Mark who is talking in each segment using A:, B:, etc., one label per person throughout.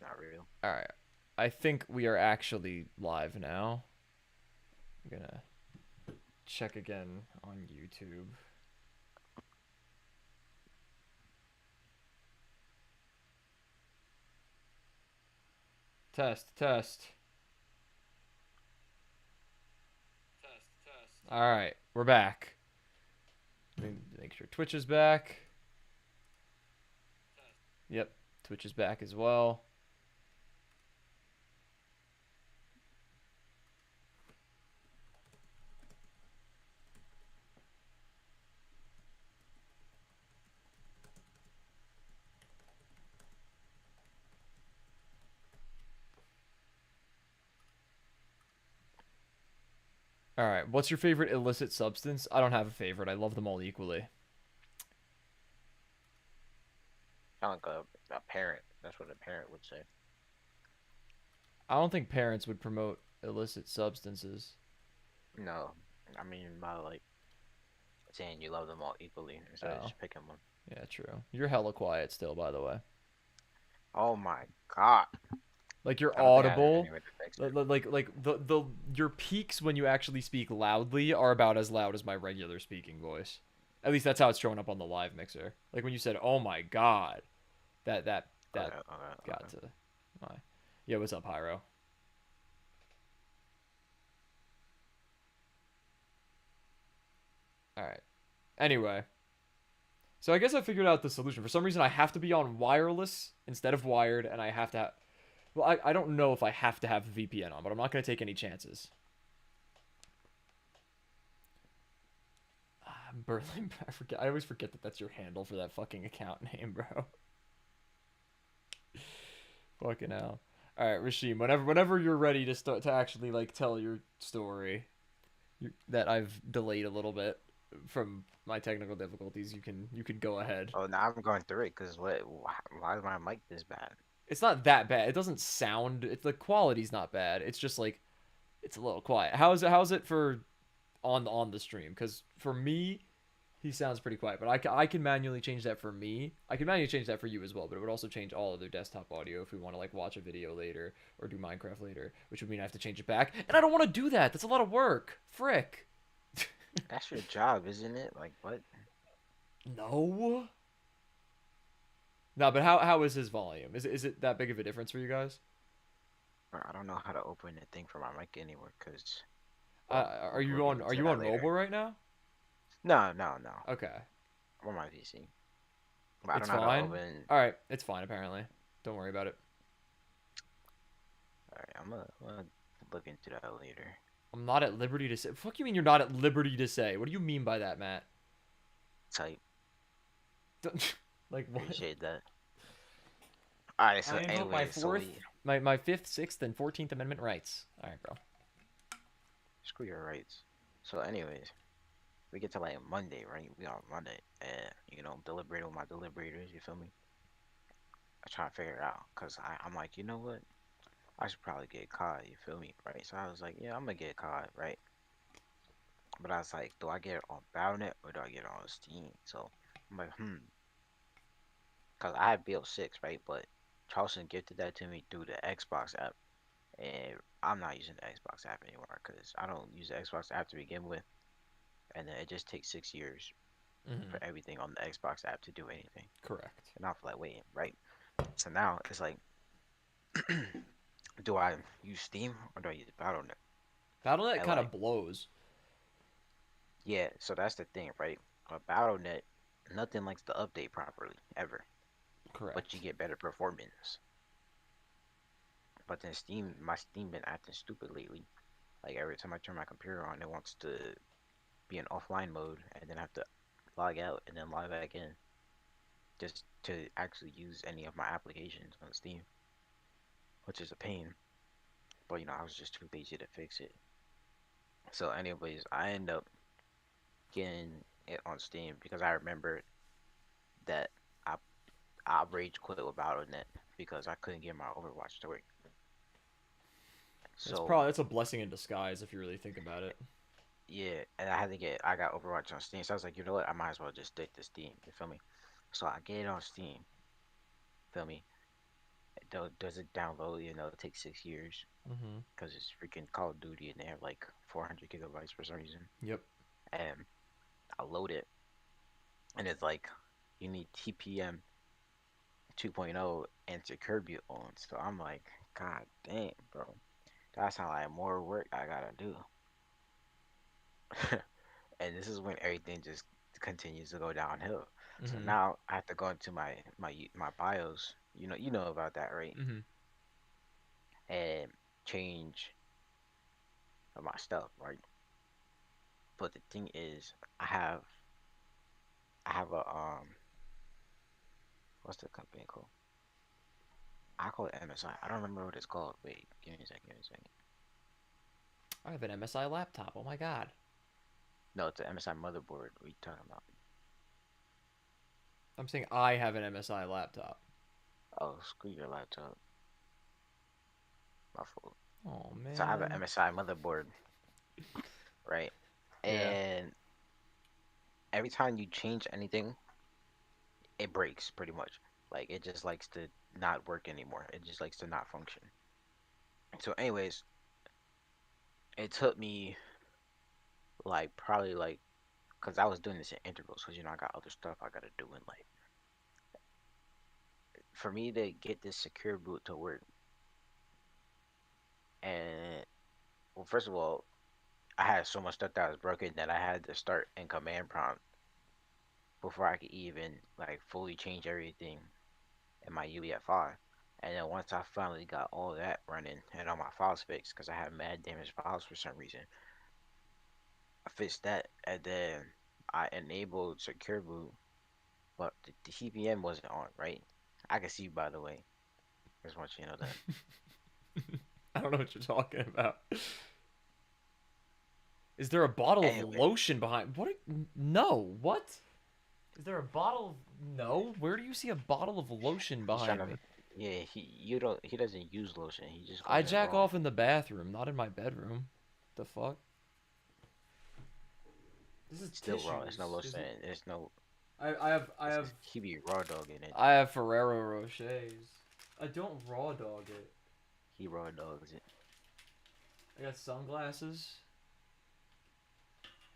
A: not real.
B: All right. I think we are actually live now. I'm gonna check again on YouTube. Test, test. All right, we're back. Make sure Twitch is back. Yep, Twitch is back as well. All right, what's your favorite illicit substance? I don't have a favorite. I love them all equally.
A: Sound like a parent. That's what a parent would say.
B: I don't think parents would promote illicit substances.
A: No, I mean by like saying you love them all equally instead of
B: Oh,
A: just picking one.
B: yeah, true. You're hella quiet still, by the way.
A: Oh my god.
B: Like you're
A: I don't think I have
B: audible.
A: any way to fix it.
B: Like the your peaks when you actually speak loudly are about as loud as my regular speaking voice. At least that's how it's showing up on the live mixer. Like when you said, "Oh my god," that
A: Okay, okay,
B: got
A: okay.
B: to my. Yeah, what's up, Pyro? All right. Anyway, so I guess I figured out the solution. For some reason, I have to be on wireless instead of wired, and I have to have. Well, I don't know if I have to have a VPN on, but I'm not going to take any chances. Berlin, I forget. I always forget that that's your handle for that fucking account name, bro. Fucking hell. All right, Rashim. Whenever you're ready to start to actually like tell your story that I've delayed a little bit from my technical difficulties, you can go ahead.
A: Oh, now I'm going through it because what? Why is my mic this bad?
B: It's not that bad. It doesn't sound. It's the quality's not bad. It's just like it's a little quiet. How's it for on the stream? Because for me, he sounds pretty quiet, but I can manually change that for me. I can manually change that for you as well, but it would also change all of their desktop audio if we want to like watch a video later or do Minecraft later, which would mean I have to change it back. And I don't want to do that. That's a lot of work. Frick.
A: That's your job, isn't it? Like what?
B: No. No, but how is his volume? Is it that big of a difference for you guys?
A: Bro, I don't know how to open the thing for my mic anywhere because, well,
B: Are
A: we'll
B: you
A: get
B: on are
A: into
B: you
A: that
B: on
A: later.
B: mobile right now?
A: No, no, no.
B: Okay.
A: I'm on my PC, but I
B: It's
A: don't know how to
B: fine.
A: open.
B: All right, it's fine apparently. Don't worry about it.
A: All right, I'm gonna look into that later.
B: I'm not at liberty to say. Fuck you mean you're not at liberty to say? What do you mean by that, Matt?
A: Type.
B: Like what?
A: Appreciate that. All right. So,
B: I invoke my
A: anyways, so
B: fourth,
A: we
B: my fifth, sixth, and 14th Amendment rights. All right, bro.
A: screw your rights. So, anyways, we get to like Monday, right? We on Monday, and deliberating with my deliberators. You feel me? I try to figure it out, cause I'm like, you know what? I should probably get caught. You feel me? Right? So I was like, yeah, I'm gonna get caught, right? But I was like, do I get it on Battle.net or do I get it on Steam? So I'm like, cause I have BL6, right? But Charleston gifted that to me through the Xbox app, and I'm not using the Xbox app anymore because I don't use the Xbox app to begin with, and then it just takes 6 years
B: Mm-hmm.
A: for everything on the Xbox app to do anything,
B: Correct.
A: and I feel like waiting, right? So now it's like, do I use Steam or do I use Battle.net?
B: Battle.net
A: And
B: kind
A: like,
B: of blows.
A: yeah, so that's the thing, right? Battle.net, nothing likes to update properly ever, but you
B: Correct.
A: get better performance. But then Steam, my Steam been acting stupid lately. Like every time I turn my computer on, it wants to be in offline mode and then have to log out and then log back in just to actually use any of my applications on Steam, which is a pain. But I was just too lazy to fix it. So, anyways, I end up getting it on Steam because I remember that I I rage quit with Battle.net because I couldn't get my Overwatch to work. So
B: That's a blessing in disguise if you really think about it.
A: yeah, and I got Overwatch on Steam. So I was like, you know what? I might as well just stick to Steam. You feel me? So I get it on Steam. Feel me? Does it download? It takes 6 years
B: Mm-hmm.
A: because it's freaking Call of Duty and they have like 400 gigabytes for some reason.
B: Yep.
A: And I load it and it's like you need TPM 2.0 and secure boot on. So I'm like, God damn, bro, that sounds like more work I gotta do. And this is when everything just continues to go downhill. So
B: Mm-hmm.
A: now I have to go into my BIOS. You know about that, right?
B: Mm-hmm.
A: And change my stuff, right? But the thing is, I have a what's the company called? I call it MSI. I don't remember what it's called. Wait, give me a second. Give me a second.
B: I have an MSI laptop. Oh my god.
A: No, it's an MSI motherboard. What are you talking about?
B: I'm saying I have an MSI laptop.
A: Oh, screw your laptop. My fault.
B: Oh
A: So I have an
B: man.
A: MSI motherboard, right?
B: Yeah.
A: And every time you change anything, it breaks pretty much. Like it just likes to not work anymore. It just likes to not function. So, anyways, it took me like probably like because I was doing this in intervals because I got other stuff I gotta do in life. For me to get this secure boot to work, and well, first of all, I had so much stuff that was broken that I had to start in command prompt before I could even like fully change everything in my UEFI. And then once I finally got all that running and all my files fixed, because I had mad damaged files for some reason, I fixed that, and then I enabled secure boot, but the TPM wasn't on, right? I can see, by the way. Just want you to know that.
B: I don't know what you're talking about. Is there a bottle of
A: Anyway,
B: lotion behind? What? No. What? Is there a bottle of? No. Where do you see a bottle of lotion
A: he's trying
B: behind
A: to.
B: me?
A: Yeah, he doesn't use lotion. He just
B: I
A: goes in
B: jack
A: raw.
B: off in the bathroom, not in my bedroom. The fuck? This is
A: Still raw. It's no
B: tissues.
A: lotion. It's no.
B: I have I have
A: He be raw dogging it.
B: I have Ferrero Rochers. I don't raw dog it.
A: He raw dogs it.
B: I got sunglasses.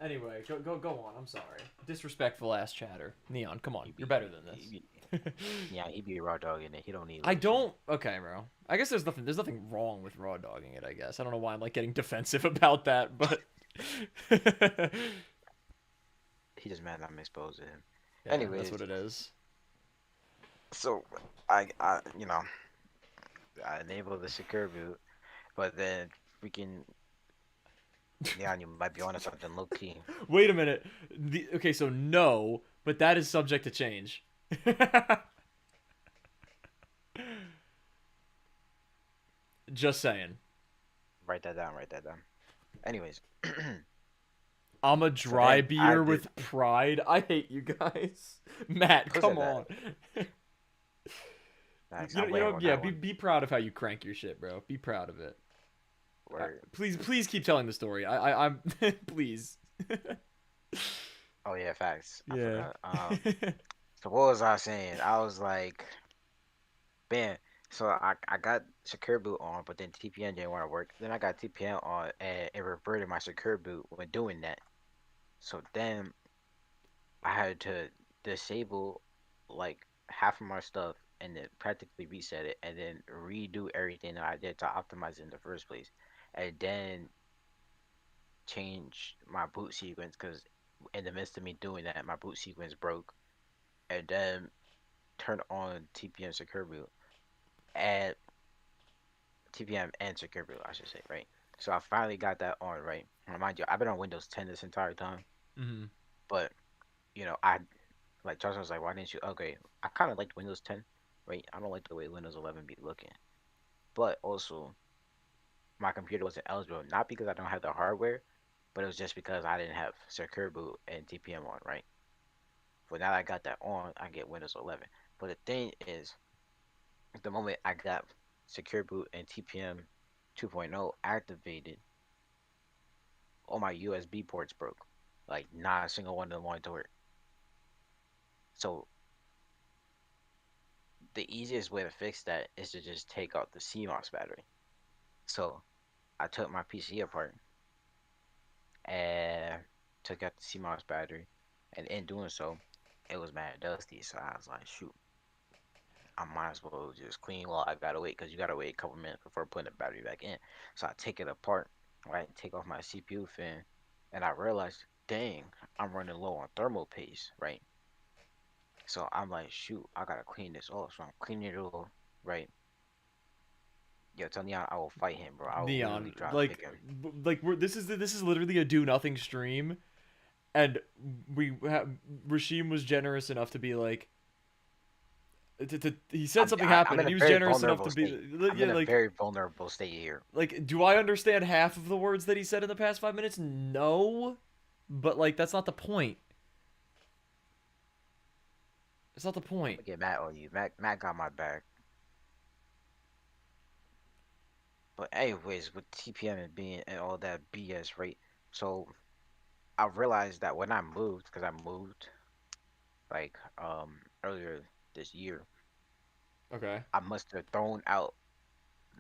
B: Anyway, go on. I'm sorry. Disrespectful ass chatter. Neon, come on.
A: He
B: You're
A: be.
B: better than
A: He
B: this.
A: be. Yeah, he be raw dogging it. He don't need
B: I
A: lotion.
B: don't. Okay, bro. I guess there's nothing wrong with raw dogging it. I guess I don't know why I'm like getting defensive about that, but
A: He just mad I'm exposing him.
B: yeah, that's what
A: Anyways,
B: it is.
A: so I enabled the secure boot, but then freaking Neon, you might be onto something low key.
B: Wait a minute. Okay, so no, but that is subject to change. Just saying.
A: Write that down. Write that down. Anyways,
B: I'm a
A: so
B: dry
A: then I
B: beer
A: did.
B: with pride. I hate you guys. Matt,
A: Who
B: come
A: said that?
B: on.
A: Nice.
B: You know,
A: I'm
B: you
A: waiting
B: know,
A: on
B: yeah.
A: that
B: Be
A: one.
B: be proud of how you crank your shit, bro. Be proud of it.
A: Word.
B: Please keep telling the story. I'm please.
A: Oh yeah, facts. I
B: Yeah.
A: forgot. So what was I saying? I was like, bam. So I got secure boot on, but then TPN didn't want to work. Then I got TPN on, and it reverted my secure boot when doing that. So then I had to disable like half of my stuff and then practically reset it and then redo everything that I did to optimize it in the first place. And then change my boot sequence because in the midst of me doing that, my boot sequence broke. And then turn on TPM secure boot and TPM and secure boot, I should say, right? So I finally got that on, right? Remind you, I've been on Windows 10 this entire time,
B: hmm
A: but I like Charles was like, why didn't you upgrade? I kind of liked Windows 10, right? I don't like the way Windows 11 be looking, but also my computer wasn't eligible, not because I don't have the hardware, but it was just because I didn't have secure boot and TPM on, right? But now that I got that on, I get Windows 11. But the thing is, at the moment I got secure boot and TPM 2.0 activated, all my USB ports broke. Like not a single one of them wanted to work. So the easiest way to fix that is to just take out the CMOS battery. So I took my PC apart and took out the CMOS battery, and in doing so, it was mad dusty. So I was like, shoot, I might as well just clean while I gotta wait, because you gotta wait a couple minutes before putting the battery back in. So I take it apart, right? Take off my CPU fan, and I realized, dang, I'm running low on thermal paste, right? So I'm like, shoot, I gotta clean this off. So I'm cleaning it off, right? Yo, tell me I will fight him, bro. I will literally
B: Neon,
A: drop kick him.
B: this is literally a do nothing stream, and Rashim was generous enough to be like, he said something
A: I'm
B: happened,
A: in
B: and
A: a
B: he was
A: very
B: generous enough
A: vulnerable
B: to be
A: state. I'm in
B: yeah,
A: a very vulnerable state here.
B: do I understand half of the words that he said in the past 5 minutes? No, but like that's not the point. It's not the
A: I'm
B: point.
A: gonna get mad on you. Matt got my back. But anyways, with TPM and being and all that BS, right? So I realized that when I moved, because I moved like earlier this year,
B: Okay.
A: I must have thrown out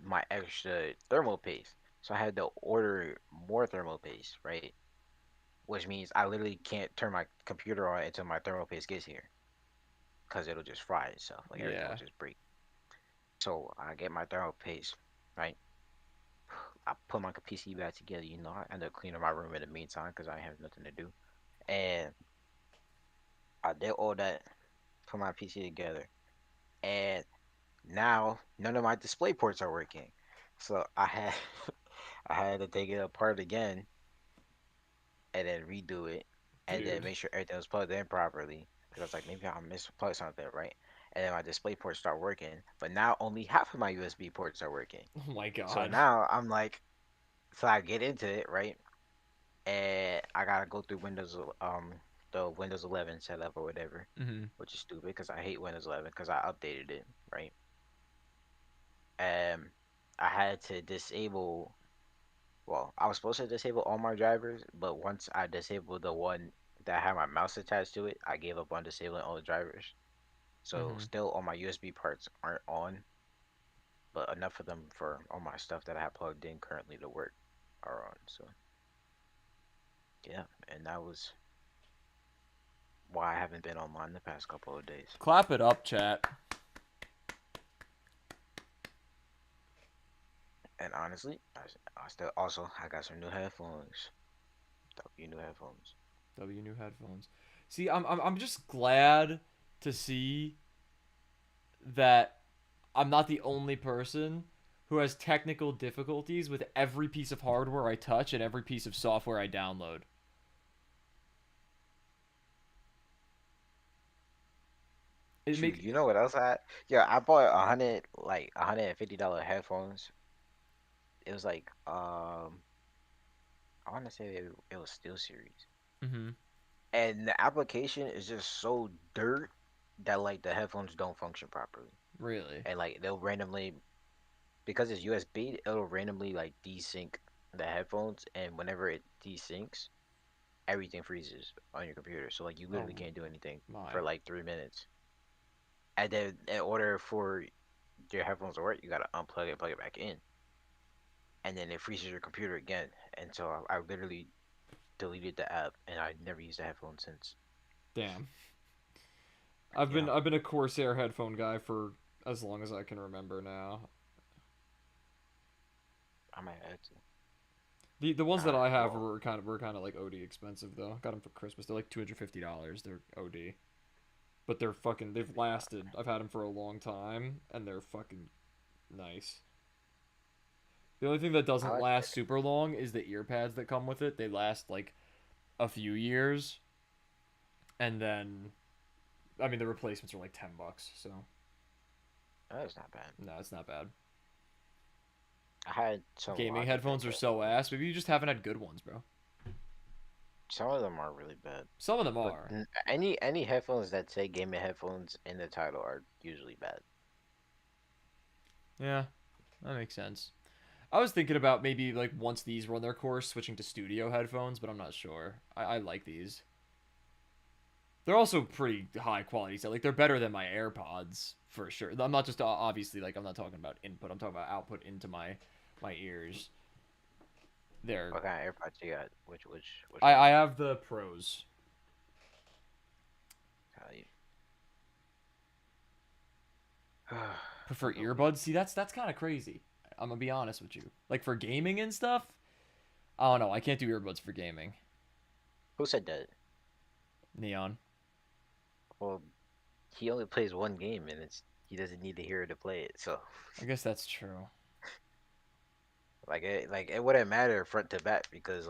A: my extra thermal paste. So I had to order more thermal paste, right? Which means I literally can't turn my computer on until my thermal paste gets here, because it'll just fry itself. Like everything will
B: Yeah.
A: just break. So I get my thermal paste, right? I put my PC back together. I end up cleaning my room in the meantime because I have nothing to do. And I did all that, put my PC together, and now none of my display ports are working. So I had I had to take it apart again and then redo it, and then
B: Dude.
A: make sure everything was plugged in properly. Because I was like, maybe I'll misplug something, right? And then my display ports start working, but now only half of my USB ports are working.
B: Oh my
A: So
B: god.
A: now I'm like, so I get into it, right? And I gotta go through the Windows 11 setup or whatever,
B: Mm-hmm.
A: which is stupid because I hate Windows 11 because I updated it, right? And I had to disable. Well, I was supposed to disable all my drivers, but once I disabled the one that had my mouse attached to it, I gave up on disabling all the drivers. So
B: Mm-hmm.
A: still all my USB parts aren't on, but enough of them for all my stuff that I have plugged in currently to work are on. So yeah, and that was why I haven't been online the past couple of days.
B: Clap it up, chat.
A: And honestly, I still also I got some new headphones. W new headphones.
B: W new headphones. See, I'm just glad to see that I'm not the only person who has technical difficulties with every piece of hardware I touch and every piece of software I download. It
A: Shoot,
B: make
A: you know what else I had? Yeah, I bought $150 headphones. It was like I want to say it was Steel Series,
B: mm-hmm.
A: and the application is just so dirt that like the headphones don't function properly,
B: Really.
A: and like they'll randomly, because it's USB, it'll randomly like desync the headphones, and whenever it desyncs, everything freezes on your computer. So like you
B: Oh
A: literally can't do anything
B: my.
A: for like 3 minutes. And then in order for your headphones to work, you gotta unplug it, plug it back in, and then it freezes your computer again. And so I literally deleted the app, and I never used the headphones since.
B: Damn. I've been
A: Yeah,
B: I've been a Corsair headphone guy for as long as I can remember now.
A: I might add to.
B: The ones that
A: Nah,
B: I have
A: well,
B: were kind of like OD expensive though. Got them for Christmas. They're like $250. They're OD, but they're fucking. They've lasted. I've had them for a long time, and they're fucking nice. The only thing that
A: I
B: doesn't
A: like
B: last super long is the ear pads that come with it. They last like a few years, and then I mean the replacements are like $10. So
A: that's not bad.
B: no, it's not bad.
A: I had some
B: Gaming
A: Logitech
B: headphones are so ass.
A: headphones.
B: Maybe you just haven't had good ones, bro.
A: Some of them are really bad,
B: Some of them
A: but
B: are.
A: any headphones that say gaming headphones in the title are usually bad.
B: Yeah, that makes sense. I was thinking about maybe like once these run their course, switching to studio headphones, but I'm not sure. I like these. They're also pretty high quality. So like they're better than my AirPods for sure. I'm not just obviously like I'm not talking about input. I'm talking about output into my ears. They're
A: What kind of AirPods you got? Which
B: I
A: ones?
B: have the pros.
A: Tell you.
B: Prefer
A: The week.
B: earbuds. See, that's kind of crazy. I'm gonna be honest with you. Like for gaming and stuff, I don't know. I can't do earbuds for gaming.
A: Who said that?
B: Neon.
A: Well, he only plays one game, and he doesn't need to hear it to play it. So,
B: I guess that's true.
A: it wouldn't matter front to back because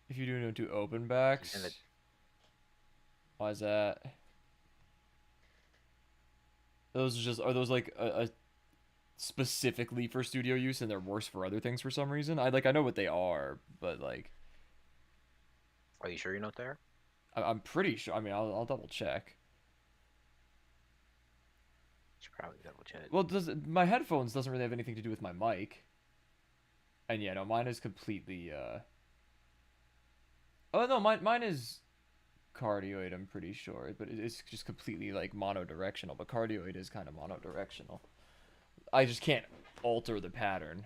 B: If you do open
A: he's in the.
B: backs, why is that? Those are those like a specifically for studio use and they're worse for other things for some reason. I know what they are, but like
A: Are you sure you're not there?
B: I'm pretty sure. I mean, I'll double check.
A: Should probably double check.
B: Well, does my headphones doesn't really have anything to do with my mic, and yeah, no, mine is completely. Oh no, mine is cardioid. I'm pretty sure, but it's just completely like monodirectional. But cardioid is kind of monodirectional. I just can't alter the pattern.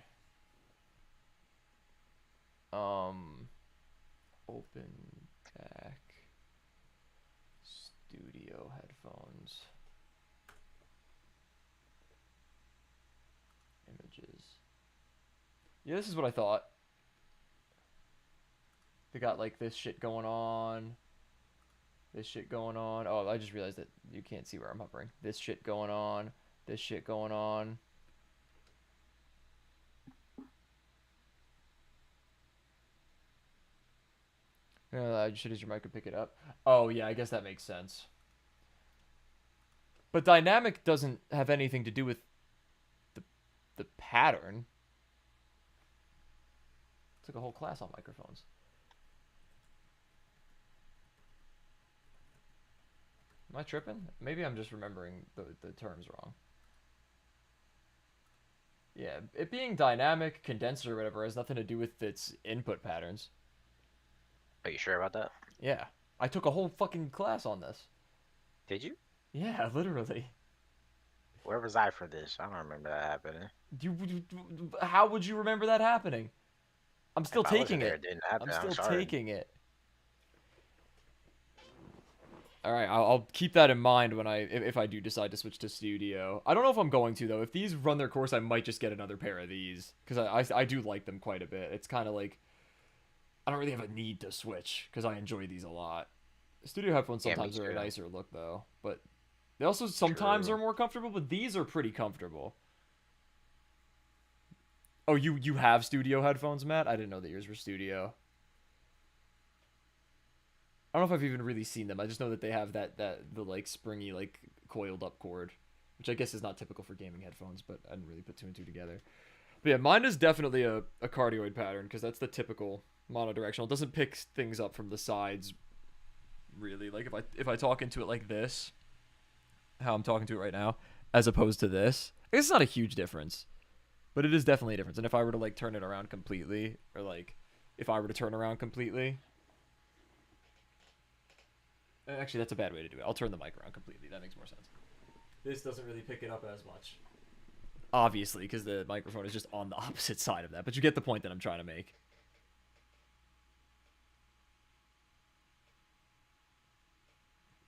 B: Um, open back studio headphones images. Yeah, this is what I thought. They got like this shit going on. This shit going on. Oh, I just realized that you can't see where I'm hovering. This shit going on. This shit going on. Should your mic could pick it up. Oh yeah, I guess that makes sense. But dynamic doesn't have anything to do with the the pattern. Took a whole class on microphones. Am I tripping? Maybe I'm just remembering the terms wrong. Yeah, it being dynamic, condenser, or whatever has nothing to do with its input patterns.
A: Are you sure about that?
B: Yeah, I took a whole fucking class on this.
A: Did you?
B: Yeah, literally.
A: Where was I for this? I don't remember that happening.
B: How would you remember that happening? I'm still
A: If I wasn't
B: taking
A: there,
B: it.
A: it didn't
B: I'm
A: happen. I'm
B: still
A: sorry.
B: taking it. All right, I'll keep that in mind when if I do decide to switch to studio. I don't know if I'm going to though. If these run their course, I might just get another pair of these because I do like them quite a bit. It's kind of like I don't really have a need to switch because I enjoy these a lot. Studio headphones
A: Yeah, me
B: sometimes are a
A: too.
B: nicer look though, but they also sometimes
A: True.
B: are more comfortable. But these are pretty comfortable. Oh, you have studio headphones, Matt? I didn't know that yours were studio. I don't know if I've even really seen them. I just know that they have the like springy like coiled up cord, which I guess is not typical for gaming headphones, but I didn't really put two and two together. But yeah, mine is definitely a cardioid pattern because that's the typical monodirectional. It doesn't pick things up from the sides really. Like if I talk into it like this, how I'm talking to it right now, as opposed to this, I guess it's not a huge difference, but it is definitely a difference. And if I were to like turn it around completely, or like if I were to turn around completely, actually, that's a bad way to do it. I'll turn the mic around completely. That makes more sense. This doesn't really pick it up as much. Obviously, because the microphone is just on the opposite side of that. But you get the point that I'm trying to make.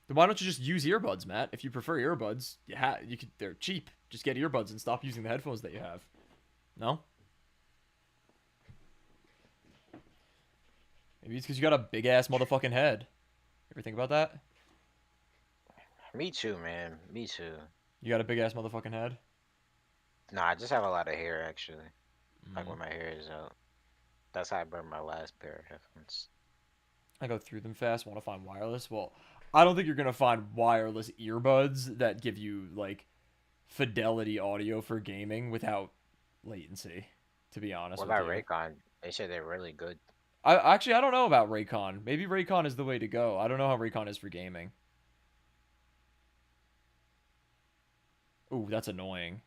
B: Then why don't you just use earbuds, Matt? If you prefer earbuds, you could. They're cheap. Just get earbuds and stop using the headphones that you have. No? Maybe it's because you got a big ass motherfucking head. Ever think about that?
A: Me too, man. Me too.
B: You got a big ass motherfucking head?
A: No, I just have a lot of hair actually. Like
B: Mm.
A: when my hair is out. That's how I burned my last pair of headphones.
B: I go through them fast, want to find wireless. Well, I don't think you're going to find wireless earbuds that give you, like, fidelity audio for gaming without latency, to be honest
A: What
B: with
A: about
B: you.
A: Raycon? They said they're really good.
B: I don't know about Raycon. Maybe Raycon is the way to go. I don't know how Raycon is for gaming. Ooh, that's annoying.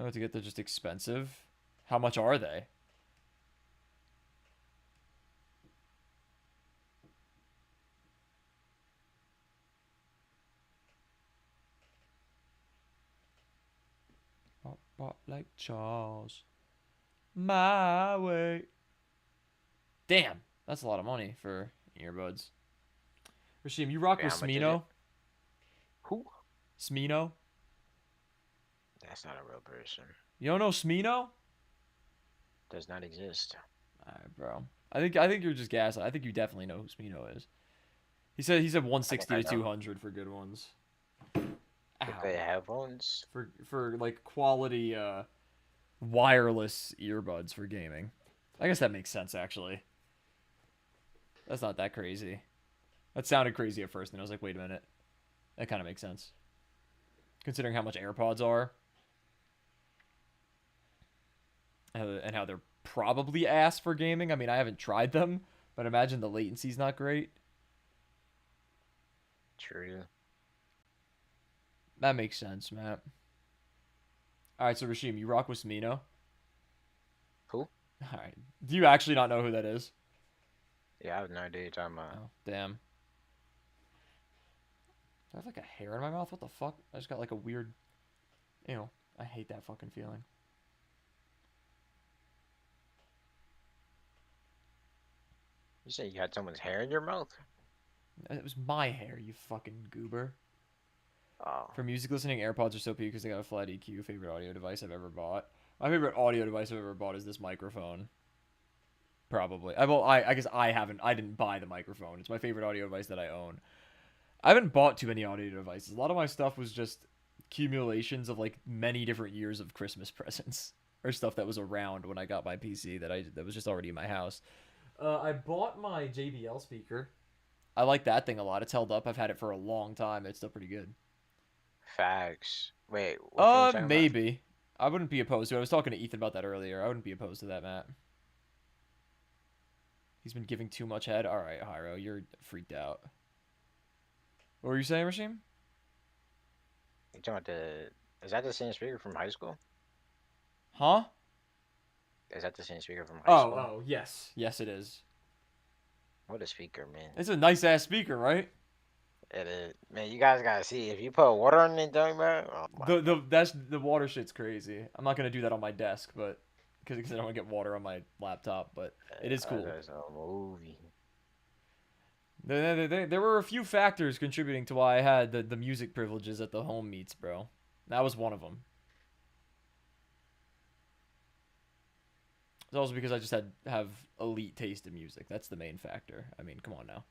B: Oh, to get they're just expensive. How much are they? Bop, bop like Charles. My way. Damn, that's a lot of money for earbuds. Rashim, you rock
A: Wait,
B: with
A: how much is it?
B: Smino?
A: Who?
B: Smino?
A: That's not a real person.
B: You don't know Smino?
A: Does not exist.
B: Alright, bro. I think you're just gaslighting. I think you definitely know who Smino is. He said
A: I think
B: 160
A: I
B: to
A: know.
B: 200 for good ones.
A: With
B: Ow.
A: good headphones.
B: For like quality wireless earbuds for gaming. I guess that makes sense actually. That's not that crazy. That sounded crazy at first, and I was like, wait a minute. That kind of makes sense. Considering how much AirPods are and how they're probably ass for gaming. I mean, I haven't tried them, but imagine the latency's not great.
A: True.
B: That makes sense, Matt. All right, so Rashim, you rock with Smino.
A: Who?
B: All right. Do you actually not know who that is?
A: Yeah, I have no idea what you're talking about.
B: Oh, damn. Do I have like a hair in my mouth? What the fuck? I just got like a weird. Ew. I hate that fucking feeling.
A: You say you had someone's hair in your mouth?
B: It was my hair, you fucking goober.
A: Oh.
B: For music listening, AirPods are so peak because they got a flat EQ. Favorite audio device I've ever bought. My favorite audio device I've ever bought is this microphone. Probably. I guess I haven't. I didn't buy the microphone. It's my favorite audio device that I own. I haven't bought too many audio devices. A lot of my stuff was just accumulations of like many different years of Christmas presents or stuff that was around when I got my PC that was just already in my house. I bought my JBL speaker. I like that thing a lot. It's held up. I've had it for a long time. It's still pretty good.
A: Facts. Wait, what thing you talking about?
B: Maybe. I wouldn't be opposed to it. I was talking to Ethan about that earlier. I wouldn't be opposed to that, Matt. He's been giving too much head. All right, Hyro, you're freaked out. What were you saying, Rashim?
A: You talking about the? Is that the same speaker from high school?
B: Huh?
A: Is that the same speaker from high
B: Oh,
A: school?
B: oh, yes. Yes, it is.
A: What a speaker, man.
B: It's a nice ass speaker, right?
A: It is. Man, you guys gotta see. If you put water on it, talking about, oh my
B: The water shit's crazy. I'm not gonna do that on my desk, but because I don't want to get water on my laptop, but it is
A: god,
B: cool.
A: that's a movie.
B: There were a few factors contributing to why I had the music privileges at the home meets, bro. That was one of them. It's also because I just have elite taste in music. That's the main factor. I mean, come on now.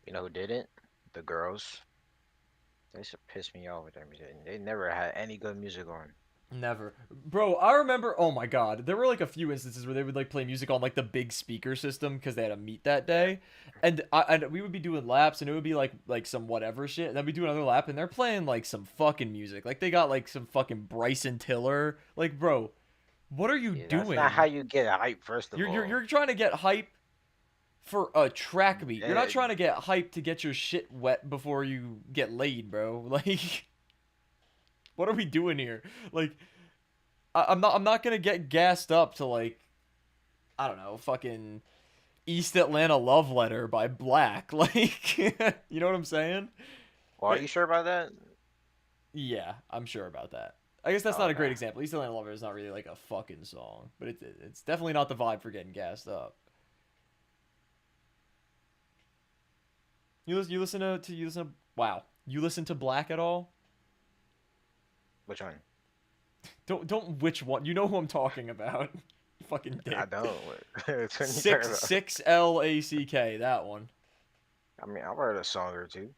A: You know who didn't? The girls. They used to piss me off with their music. They never had any good music on.
B: Never. Bro, I remember, oh my god, there were like a few instances where they would like play music on like the big speaker system because they had a meet that day. And we would be doing laps and it would be like some whatever shit. And then we do another lap and they're playing like some fucking music. Like they got like some fucking Bryson Tiller. Like, bro, what are you
A: Yeah, that's not how
B: doing?
A: you get hype. First of all,
B: You're trying to get hype for a track meet. You're not
A: Eh,
B: trying to get hype to get your shit wet before you get laid, bro. Like what are we doing here? Like I'm not gonna get gassed up to like I don't know, fucking East Atlanta Love Letter by Black. Like you know what I'm saying?
A: well, are you sure about that?
B: Yeah, I'm sure about that. I guess that's
A: Oh,
B: not a
A: okay.
B: great example. East Atlanta Love Letter is not really like a fucking song, but it's definitely not the vibe for getting gassed up. You listen to you listen to wow. You listen to Black at all?
A: Which one?
B: Don't which one? You know who I'm talking about. Fucking
A: I
B: dick.
A: don't. Which one you talking
B: Six
A: about?
B: six Lack, that one.
A: I mean, I've heard a song or two.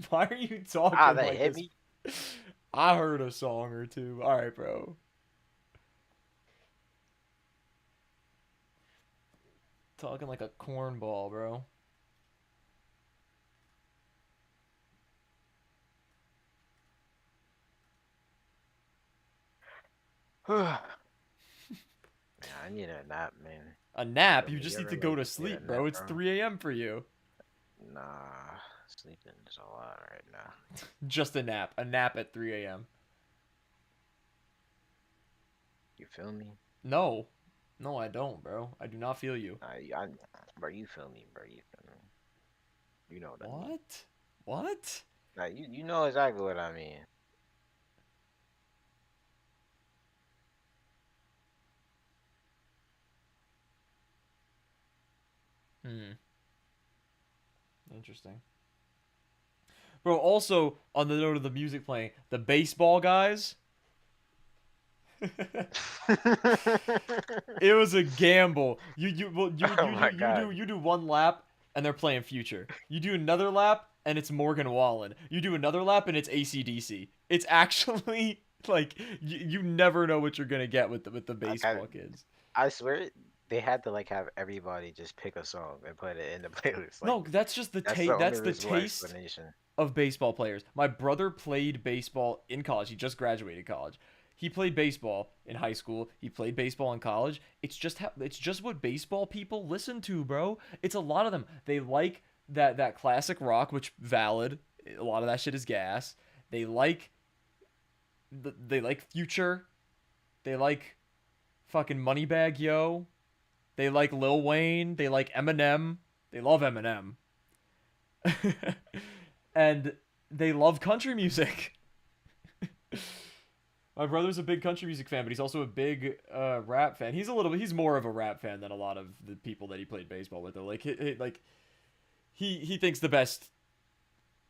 B: Why are you
A: Ah,
B: talking
A: that
B: like
A: hit
B: this?
A: me.
B: I heard a song or two. All right, bro. Talking like a cornball, bro.
A: Man, I need a nap, man.
B: A
A: Feel
B: nap? You
A: me? You
B: just need
A: ever
B: to go
A: like
B: to
A: need a
B: sleep,
A: nap,
B: bro. It's
A: bro?
B: 3 a.m. for you.
A: Nah, Sleeping is a lot right now.
B: Just a nap at 3 a.m.
A: You feel me?
B: No, no, I don't, bro. I do not feel you.
A: Bro, you feel me, bro? You feel me? You know what I mean?
B: What? What?
A: Now you know exactly what I mean.
B: Hmm. Interesting. Bro, also on the note of the music playing, the baseball guys. It was a gamble.
A: Oh my god.
B: You do one lap and they're playing Future. You do another lap and it's Morgan Wallen. You do another lap and it's AC/DC. It's actually like you never know what you're gonna get with the
A: Like
B: baseball kids.
A: I swear they had to like have everybody just pick a song and put it in the playlist. Like
B: No, that's just the
A: that's the only
B: that's the
A: reasonable
B: taste
A: explanation.
B: of baseball players. My brother played baseball in college. He just graduated college. He played baseball in high school. He played baseball in college. It's just what baseball people listen to, bro. It's a lot of them. They like that classic rock, which valid. A lot of that shit is gas. They like they like Future. They like fucking Moneybag Yo. They like Lil Wayne. They like Eminem. They love Eminem. And they love country music. My brother's a big country music fan, but he's also a big rap fan. He's more of a rap fan than a lot of the people that he played baseball with. Though, he thinks the best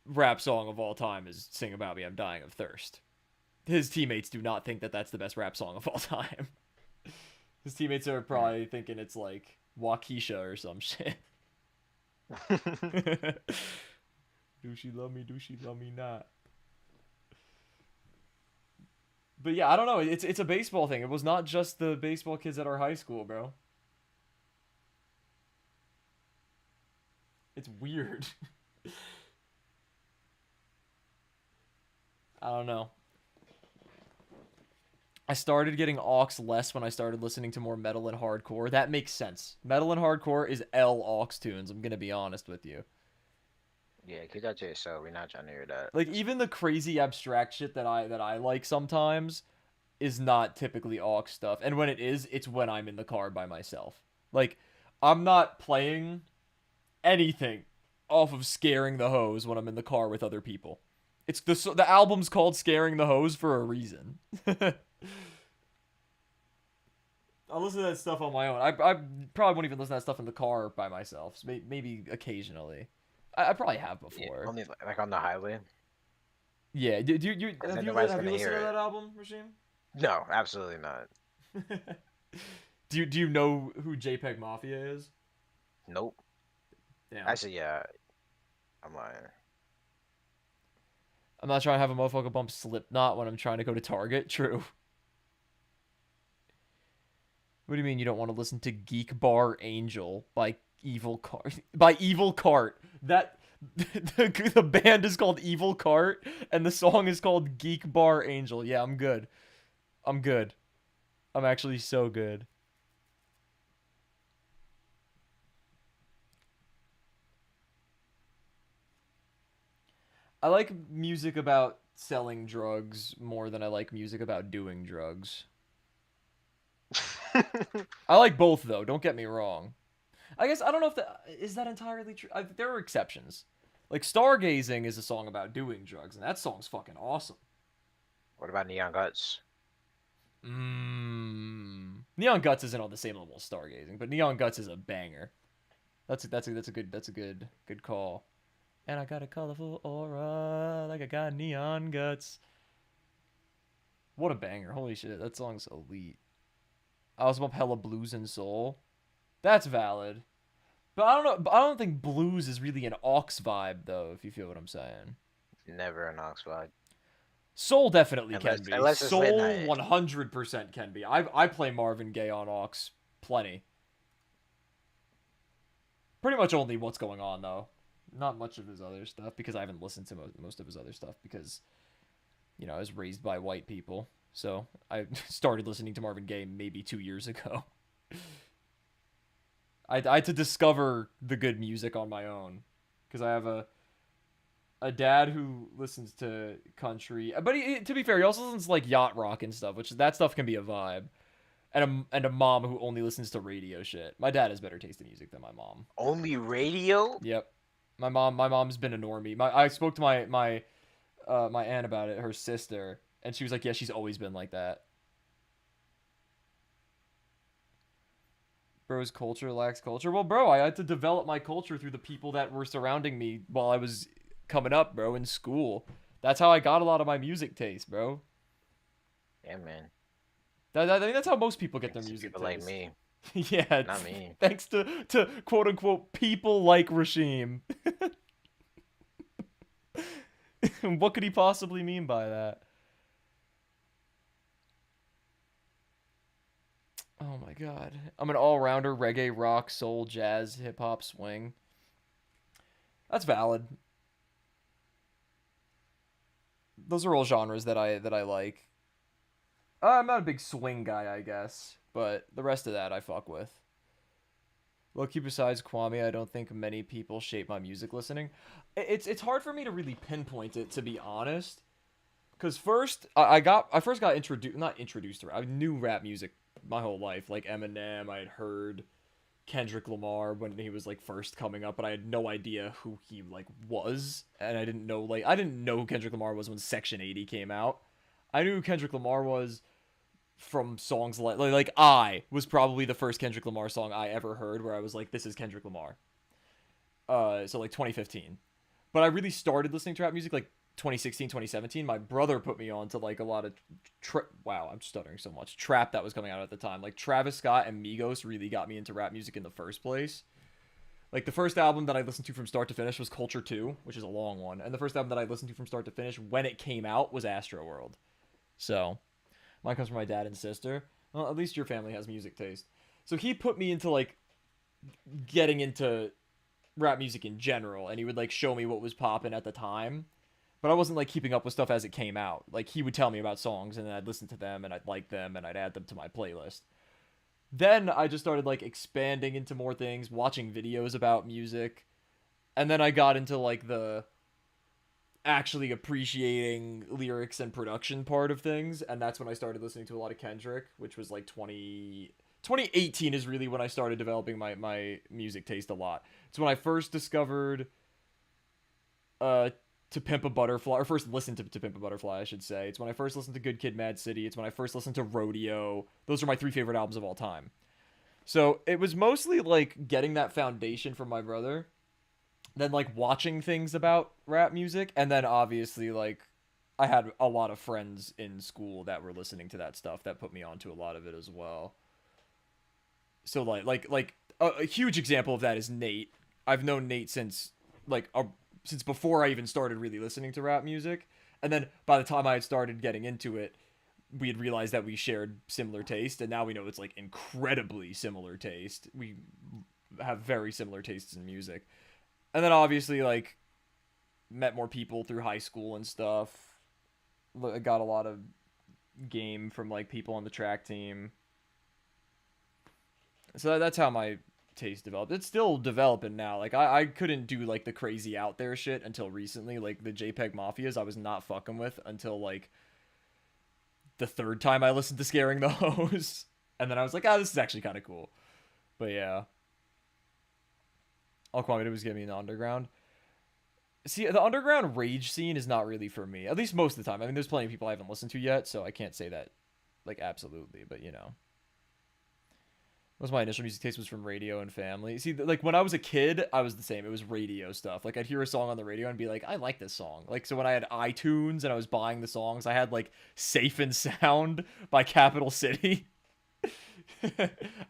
B: rap song of all time is "Sing About Me, I'm Dying of Thirst." His teammates do not think that that's the best rap song of all time. His teammates are probably thinking it's like Waukesha or some shit. Do she love me? Do she love me not? But yeah, I don't know. It's a baseball thing. It was not just the baseball kids at our high school, bro. It's weird. I don't know. I started getting aux less when I started listening to more metal and hardcore. That makes sense. Metal and hardcore is L aux tunes. I'm gonna be honest with you.
A: Yeah, keep that to yourself. We're not trying to hear that.
B: Like even the crazy abstract shit that I like sometimes is not typically aux stuff. And when it is, it's when I'm in the car by myself. Like I'm not playing anything off of Scaring the Hose when I'm in the car with other people. It's the album's called Scaring the Hose for a reason. I'll listen to that stuff on my own. I probably won't even listen to that stuff in the car by myself. So maybe occasionally. I probably have
A: Yeah,
B: before.
A: only like on the highway,
B: Yeah. Do you
A: because then nobody's
B: have you
A: gonna
B: listened
A: hear
B: to
A: it.
B: that album, Regime?
A: No, absolutely not.
B: Do you know who JPEG Mafia is?
A: Nope.
B: Damn.
A: Actually, yeah, I'm lying.
B: I'm not trying to have a motherfucker bump Slipknot when I'm trying to go to Target. True. What do you mean you don't want to listen to Geek Bar Angel by Evil Cart? By Evil Cart. That the band is called Evil Cart and the song is called Geek Bar Angel. Yeah, I'm good. I'm good. I'm actually so good. I like music about selling drugs more than I like music about doing drugs. I like both though, don't get me wrong. I guess I don't know if that is that entirely true. There are exceptions. Like Stargazing is a song about doing drugs, and that song's fucking awesome.
A: What about Neon Guts?
B: Neon Guts isn't on the same level as Stargazing, but Neon Guts is a banger. That's a good call. And I got a colorful aura, like I got neon guts. What a banger! Holy shit, that song's elite. I also bump hella blues and soul. That's valid. But I don't know. But I don't think blues is really an aux vibe, though. If you feel what I'm saying.
A: Never an Oxford.
B: Soul definitely
A: Unless
B: can be.
A: unless it's late
B: Soul
A: night.
B: 100% can be. I play Marvin Gaye on aux plenty. Pretty much only what's going on though. Not much of his other stuff because I haven't listened to most of his other stuff because I was raised by white people. So I started listening to Marvin Gaye maybe 2 years ago. I had to discover the good music on my own because I have a dad who listens to country, but to be fair, he also listens to like yacht rock and stuff, which that stuff can be a vibe. And a mom who only listens to radio shit. My dad has better taste in music than my mom.
A: Only radio?
B: Yep. My mom's been a normie. I spoke to my aunt about it, her sister, and she was like, "Yeah, she's always been like that." Bro's culture lacks culture. Well, bro, I had to develop my culture through the people that were surrounding me while I was coming up, bro, in school. That's how I got a lot of my music taste, bro.
A: Yeah, man.
B: I mean, that's how most people get their
A: Thanks to
B: music
A: people like
B: taste.
A: me,
B: Yeah,
A: not me.
B: thanks to quote unquote people like Rashim. What could he possibly mean by that? Oh my god. I'm an all rounder reggae, rock, soul, jazz, hip hop, swing. That's valid. Those are all genres that I like. I'm not a big swing guy, I guess, but the rest of that I fuck with. Low key besides Kwame, I don't think many people shape my music listening. It's hard for me to really pinpoint it, to be honest. Cause first I first got introduced, not introduced to rap. I knew rap music my whole life, like Eminem. I had heard Kendrick Lamar when he was like first coming up, but I had no idea who he like was, and I didn't know who Kendrick Lamar was when Section 80 came out. I knew who Kendrick Lamar was from songs like I was probably the first Kendrick Lamar song I ever heard where I was like, this is Kendrick Lamar. So like 2015. But I really started listening to rap music like 2016, 2017. My brother put me on to like a lot of wow, I'm stuttering so much. Trap that was coming out at the time. Like Travis Scott and Migos really got me into rap music in the first place. Like the first album that I listened to from start to finish was Culture 2, which is a long one. And the first album that I listened to from start to finish when it came out was Astro World. So, mine comes from my dad and sister. Well, at least your family has music taste. So he put me into like getting into rap music in general, and he would like show me what was popping at the time. But I wasn't like keeping up with stuff as it came out. Like he would tell me about songs, and then I'd listen to them, and I'd like them, and I'd add them to my playlist. Then I just started like expanding into more things, watching videos about music, and then I got into like the actually appreciating lyrics and production part of things, and that's when I started listening to a lot of Kendrick, which was like 2018 is really when I started developing my music taste a lot. It's when I first discovered uh To Pimp a Butterfly, or first listened to Pimp a Butterfly, I should say. It's when I first listened to Good Kid Mad City. It's when I first listened to Rodeo. Those are my three favorite albums of all time. So it was mostly like getting that foundation from my brother, then like watching things about rap music, and then obviously like I had a lot of friends in school that were listening to that stuff that put me onto a lot of it as well. So like a huge example of that is Nate. I've known Nate since like since before I even started really listening to rap music, and then by the time I had started getting into it, we had realized that we shared similar taste, and now we know it's like incredibly similar taste. We have very similar tastes in music. And then obviously like met more people through high school and stuff. Got a lot of game from like people on the track team. So that's how my taste developed. It's still developing now. Like I couldn't do like the crazy out there shit until recently. Like the JPEG Mafias I was not fucking with until like the third time I listened to Scaring the Hose. And then I was like, this is actually kind of cool. But yeah. All Kwame did was get me in the underground. See, the underground rage scene is not really for me. At least most of the time. I mean, there's plenty of people I haven't listened to yet, so I can't say that, like, absolutely. But, you know. Most of my initial music taste was from radio and family. See, like, when I was a kid, I was the same. It was radio stuff. Like, I'd hear a song on the radio and be like, I like this song. Like, so when I had iTunes and I was buying the songs, I had, like, Safe and Sound by Capital City.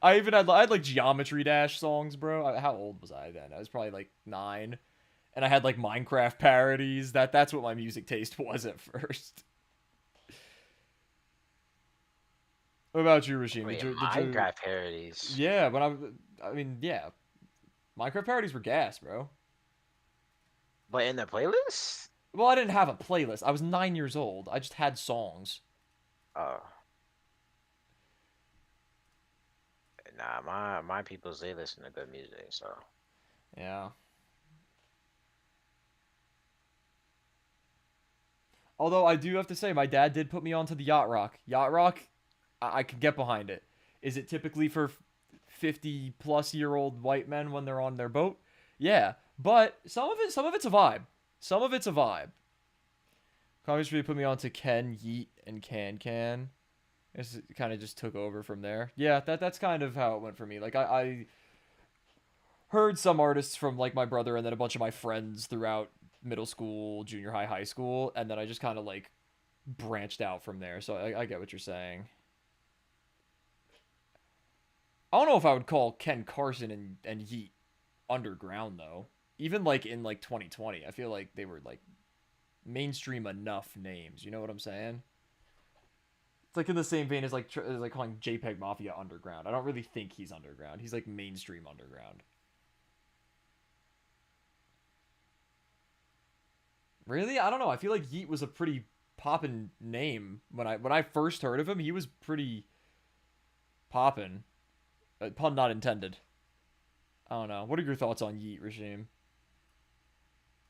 B: I had, like, Geometry Dash songs, bro. How old was I then? I was probably, like, 9. And I had like Minecraft parodies. That's what my music taste was at first. What about you, Rashim?
A: Wait,
B: Did you?
A: Minecraft parodies.
B: Yeah, I mean, yeah, Minecraft parodies were gas, bro.
A: But in the playlist?
B: Well, I didn't have a playlist. I was 9 years old. I just had songs.
A: Oh, nah, my peoples they listen to good music, so
B: Yeah. Although I do have to say, my dad did put me onto the yacht rock. Yacht rock, I can get behind it. Is it typically for 50-plus-year-old white men when they're on their boat? Yeah, but some of it's a vibe. Some of it's a vibe. Congress really put me onto Ken, Yeet, and Can. It kind of just took over from there. Yeah, that's kind of how it went for me. Like I heard some artists from like my brother and then a bunch of my friends throughout middle school, junior high, high school, and then I just kind of like branched out from there. So I get what you're saying. I don't know if I would call Ken Carson and Yeet underground though. Even like in like 2020, I feel like they were like mainstream enough names. You know what I'm saying? It's like in the same vein as like calling JPEG Mafia underground. I don't really think he's underground. He's like mainstream underground. Really? I don't know. I feel like Yeet was a pretty poppin' name when I first heard of him. He was pretty poppin'. Pun not intended. I don't know. What are your thoughts on Yeet Regime?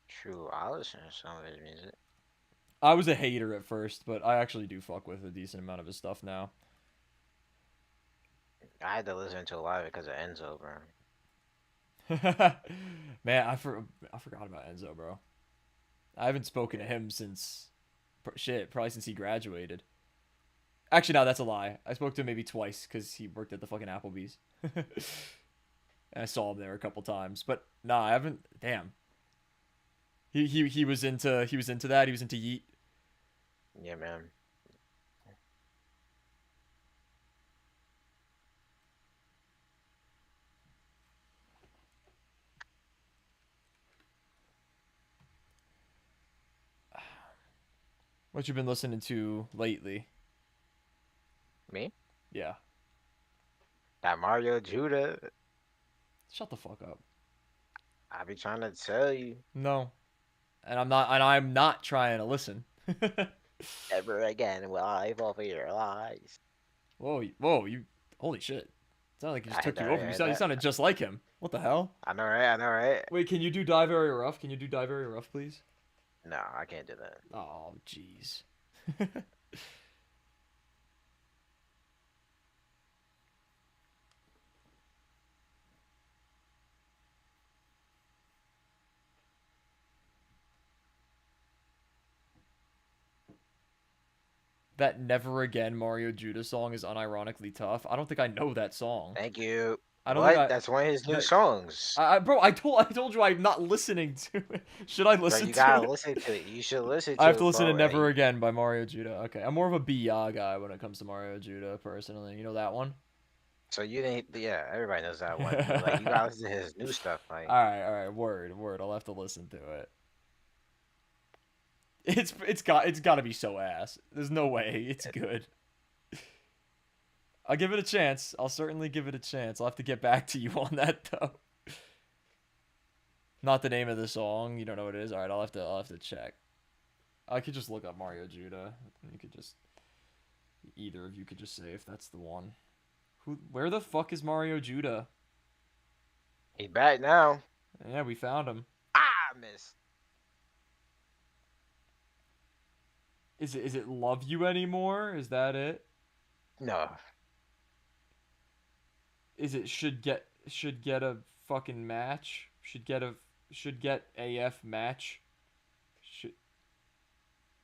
A: True, I listen to some of his music.
B: I was a hater at first, but I actually do fuck with a decent amount of his stuff now.
A: I had to listen to a lot of it because of Enzo, bro.
B: Man, I forgot about Enzo, bro. I haven't spoken to
A: Yeah.
B: him since shit, probably since he graduated. Actually, no, that's a lie. I spoke to him maybe twice because he worked at the fucking Applebee's. And I saw him there a couple times, but nah, I haven't. Damn, he was into that. He was into Yeet.
A: Yeah, man.
B: What you been listening to lately?
A: Me?
B: Yeah,
A: That Mario Judah,
B: shut the fuck up.
A: I be trying to tell you.
B: No, I'm not trying to listen.
A: Ever again will I fall for your lies.
B: Whoa, you, holy shit! It sounded like he just
A: I hit
B: took
A: that
B: you
A: right,
B: over.
A: I
B: You
A: hit
B: sound, you
A: that.
B: sounded just like him. What the hell?
A: I know, right? I know, right?
B: Wait, can you do Die Very Rough? Can you do Die Very Rough, please?
A: No, I can't do that.
B: Oh, jeez. That Never Again Mario Judah song is unironically tough. I don't think I know that song.
A: Thank you.
B: I don't think
A: What?
B: I
A: That's one of his new
B: that
A: songs.
B: bro, I told you I'm not listening to it. Should I
A: Bro,
B: listen
A: you
B: to
A: gotta
B: it?
A: listen to it. You should listen
B: I have
A: to
B: to
A: it,
B: listen to
A: bro.
B: Never
A: And
B: Again by Mario Judah. Okay, I'm more of a B.I. guy when it comes to Mario Judah personally. You know that one?
A: so you didn't, yeah, everybody knows that one. But like, you gotta listen to his new stuff. Like,
B: All right, word. I'll have to listen to it. It's got to be so ass. There's no way it's good. I'll give it a chance. I'll certainly give it a chance. I'll have to get back to you on that though. Not the name of the song. You don't know what it is. All right, I'll have to check. I could just look up Mario Judah. And you could just either of you could just say if that's the one. Where the fuck is Mario Judah?
A: he back now.
B: Yeah, we found him.
A: Ah, miss.
B: Is it Love You Anymore? Is that it?
A: No,
B: Is it should get a fucking match? Should get AF match? Should,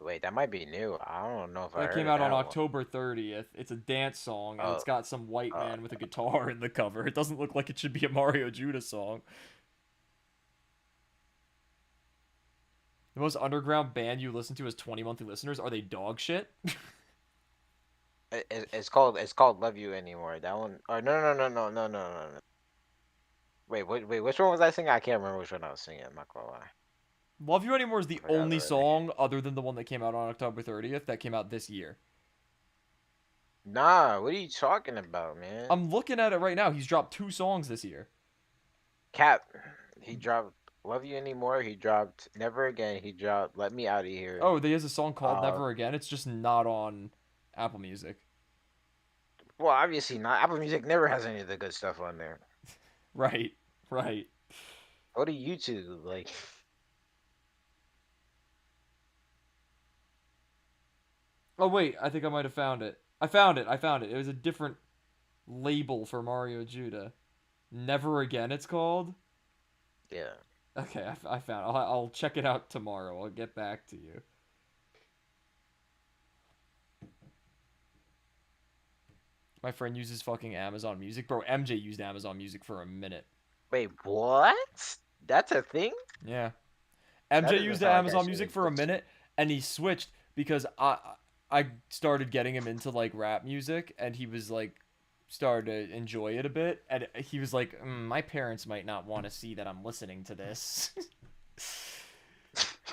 A: wait, that might be new. I don't know if I
B: that
A: heard
B: came
A: of
B: out on
A: that one.
B: October 30th. It's a dance song and
A: Oh,
B: it's got some white
A: uh,
B: man with a guitar in the cover. It doesn't look like it should be a Mario Judah song. The most underground band you listen to as 20 monthly listeners, are they dog shit?
A: it's called Love You Anymore. That one. Or no. Wait. Which one was I singing? I can't remember which one I was singing. I'm not gonna lie.
B: Love You Anymore is
A: I
B: the
A: forgot
B: only
A: already.
B: song other than the one that came out on October 30th that came out this year.
A: Nah, what are you talking about, man?
B: I'm looking at it right now. He's dropped 2 songs this year.
A: Cap, he dropped Love You Anymore. He dropped Never Again. He dropped Let Me Out of Here.
B: Oh, there is a song called
A: Uh,
B: Never Again. It's just not on Apple Music.
A: well, obviously not. Apple Music never has any of the good stuff on there.
B: Right, right.
A: Go to YouTube. Like,
B: Oh wait, I think I might have found it. I found it. I found it. It was a different label for Mario Judah. Never Again, it's called.
A: Yeah.
B: Okay, I found it. I'll check it out tomorrow. I'll get back to you. My friend uses fucking Amazon Music. Bro, MJ used Amazon Music for a minute.
A: Wait, what? That's a thing?
B: Yeah.
A: That
B: MJ
A: doesn't
B: used
A: sound like that
B: Amazon
A: shit
B: Music for a
A: exists.
B: minute and he switched because I started getting him into like rap music and he was like started to enjoy it a bit and he was like, my parents might not want to see that I'm listening to this.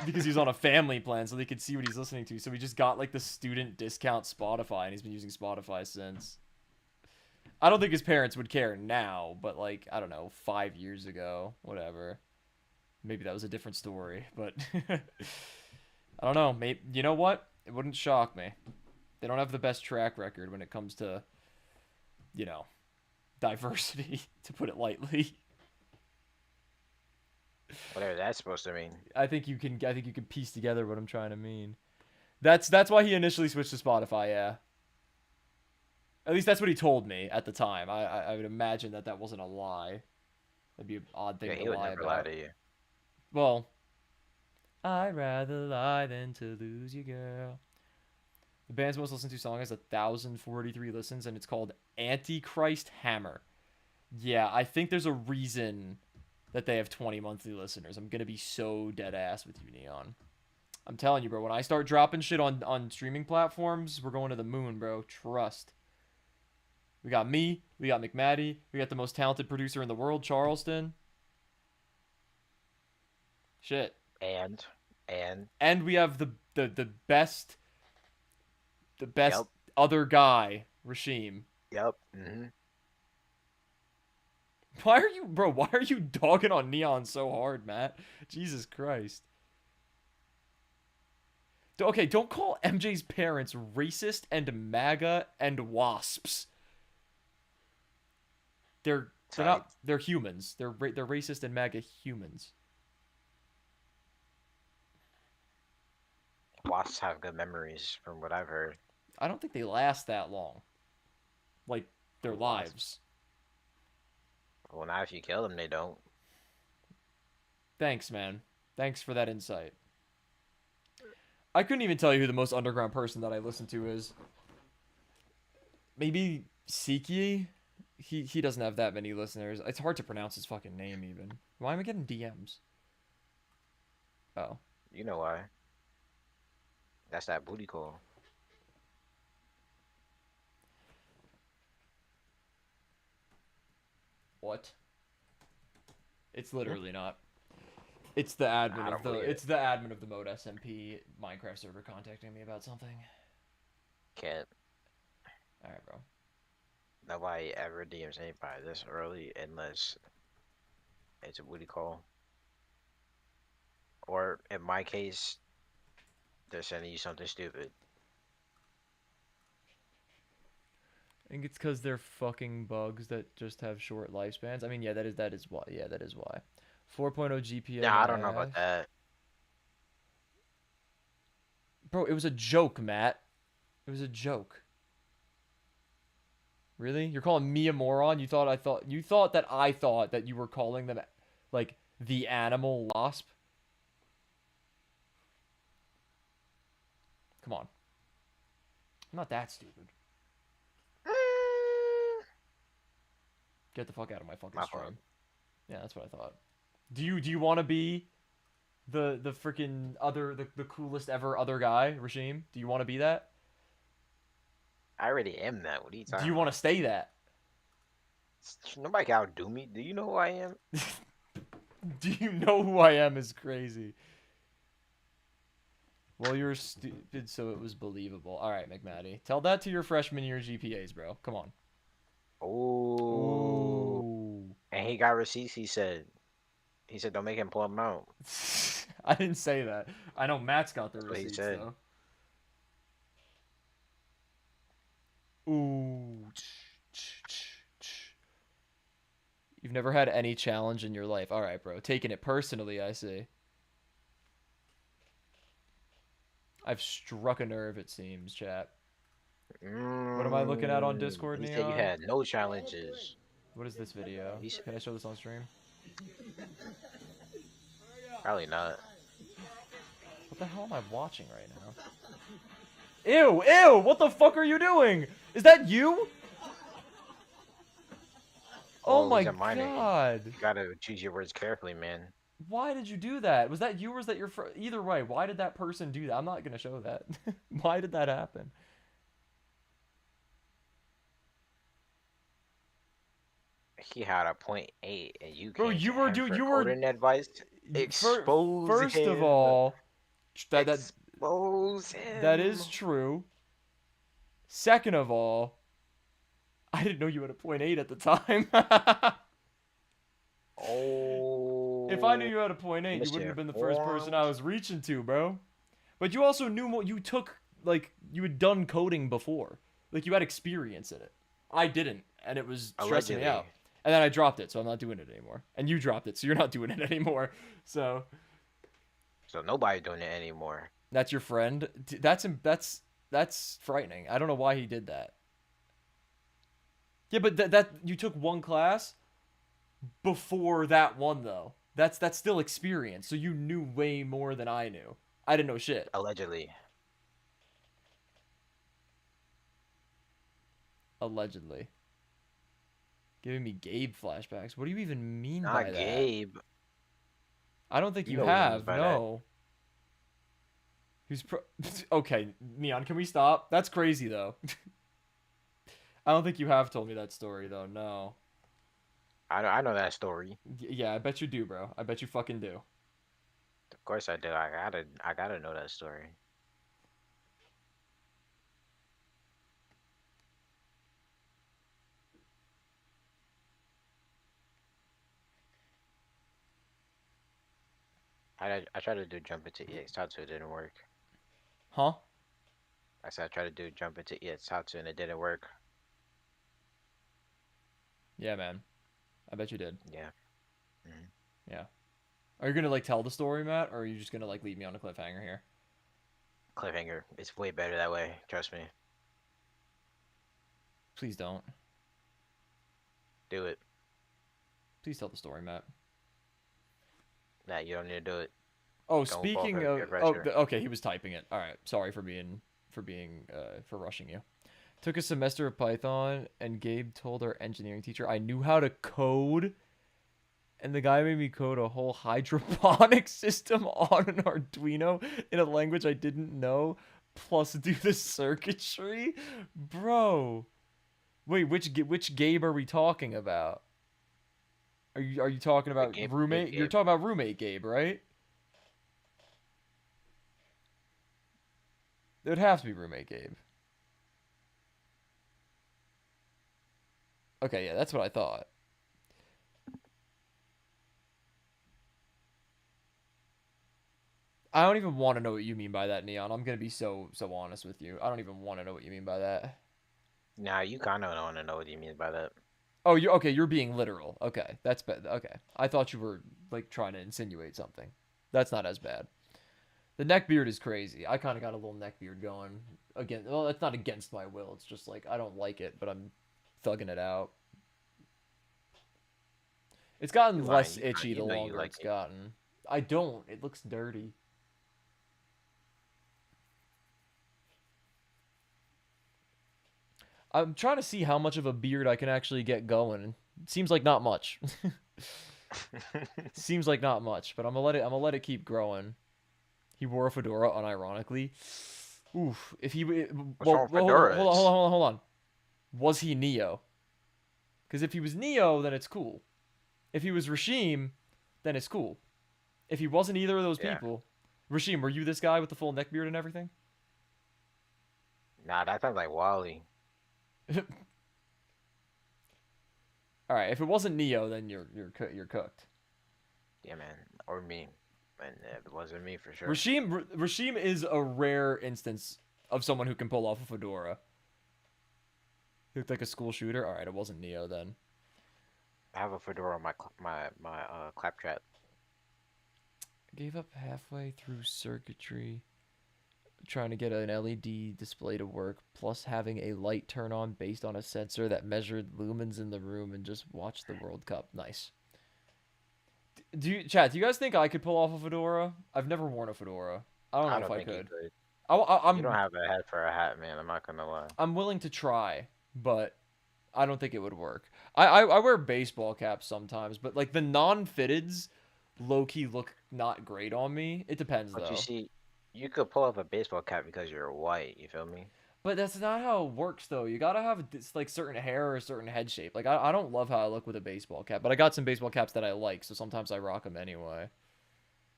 B: Because he was on a family plan so they could see what he's listening to. So he just got like the student discount Spotify and he's been using Spotify since. I don't think his parents would care now, but like, I don't know, 5 years ago, whatever. Maybe that was a different story, but I don't know. Maybe you know what? It wouldn't shock me. They don't have the best track record when it comes to, you know, diversity, to put it lightly.
A: Whatever that's supposed to mean.
B: I think you can piece together what I'm trying to mean. That's why he initially switched to Spotify. Yeah, at least that's what he told me at the time. I would imagine that that wasn't a lie. That'd be an odd
A: Yeah,
B: thing to
A: he would
B: lie
A: never lie
B: about.
A: to you.
B: Well, I'd rather lie than to lose you, girl. The band's most listened to song has 1,043 listens, and it's called Antichrist Hammer. Yeah, I think there's a reason that they have 20 monthly listeners. I'm gonna be so dead ass with you, Neon. I'm telling you, bro. When I start dropping shit on streaming platforms, we're going to the moon, bro. Trust. We got me. We got McMaddy. We got the most talented producer in the world, Charleston. Shit.
A: And, and,
B: And we have the best the best
A: yep,
B: other guy, Rashim.
A: yep, mm-hmm.
B: Why are you, bro? Why are you dogging on Neon so hard, Matt? Jesus Christ. Okay, don't call MJ's parents racist and MAGA and wasps. They're
A: Sorry,
B: not. They're humans. They're racist and MAGA humans.
A: wasps have good memories from what I've heard.
B: I don't think they last that long. Like their
A: Wasps.
B: lives.
A: Well, now if you kill them, they don't.
B: Thanks, man. Thanks for that insight. I couldn't even tell you who the most underground person that I listen to is. Maybe Siki? He doesn't have that many listeners. It's hard to pronounce his fucking name even. Why am I getting DMs? Oh.
A: You know why? That's that booty call.
B: What? It's
A: Hmm?
B: literally not. It's the
A: I
B: admin of
A: don't
B: the
A: believe it.
B: it's the admin of the mode SMP Minecraft server contacting me about something.
A: Can't.
B: Alright, bro.
A: Nobody ever DMs anybody this early unless it's a booty call. Or in my case, they're sending you something stupid.
B: I think it's because they're fucking bugs that just have short lifespans. I mean, yeah, that is why. Yeah, that is why. 4.0 GPA
A: Nah, I don't know about
B: Mash.
A: that.
B: Bro, it was a joke, Matt. It was a joke. Really? You're calling me a moron? You thought that I thought that you were calling them like the animal wasp? Come on. I'm not that stupid.
A: Mm,
B: Get the fuck out of my fucking
A: my fault.
B: stream. Yeah, that's what I thought. Do you want to be the freaking the coolest ever other guy, Regime? Do you want to be that?
A: I already am that. What are you
B: Do
A: talking
B: you want
A: about?
B: to stay that?
A: Nobody can outdo me. Do you know who I am?
B: Do you know who I am is crazy. Well, you're stupid, so it was believable. All right, McMaddy. Tell that to your freshman year GPAs, bro. Come on.
A: Oh,
B: Ooh.
A: and he got receipts. He said, don't make him pull them out.
B: I didn't say that. I know Matt's got the
A: That's what he
B: receipts,
A: said.
B: though. Ooh. You've never had any challenge in your life. All right, bro. Taking it personally, I see. I've struck a nerve, it seems, chat. What am I looking at on
A: Mm,
B: Discord,
A: he said you
B: Neon?
A: had no challenges.
B: What is this video?
A: He said,
B: Can I show this on stream?
A: probably not.
B: What the hell am I watching right now? Ew, ew, what the fuck are you doing? Is that you? Oh
A: Oh,
B: my
A: he's a minor.
B: god.
A: You gotta choose your words carefully, man.
B: Why did you do that? Was that you or was that your friend? Either way, why did that person do that? I'm not gonna show that. Why did that happen?
A: He had a .8, and you
B: Bro,
A: came to him for
B: you were
A: coding advice.
B: for
A: Expose
B: first of
A: him.
B: all, that that
A: Expose
B: that
A: him.
B: is true. Second of all, I didn't know you had a .8 at the time. If I knew
A: Oh,
B: you had a .8, you wouldn't have been the first person I
A: misinformed.
B: was reaching to, bro. But you also knew more. You took like you had done coding before, like you had experience in it. I didn't, and it was stressing me out.
A: Allegedly.
B: And then I dropped it, so I'm not doing it anymore. And you dropped it, so you're not doing it anymore. So
A: So nobody doing it anymore.
B: that's your friend. That's frightening. I don't know why he did that. Yeah, but that you took one class before that one though. That's still experience. So you knew way more than I knew. I didn't know shit.
A: Allegedly.
B: Allegedly. Giving me Gabe flashbacks. What do you even mean by
A: Not
B: that?
A: Gabe.
B: I don't think
A: You
B: you
A: know what he means
B: have.
A: by that.
B: No. Who's okay, Neon, can we stop? That's crazy though. I don't think you have told me that story though. No.
A: I know that story.
B: Yeah, I bet you do, bro. I bet you fucking do.
A: Of course I do. I gotta know that story. I tried to do jump into EX Tatsu, it didn't work.
B: Huh?
A: I said I tried to do jump into EX Tatsu and it didn't work.
B: Yeah, man. I bet you did.
A: Yeah. Hmm.
B: Yeah. Are you gonna like tell the story, Matt, or are you just gonna like leave me on a cliffhanger here?
A: Cliffhanger. It's way better that way. Trust me.
B: Please don't.
A: Do it.
B: Please tell the story, Matt.
A: Nah, you don't need to do it.
B: Oh,
A: Don't fall
B: speaking
A: for
B: of,
A: peer
B: oh,
A: pressure.
B: okay, he was typing it. All right, sorry for for rushing you. Took a semester of Python, and Gabe told our engineering teacher I knew how to code, and the guy made me code a whole hydroponic system on an Arduino in a language I didn't know, plus do the circuitry, bro. Wait, which Gabe are we talking about? Are you talking
A: The
B: about
A: Gabe, big
B: roommate? You're
A: Gabe.
B: talking about roommate Gabe, right? It would have to be roommate Gabe. Okay, yeah, that's what I thought. I don't even want to know what you mean by that, Neon. I'm gonna be so honest with you. I don't even want to know what you mean by that.
A: Nah, you kind of don't want to know what he means by that.
B: Oh, you're okay. You're being literal. Okay, that's bad. Okay, I thought you were like trying to insinuate something. That's not as bad. The neck beard is crazy. I kind of got a little neck beard going. Again, well, it's not against my will. It's just like I don't like it, but I'm thugging it out. It's
A: You
B: gotten
A: lying.
B: less itchy
A: You
B: the
A: know you
B: longer
A: like
B: it's
A: it.
B: gotten. I don't. It looks dirty. I'm trying to see how much of a beard I can actually get going. Seems like not much. Seems like not much, but I'm gonna let it keep growing. He wore a fedora unironically. Oof. If he
A: What's wrong with fedoras?
B: hold on. Was he Neo? Because if he was Neo, then it's cool. If he was Rashim, then it's cool. If he wasn't either of those
A: Yeah.
B: people, Rashim, were you this guy with the full neck beard and everything?
A: Nah, that sounds like Wally.
B: All right. If it wasn't Neo, then you're cooked.
A: Yeah, man. Or me. And it wasn't me for sure.
B: Rashim is a rare instance of someone who can pull off a fedora. He looked like a school shooter. All right, it wasn't Neo then.
A: I have a fedora on my claptrap.
B: Gave up halfway through circuitry trying to get an LED display to work, plus having a light turn on based on a sensor that measured lumens in the room and just watch the World Cup. Nice. Chat? Do you guys think I could pull off a fedora? I've never worn a fedora. I don't know
A: I
B: if
A: don't
B: I
A: think you
B: could.
A: could. You don't
B: I'm
A: have a head for a hat, man. I'm not gonna lie.
B: I'm willing to try, but I don't think it would work. I wear baseball caps sometimes, but like the non-fitteds, low key look not great on me. It depends
A: But you
B: though.
A: see, you could pull off a baseball cap because you're white. You feel me?
B: But that's not how it works though. You gotta have this, like certain hair or a certain head shape. Like I don't love how I look with a baseball cap, but I got some baseball caps that I like, so sometimes I rock them anyway.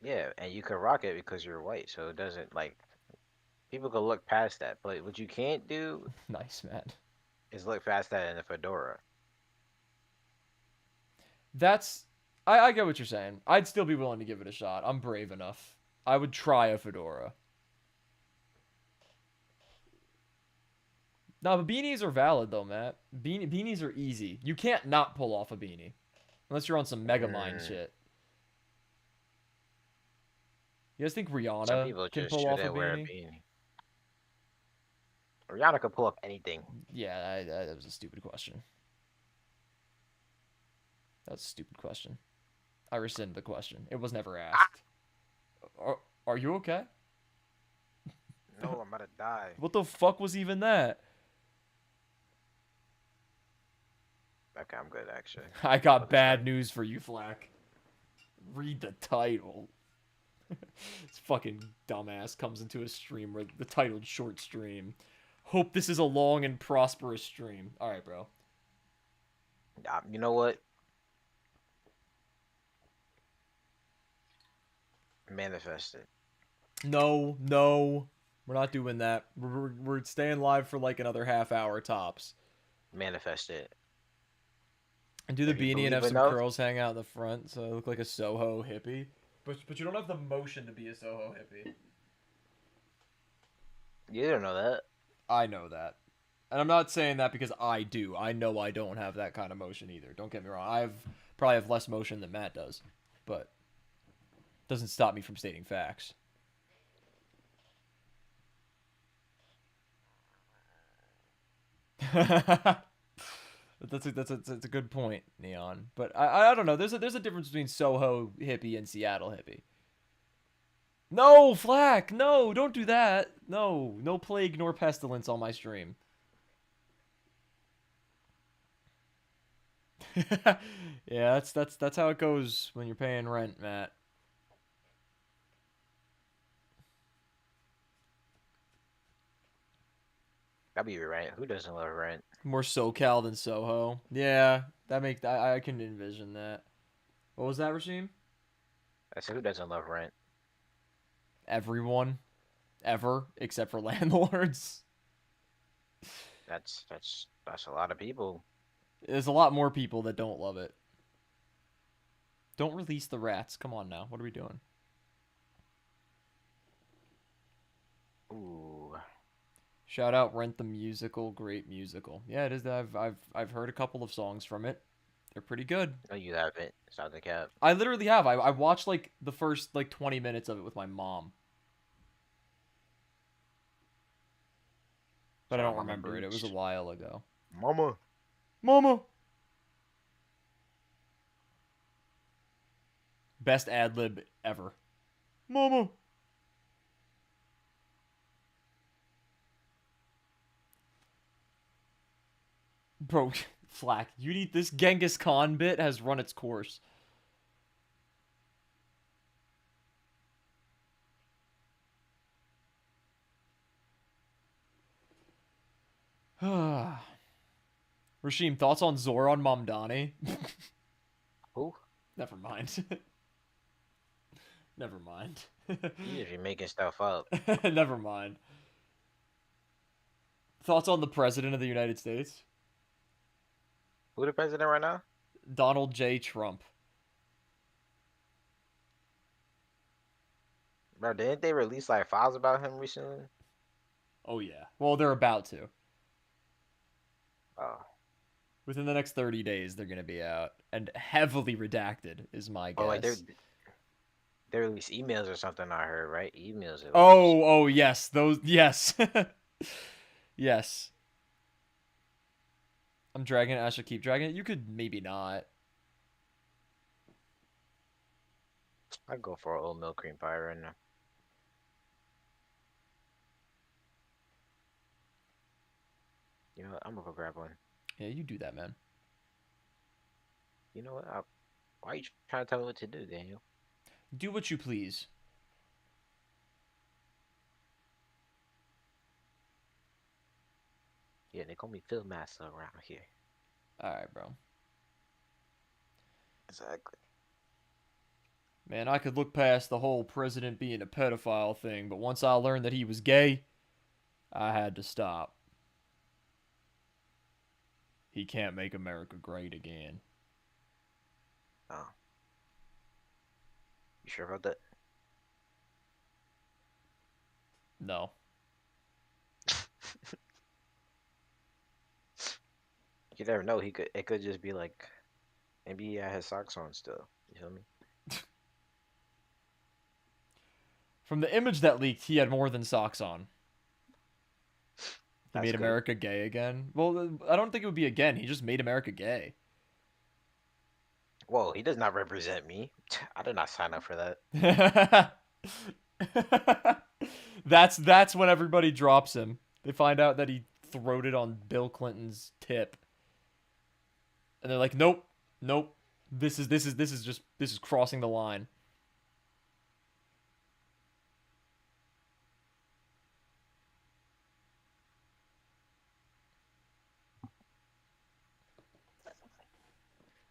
A: Yeah, and you could rock it because you're white, so it doesn't like people could look past that. But what you can't do
B: Nice, man.
A: is look past that in a fedora.
B: That's I get what you're saying. I'd still be willing to give it a shot. I'm brave enough. I would try a fedora. No, but beanies are valid though, Matt. Beanies are easy. You can't not pull off a beanie unless you're on some Megamind
A: Mm,
B: shit. You guys think
A: some
B: Rihanna
A: people
B: can
A: just
B: pull off a
A: shouldn't wear a
B: beanie?
A: beanie. Rihanna could pull up anything.
B: Yeah, that was a stupid question. That was a stupid question. I rescind the question. It was never
A: Ah,
B: asked. Are, are you okay?
A: no, I'm about to die.
B: What the fuck was even that?
A: Okay, I'm good actually.
B: I
A: I'll
B: got
A: just
B: bad news for you, Flack. Read the title. This fucking dumbass comes into a stream where the titled short stream. Hope this is a long and prosperous stream. All right, bro.
A: You know what? Manifest it.
B: No, no, we're not doing that. We're staying live for like another half hour tops.
A: Manifest it.
B: And do the
A: If you
B: beanie and
A: believe
B: have some
A: enough,
B: curls hang out in the front so I look like a Soho hippie. But you don't have the motion to be a Soho hippie.
A: you don't know that.
B: I know that. And I'm not saying that because I do. I know I don't have that kind of motion either. Don't get me wrong. Probably have less motion than Matt does. But doesn't stop me from stating facts. That's a good point, Neon. But I don't know. There's a difference between Soho hippie and Seattle hippie. No, Flack, no, don't do that. No, no plague nor pestilence on my stream. Yeah, that's how it goes when you're paying rent, Matt.
A: That'd be right. Who doesn't love rent?
B: More SoCal than Soho. Yeah, I can envision that. What was that, Regime?
A: I said, who doesn't love rent?
B: Everyone, ever, except for landlords.
A: That's a lot of people.
B: There's a lot more people that don't love it. Don't release the rats. Come on now. What are we doing?
A: Ooh,
B: Shout out Rent the Musical, great musical. Yeah, it is. I've heard a couple of songs from it. They're pretty good.
A: no, you haven't. It's not the cap.
B: I literally have. I watched like the first like 20 minutes of it with my mom, but I
A: Shout out
B: don't
A: Mama
B: remember it. It was a
A: Dukes.
B: while ago.
A: Mama.
B: Mama. Best ad lib ever. Mama. Bro, Flack, you need this Genghis Khan bit has run its course. Rashim, thoughts on Zoran Mamdani?
A: Who?
B: Never mind. Never mind.
A: You just be making stuff up.
B: Never mind. Thoughts on the president of the United States?
A: Who the president right now?
B: Donald J. Trump.
A: Bro, didn't they release like files about him recently?
B: Oh yeah. Well, they're about to.
A: Oh,
B: Within the next 30 days, they're gonna be out, and heavily redacted is my
A: oh, like
B: guess.
A: They release emails or something. I heard, right? Emails at least.
B: Oh, yes, those, yes, yes. I'm dragging it. I should keep dragging it. You could maybe not.
A: I'd go for an old milk cream pie right now. You know what? I'm gonna go grab one.
B: Yeah, you do that, man.
A: You know what? Why you trying to tell me what to do, Daniel?
B: Do what you please.
A: Yeah, they call me Phil Master around here.
B: All right, bro.
A: Exactly.
B: Man, I could look past the whole president being a pedophile thing, but once I learned that he was gay, I had to stop. He can't make America great again.
A: Oh, you sure about that?
B: No.
A: You never know. He could. It could just be like, maybe he had his socks on still. You feel me?
B: From the image that leaked, he had more than socks on. He
A: That's
B: made
A: good.
B: America gay again. Well, I don't think it would be again. He just made America gay.
A: Whoa, he does not represent me. I did not sign up for that.
B: That's when everybody drops him. They find out that he throwed it on Bill Clinton's tip. And they're like, "Nope. Nope. This is crossing the line."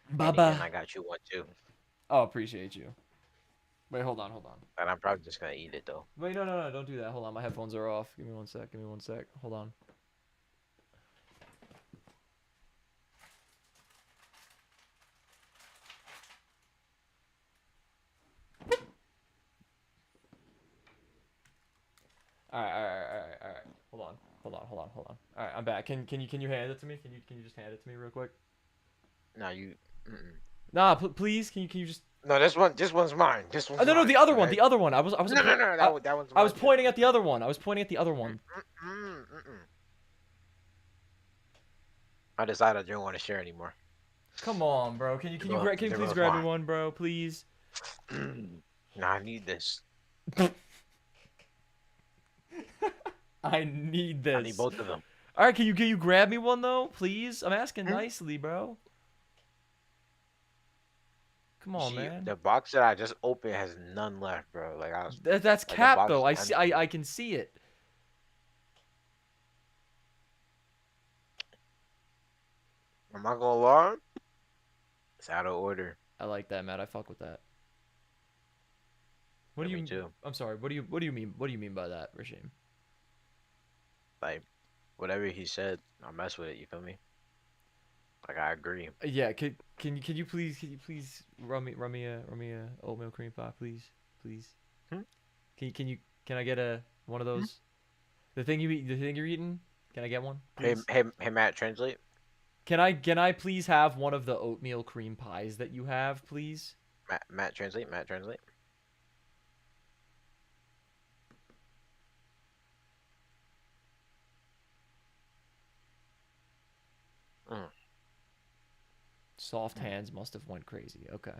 A: And
B: Baba.
A: I got you one too.
B: Oh, appreciate you. Wait, hold on, hold on.
A: And I'm probably just gonna eat it though.
B: Wait, no, no, no, don't do that. Hold on, my headphones are off. Give me one sec. Give me one sec. Hold on. All right, all right, all right, all right. Hold on, hold on, hold on, hold on. All right, I'm back. Can you hand it to me? Can you just hand it to me real quick?
A: No, you. Mm-mm.
B: Nah, please. Can you just?
A: No, this one's mine. This
B: Oh,
A: one's
B: no, no,
A: mine.
B: the other
A: All
B: one,
A: right.
B: the other one. I was
A: No. That one's
B: I was
A: mine too.
B: pointing at the other one. I was pointing at the other one.
A: Mm-mm. I decided I didn't want to share anymore.
B: Come on, bro. Can you
A: They're
B: please
A: both
B: grab me
A: mine.
B: one, bro? Please.
A: No, I need this.
B: I need
A: I need
B: this.
A: both of them.
B: All right, can you grab me one though, please? I'm asking
A: Hmm?
B: nicely, bro. Come
A: You
B: on,
A: see,
B: man.
A: the box that I just opened has none left, bro. Like I was,
B: That's
A: like the
B: cap
A: box
B: though.
A: is
B: I see.
A: empty.
B: I can see it.
A: Am I gonna lie? It's out of order.
B: I like that, Matt. I fuck with that. What
A: Yeah,
B: do
A: me
B: you?
A: too.
B: I'm sorry. What do you mean? What do you mean by that, regime?
A: Like whatever he said, I mess with it. You feel me? Like I agree.
B: Yeah. Can you please run me a oatmeal cream pie, please, please.
A: Hmm?
B: Can I get a one of
A: Hmm?
B: those? The thing you're eating? Can I get one,
A: Hey,
B: please?
A: Matt, translate.
B: Can I please have one of the oatmeal cream pies that you have, please?
A: Matt, translate. Matt, translate. Mm.
B: Soft hands must have went crazy. Okay.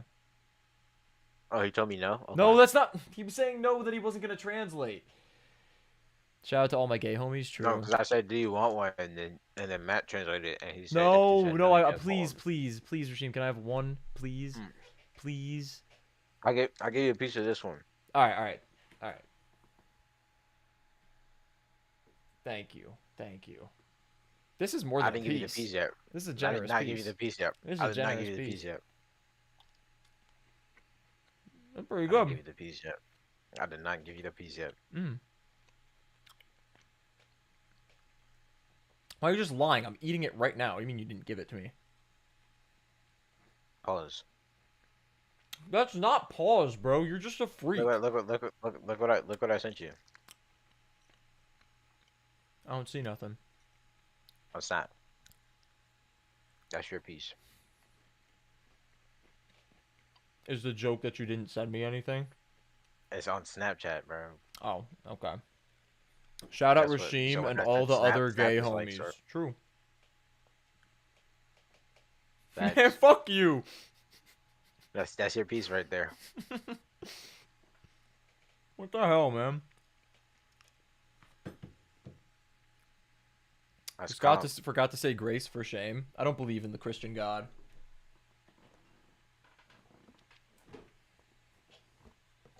A: Oh, he told me no. Okay.
B: No, that's not. He was saying no that he wasn't gonna translate. Shout out to all my gay homies.
A: No,
B: True.
A: because I said, "Do you want one?" And then Matt translated it, and he said, "If you
B: No,
A: said
B: no.
A: no, he
B: I
A: didn't want
B: please,
A: one."
B: please, please, regime. Can I have one, please,
A: Mm.
B: please?
A: I give you a piece of this one.
B: All right, all right, all right. Thank you, thank you. This is more
A: I
B: than a
A: didn't give you the piece
B: piece.
A: yet.
B: This is a
A: I did
B: generous
A: not give you the
B: piece.
A: piece yet.
B: This is
A: I
B: a
A: did not give
B: generous
A: you the piece
B: piece.
A: yet.
B: That's pretty
A: I didn't
B: good.
A: give you the piece yet. I did not give you the piece yet.
B: Mm. Why are you just lying? I'm eating it right now. What do you mean you didn't give it to me?
A: Pause.
B: That's not pause, bro. You're just a
A: Look
B: freak.
A: what look what I sent you.
B: I don't see nothing.
A: What's that? That's your piece.
B: Is the joke that you didn't send me anything?
A: It's on Snapchat, bro.
B: Oh, okay. Shout out
A: That's what
B: Rashim
A: someone
B: and
A: has
B: all
A: to
B: the other
A: Snap
B: gay
A: is like
B: homies.
A: sort
B: True. Man,
A: facts.
B: fuck you.
A: That's your piece right there.
B: What the hell, man?
A: That's
B: Forgot
A: calm.
B: to say grace for shame. I don't believe in the Christian God.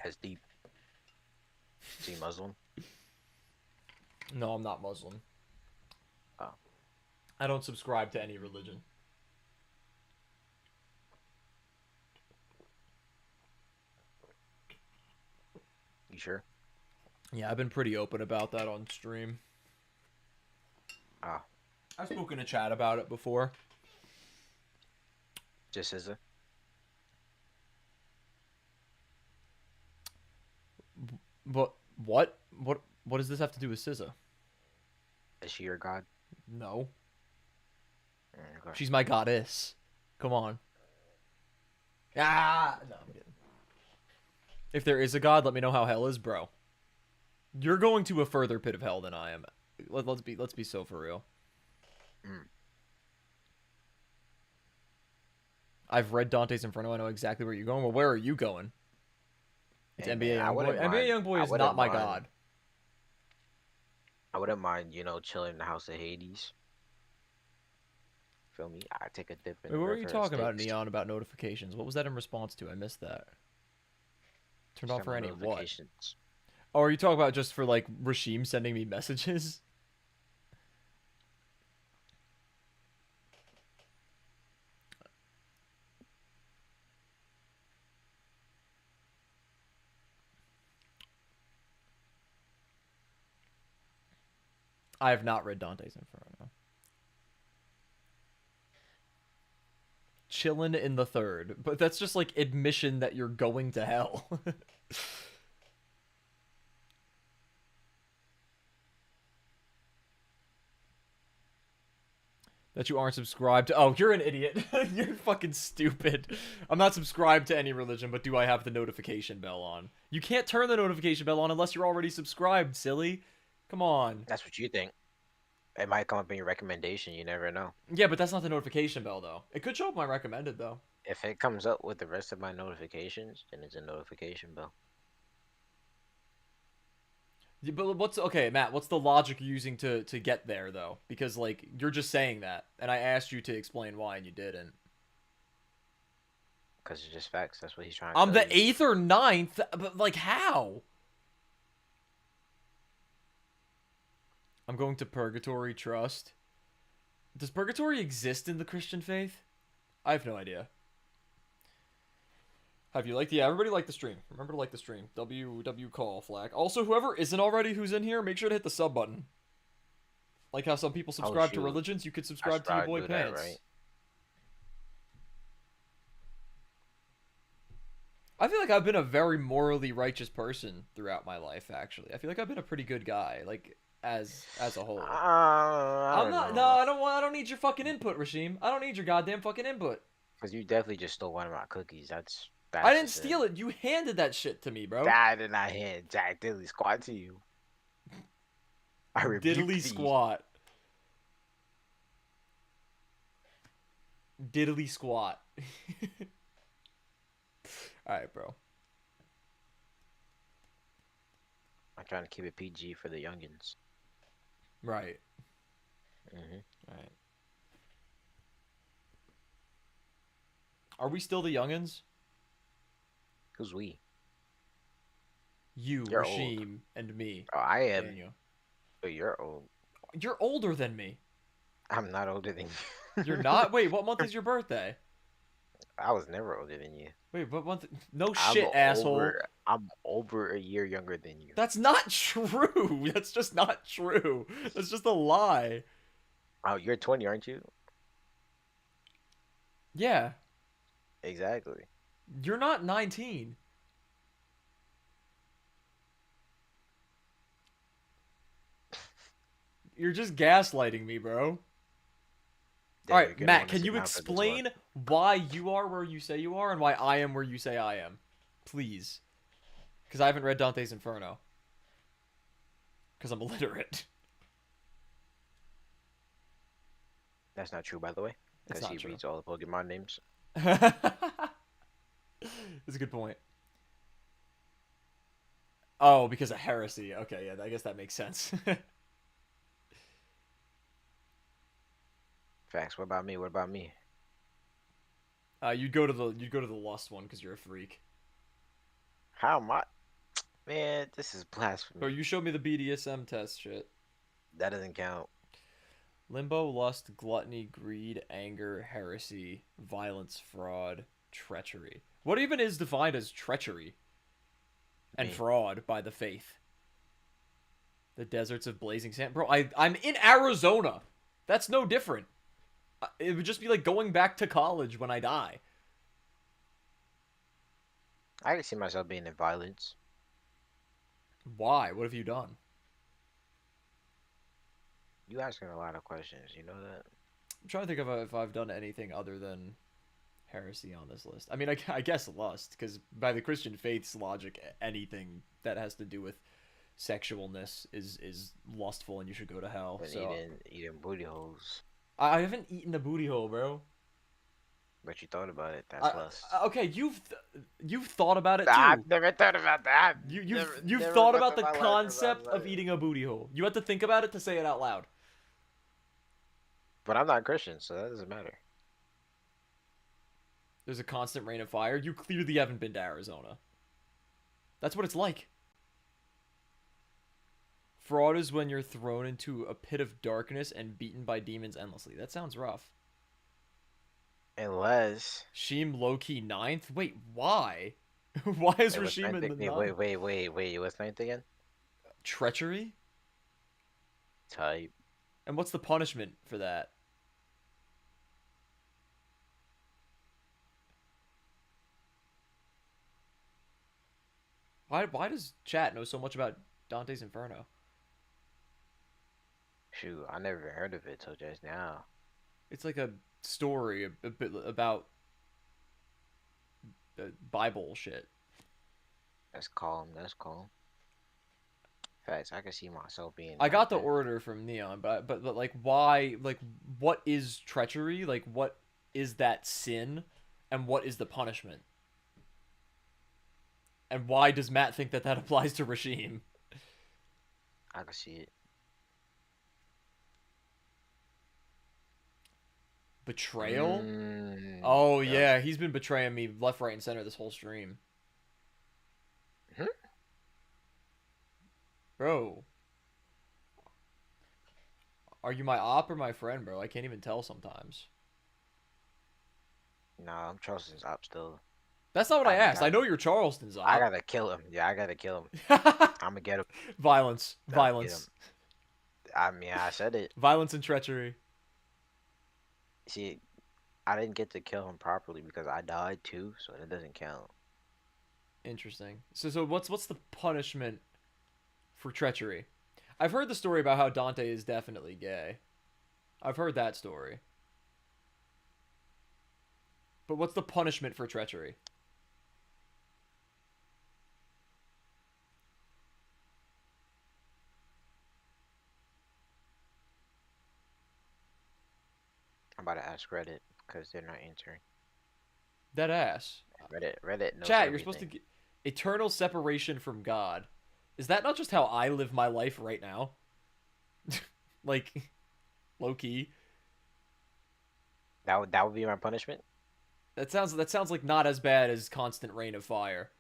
A: That's deep. Is he Muslim?
B: No, I'm not Muslim.
A: Oh,
B: I don't subscribe to any religion.
A: you sure?
B: Yeah, I've been pretty open about that on stream.
A: Ah,
B: I've spoken to chat about it before.
A: just as a.
B: But what? What does this have to do with SZA?
A: Is she your god?
B: No.
A: Okay.
B: She's my goddess. Come on. Ah! No, I'm kidding. If there is a god, let me know how hell is, bro. You're going to a further pit of hell than I am. Let's be so for real.
A: Mm.
B: I've read Dante's Inferno. I know exactly where you're going. Well, where are you going? It's
A: Hey
B: NBA
A: man, I
B: YoungBoy.
A: wouldn't
B: NBA
A: mind.
B: YoungBoy
A: I
B: is
A: wouldn't
B: not my
A: mind.
B: god.
A: I wouldn't mind, chilling in the house of Hades. Feel me? I take a dip in
B: Wait,
A: the
B: what were you
A: river of
B: talking about,
A: Styx.
B: Neon, about notifications? What was that in response to? I missed that. Turned on
A: Send
B: for
A: me
B: any what?
A: notifications.
B: Oh, are you talking about just for, like, Rashim sending me messages? I have not read Dante's Inferno. Chillin' in the third. But that's just, like, admission that you're going to hell. That you aren't subscribed to. Oh, you're an idiot. You're fucking stupid. I'm not subscribed to any religion, but do I have the notification bell on? You can't turn the notification bell on unless you're already subscribed, silly. Come on.
A: That's what you think. It might come up in your recommendation. You never know.
B: Yeah, but that's not the notification bell, though. It could show up my recommended, though.
A: If it comes up with the rest of my notifications, then it's a notification bell.
B: Yeah, but what's okay, Matt? What's the logic you're using to get there, though? Because like you're just saying that, and I asked you to explain why, and you didn't.
A: Because it's just facts. That's what he's trying to
B: I'm
A: tell
B: the
A: you.
B: eighth or ninth, but like how? I'm going to purgatory. Trust. Does purgatory exist in the Christian faith? I have no idea. Have you liked? Yeah, everybody like the stream. Remember to like the stream. W call flag. Also, whoever isn't already who's in here, make sure to hit the sub button. Like how some people
A: Oh
B: subscribe to
A: shoot.
B: religions, you could
A: I
B: subscribe
A: should
B: to your
A: probably
B: boy
A: do that, right?
B: Pants. I feel like I've been a very morally righteous person throughout my life. Actually, I feel like I've been a pretty good guy, like as a whole.
A: I
B: I'm
A: don't
B: not. No,
A: know.
B: I don't want. I don't need your fucking input, Rashim. I don't need your goddamn fucking input.
A: Because you definitely just stole one of my cookies.
B: I
A: That's
B: didn't
A: just it.
B: steal it. You handed that shit to me, bro.
A: That did not hand Jack Dilly squad to you. I rebuke
B: Diddly
A: thee.
B: squat. Diddly squat. All right, bro.
A: I'm trying to keep it PG for the youngins.
B: Right.
A: Hmm.
B: All right. Are we still the youngins?
A: Who's we?
B: You,
A: You're old.
B: Rashim, and me,
A: Oh, I am.
B: Daniel.
A: But you're old.
B: You're older than me.
A: I'm not older than
B: You're
A: you.
B: not? Wait, what month is your birthday?
A: I was never older than you.
B: Wait, what month? No
A: I'm
B: shit, asshole.
A: I'm over a year younger than you.
B: That's not true. That's just not true. That's just a lie.
A: Oh, you're 20, aren't you?
B: Yeah.
A: Exactly.
B: You're not 19. You're just gaslighting me, bro. All
A: Damn, you're
B: right,
A: gonna
B: Matt,
A: want to
B: can
A: sit
B: you
A: down for this one.
B: explain why you are where you say you are and why I am where you say I am? Please. Because I haven't read Dante's Inferno. Because I'm illiterate.
A: That's not true, by the way,
B: It's
A: because
B: not
A: he
B: true.
A: reads all the Pokemon names.
B: That's a good point. Oh, because of heresy. Okay, yeah, I guess that makes sense.
A: Facts. What about me? What about me?
B: You'd go to the lust one because you're a freak.
A: How am I? Man, this is
B: Or
A: blasphemy.
B: you showed me the BDSM test shit.
A: That doesn't count.
B: Limbo, lust, gluttony, greed, anger, heresy, violence, fraud, treachery. What even is defined as treachery and
A: Me.
B: fraud by the faith? The deserts of blazing sand. Bro, I'm in Arizona. That's no different. It would just be like going back to college when I die.
A: I can see myself being in violence.
B: Why? What have you done?
A: You asking a lot of questions. You know that?
B: I'm trying to think of if I've done anything other than heresy on this list. I mean, I guess lust, because by the Christian faith's logic, anything that has to do with sexualness is lustful and you should go to hell.
A: When
B: So
A: eating booty holes.
B: I haven't eaten a booty hole, bro.
A: But you thought about it. That's lust.
B: Okay, you've thought about it
A: I've
B: too.
A: never thought about that.
B: You've
A: Never
B: thought
A: once
B: about
A: in
B: the
A: my life have I
B: concept
A: thought
B: of
A: it.
B: eating a booty hole. You have to think about it to say it out loud.
A: But I'm not Christian, so that doesn't matter.
B: There's a constant rain of fire. You clearly haven't been to Arizona. That's what it's like. Fraud is when you're thrown into a pit of darkness and beaten by demons endlessly. That sounds rough.
A: Unless.
B: Sheem Loki ninth? Wait, why? Why is
A: Wait, what's
B: Rashim
A: ninth?
B: in the
A: Wait,
B: ninth?
A: wait. What's ninth again?
B: Treachery?
A: Type.
B: And what's the punishment for that? Why does chat know so much about Dante's Inferno?
A: Shoot, I never heard of it till just now.
B: It's like a story a bit about Bible shit.
A: That's calm. That's calm. Facts. I can see myself being
B: I
A: ninth
B: got the
A: then.
B: order from Neon, but like why like what is treachery? Like what is that sin and what is the punishment? And why does Matt think that that applies to Rashim?
A: I can see it.
B: Betrayal? Oh
A: Yep.
B: yeah, he's been betraying me left, right, and center this whole stream.
A: Hmm?
B: Bro, are you my op or my friend, bro? I can't even tell sometimes.
A: Nah, I'm trusting Zop still.
B: That's not what I
A: I
B: asked. I
A: got.
B: know you're Charleston's
A: I
B: op.
A: gotta kill him. Yeah, I gotta kill him. I'm gonna get him.
B: Violence,
A: I'm gonna get him.
B: violence,
A: I mean, I said it.
B: violence, and treachery.
A: See, I didn't get to kill him properly because I died too, so that doesn't count.
B: Interesting. So what's the punishment for treachery? I've heard the story about how Dante is definitely gay. I've heard that story. But what's the punishment for treachery?
A: I'm about to ask Reddit because they're not answering.
B: Dead ass.
A: Reddit knows
B: Chat, you're supposed to
A: everything.
B: get eternal separation from God. Is that not just how I live my life right now? Like, low key.
A: That would be my punishment.
B: That sounds like not as bad as constant rain of fire.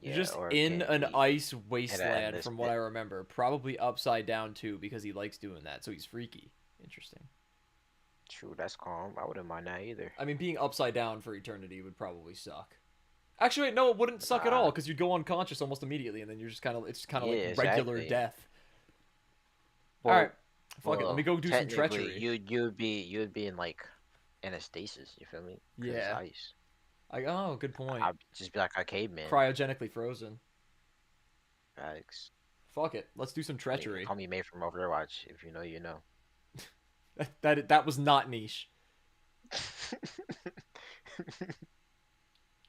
B: You're
A: Yeah,
B: just
A: or
B: in
A: getting
B: an
A: beat
B: ice
A: in an
B: wasteland,
A: endless
B: from what I
A: pit.
B: remember. Probably upside down too, because he likes doing that. So he's freaky. Interesting.
A: True, that's calm. I wouldn't mind that either.
B: I mean, being upside down for eternity would probably suck. Actually, wait, no, it wouldn't suck at all
A: Nah.
B: because you'd go unconscious almost immediately, and then you're just it's kind of
A: Yeah,
B: like regular
A: exactly.
B: death. All right,
A: Well,
B: fuck it. Let me go do some
A: technically,
B: treachery.
A: you'd be in like in a stasis. You feel me? Because it's
B: Yeah.
A: ice.
B: Oh, good point.
A: I'd just be like a caveman.
B: Cryogenically frozen.
A: Facts.
B: Fuck it. Let's do some treachery.
A: Call me made from Overwatch. If you know, you know.
B: That was not niche.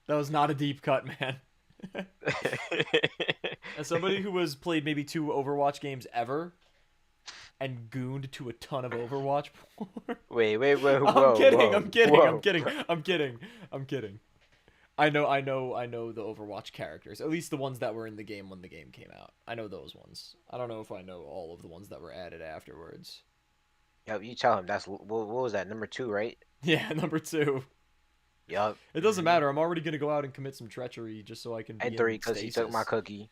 B: That was not a deep cut, man. As somebody who has played maybe 2 Overwatch games ever and gooned to a ton of Overwatch porn.
A: wait,
B: I'm
A: whoa,
B: kidding. I'm
A: whoa,
B: kidding. I'm
A: whoa.
B: kidding. I'm kidding. I'm kidding. I know the Overwatch characters. At least the ones that were in the game when the game came out. I know those ones. I don't know if I know all of the ones that were added afterwards.
A: Yup, you tell him that's what was that number two, right?
B: Yeah, number 2.
A: Yup.
B: It doesn't matter. I'm already gonna go out and commit some treachery just so I can be
A: And three,
B: in
A: cause he took my
B: stasis.
A: cookie.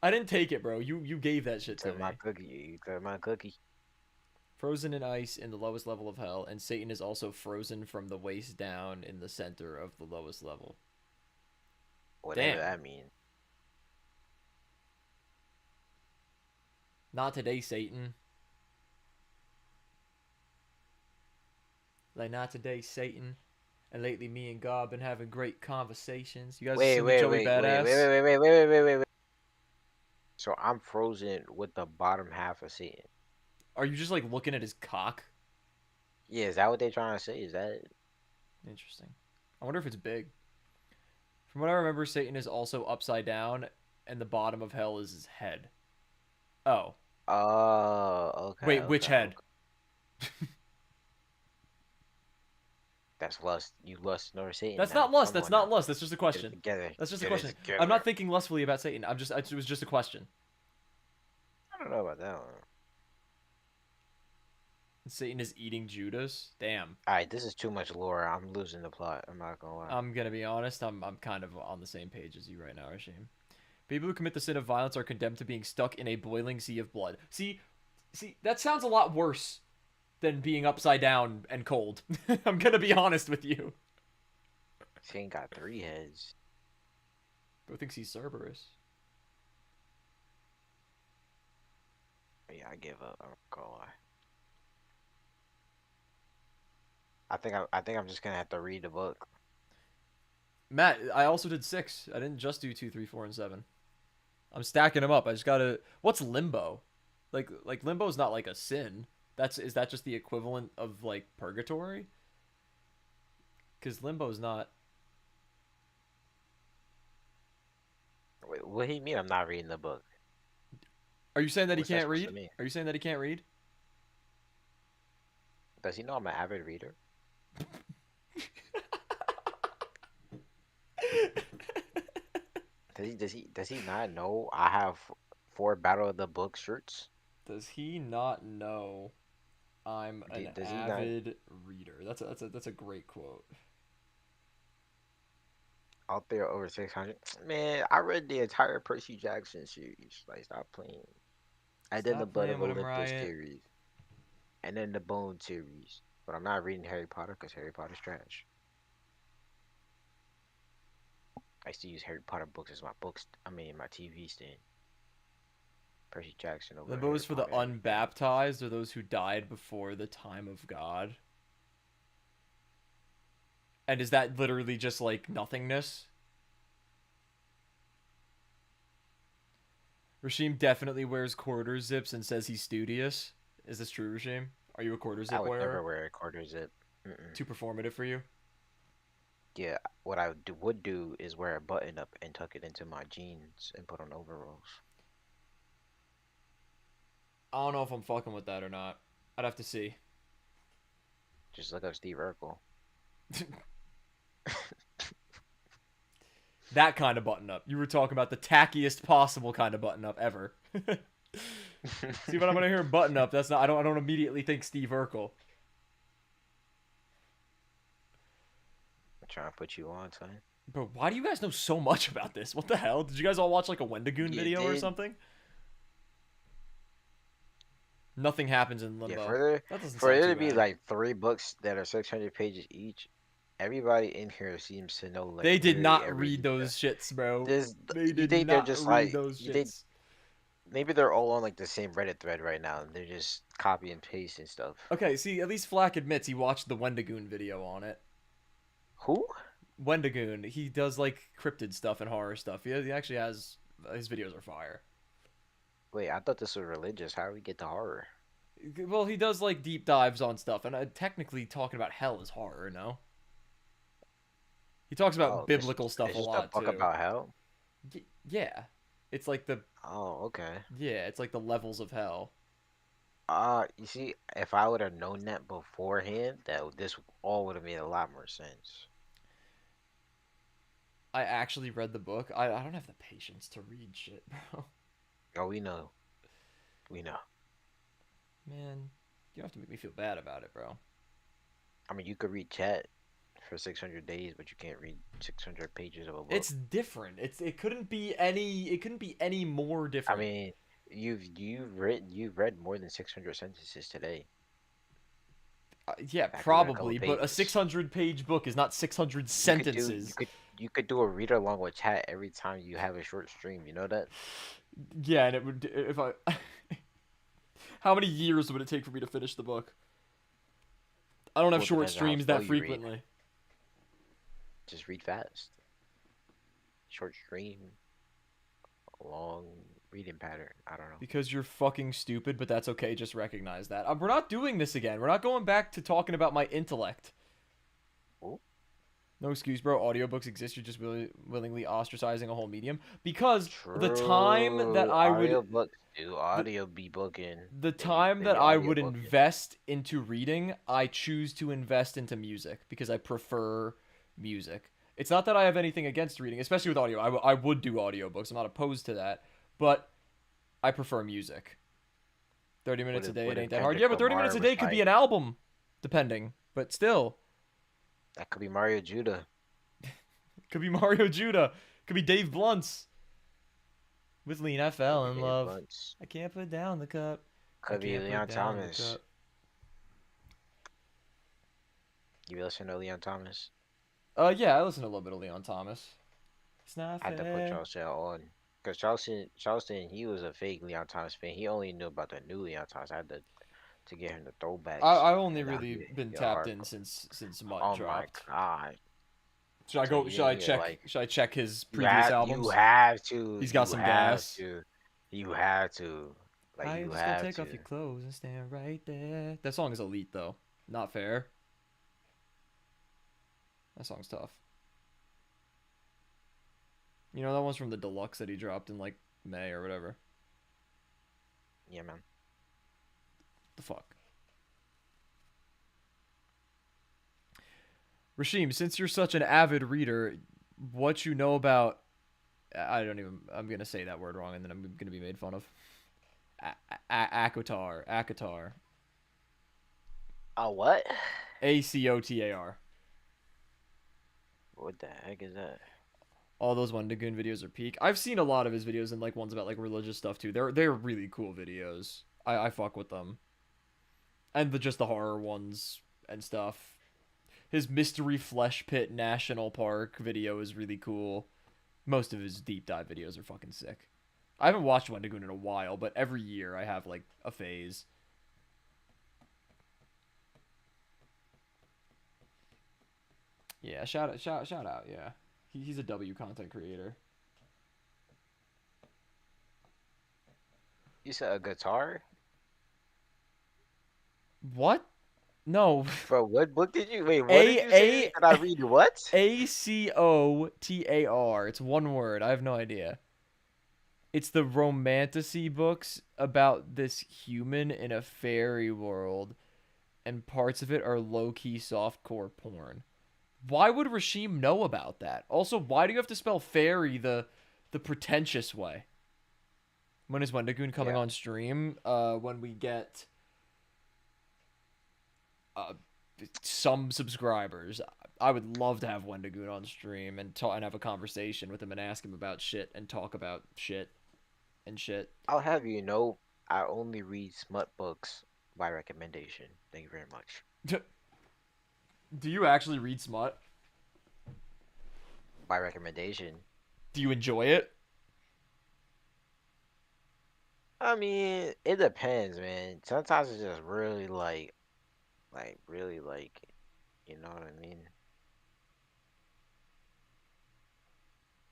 B: I didn't take it, bro. You gave that shit to
A: Took my
B: me.
A: cookie. He took my cookie.
B: Frozen in ice in the lowest level of hell, and Satan is also frozen from the waist down in the center of the lowest level.
A: Whatever
B: Damn.
A: that means.
B: Not today, Satan. Like, not today, Satan. And lately, me and God been having great conversations. You guys have
A: Wait,
B: seen the
A: wait,
B: Joey
A: wait, wait, wait,
B: Badass?
A: wait, wait, wait, wait, wait, wait, wait. So I'm frozen with the bottom half of Satan.
B: Are you just like looking at his cock?
A: Yeah, is that what they're trying to say? Is that
B: Interesting. I wonder if it's big. From what I remember, Satan is also upside down, and the bottom of hell is his head. Oh.
A: Oh, okay,
B: Wait, which
A: okay,
B: head?
A: okay. That's lust. You lust nor Satan
B: That's
A: now.
B: not lust.
A: Come
B: That's
A: on now.
B: not lust. That's just a
A: Get it
B: question.
A: together.
B: That's just a
A: Get it
B: question. I'm
A: together.
B: not thinking lustfully about Satan. It was just a question.
A: I don't know about that one.
B: Satan is eating Judas. Damn.
A: Alright, this is too much lore. I'm losing the plot. I'm not gonna lie.
B: I'm gonna be honest. I'm kind of on the same page as you right now, Rashim. People who commit the sin of violence are condemned to being stuck in a boiling sea of blood. See, that sounds a lot worse than being upside down and cold. I'm gonna be honest with you.
A: Satan got 3 heads.
B: Bro thinks he's Cerberus.
A: Yeah, I give up. I'm not gonna lie. I think I'm just gonna have to read the book.
B: Matt, I also did 6. I didn't just do 2, 3, 4, and 7. I'm stacking them up. I just gotta. What's limbo? Like limbo is not like a sin. Is that just the equivalent of like purgatory? Because limbo is not.
A: Wait, what do you mean I'm not reading the book?
B: Are you saying that he
A: What's that
B: can't
A: supposed to
B: read?
A: mean?
B: Are you saying that he can't read?
A: Does he know I'm an avid reader? Does he not know I have 4 Battle of the Book shirts?
B: Does he not know I'm an
A: Does he not
B: avid reader? That's a great quote.
A: out there over 600? Man, I read the entire Percy Jackson series. Like, stop playing. And then the
B: Stop
A: Blood
B: playing
A: of
B: with him,
A: Olympus
B: Riot.
A: series. And then the Bone series. But I'm not reading Harry Potter because Harry Potter's trash. I used to use Harry Potter books as my TV stand. Percy Jackson over
B: Limbo
A: Harry
B: is for the
A: Potter any day.
B: unbaptized or those who died before the time of God. And is that literally just like nothingness? Rashim definitely wears quarter zips and says he's studious. Is this true, Rashim? Are you a quarter
A: I
B: zip
A: would never
B: wearer?
A: wear a quarter zip. Mm-mm.
B: Too performative for you?
A: Yeah, what would do is wear a button up and tuck it into my jeans and put on overalls.
B: I don't know if I'm fucking with that or not. I'd have to see.
A: Just look up Steve Urkel.
B: That kind of button up. You were talking about the tackiest possible kind of button up ever. See, when I'm gonna hear button up, that's not. I don't immediately think Steve Urkel.
A: I'm trying to put you on, son.
B: Bro, why do you guys know so much about this? What the hell? Did you guys all watch like a Wendigoon
A: You
B: video or
A: did?
B: something? Nothing happens in
A: Yeah,
B: Limbo. That doesn't
A: for
B: sound
A: there
B: too
A: to be
B: bad.
A: like 3 books that are 600 pages each, everybody in here seems to know like
B: They did
A: literally
B: not
A: every
B: read
A: detail.
B: those shits, bro.
A: This
B: They
A: you
B: did
A: think they're
B: not
A: just
B: read
A: like
B: those
A: you think
B: shits.
A: maybe they're all on like the same Reddit thread right now and they're just copy and paste and stuff.
B: Okay, see, at least Flack admits he watched the Wendigoon video on it.
A: Who?
B: Wendigoon, he does like cryptid stuff and horror stuff. He actually has his videos are fire.
A: Wait, I thought this was religious. How do we get to horror?
B: Well, he does like deep dives on stuff, and technically talking about hell is horror. No, He talks about
A: Oh,
B: biblical stuff
A: it's
B: a
A: just a
B: lot
A: book
B: too.
A: about hell.
B: Yeah, it's like the
A: Oh, okay.
B: yeah, it's like the levels of hell.
A: You see, if I would have known that beforehand, this all would have made a lot more sense.
B: I actually read the book. I don't have the patience to read shit, bro.
A: Oh, we know.
B: Man, you don't have to make me feel bad about it, bro.
A: I mean, you could read chat for 600 days, but you can't read 600 pages of a book.
B: It's different. It couldn't be any more
A: I
B: different.
A: mean, you've read more than 600 sentences today.
B: Yeah,
A: That could have been a couple
B: probably, but a
A: pages.
B: 600-page book is not 600
A: You could do you
B: sentences.
A: could you could do a read along with chat every time you have a short stream. You know that?
B: Yeah, and it would if I how many years would it take for me to finish the book? I don't have
A: Well, it
B: short
A: depends on how
B: streams
A: slow
B: that
A: you read.
B: frequently
A: Just read fast. Short stream, long reading pattern. I don't know.
B: because you're fucking stupid, but that's okay. Just recognize that. We're not doing this again. We're not going back to talking about my intellect.
A: Oh,
B: No excuse, bro. Audiobooks exist. You're just willingly ostracizing a whole medium because the time that
A: true.
B: I would
A: Audiobooks do
B: the
A: audio be booking.
B: the
A: They be
B: time
A: they
B: that
A: be
B: I
A: audio
B: would
A: booking.
B: invest into reading, I choose to invest into music because I prefer music. It's not that I have anything against reading, especially with audio. I would do audiobooks. I'm not opposed to that, but I prefer music. 30
A: What
B: minutes a
A: if
B: day,
A: what
B: it
A: if
B: ain't that hard. Yeah,
A: Kendrick
B: but 30 minutes
A: Lamar
B: a
A: was
B: day could be
A: like,
B: an album, depending. But still,
A: that could be Mario Judah?
B: could be Mario Judah, could be Dave Blunt's with Lean. I
A: Could
B: fell
A: be
B: in
A: Dave
B: love.
A: Bunts.
B: I can't put down the cup. I
A: Could be
B: can't put
A: Leon
B: down the
A: Thomas.
B: cup.
A: You listen to Leon Thomas?
B: Yeah, I listen to a little bit of Leon Thomas. It's not
A: I had to put
B: fair.
A: Charleston on. Because Charleston, he was a fake Leon Thomas fan. He only knew about the new Leon Thomas. I had to get him the throwbacks.
B: I've only
A: And now
B: really been
A: he a
B: tapped in
A: hardcore.
B: since Mutt
A: Oh my
B: dropped.
A: God.
B: Should I
A: So
B: go?
A: you
B: Should I
A: didn't
B: check?
A: like,
B: Should I check his
A: you
B: previous
A: have you
B: albums?
A: have to
B: He's got
A: you
B: some
A: have
B: gas.
A: to you have to like
B: I
A: you
B: just gotta
A: have
B: take
A: to.
B: off your clothes and stand right there. That song is elite though. Not fair. That song's tough. You know that one's from the deluxe that he dropped in like May or whatever.
A: Yeah, man.
B: The fuck. Rashim, since you're such an avid reader, what you know about I don't even I'm gonna say that word wrong and then I'm gonna be made fun of. Akatar.
A: Oh, what?
B: Acotar.
A: What the heck is that?
B: All those Wendigoon videos are peak. I've seen a lot of his videos and like ones about like religious stuff too. They're really cool videos. I fuck with them. And just the horror ones and stuff. His Mystery Flesh Pit National Park video is really cool. Most of his deep dive videos are fucking sick. I haven't watched Wendigoon in a while, but every year I have like a phase. Yeah, shout out, yeah. He's a W content creator.
A: You said a guitar?
B: What? No.
A: Bro, what book did you wait? What did
B: A
A: you say?
B: A
A: Did I read what?
B: Acotar. It's one word. I have no idea. It's the romantasy books about this human in a fairy world, and parts of it are low-key softcore porn. Why would Rashim know about that? Also, why do you have to spell fairy the pretentious way? When is Wendigoon coming
A: Yeah.
B: on stream? When we get uh some subscribers. I would love to have Wendigoon on stream and talk and have a conversation with him and ask him about shit and talk about shit and shit.
A: I'll have you know, I only read smut books by recommendation. Thank you very much.
B: Do you actually read smut?
A: By recommendation.
B: Do you enjoy it?
A: I mean, it depends, man. Sometimes it's just really really you know what I mean?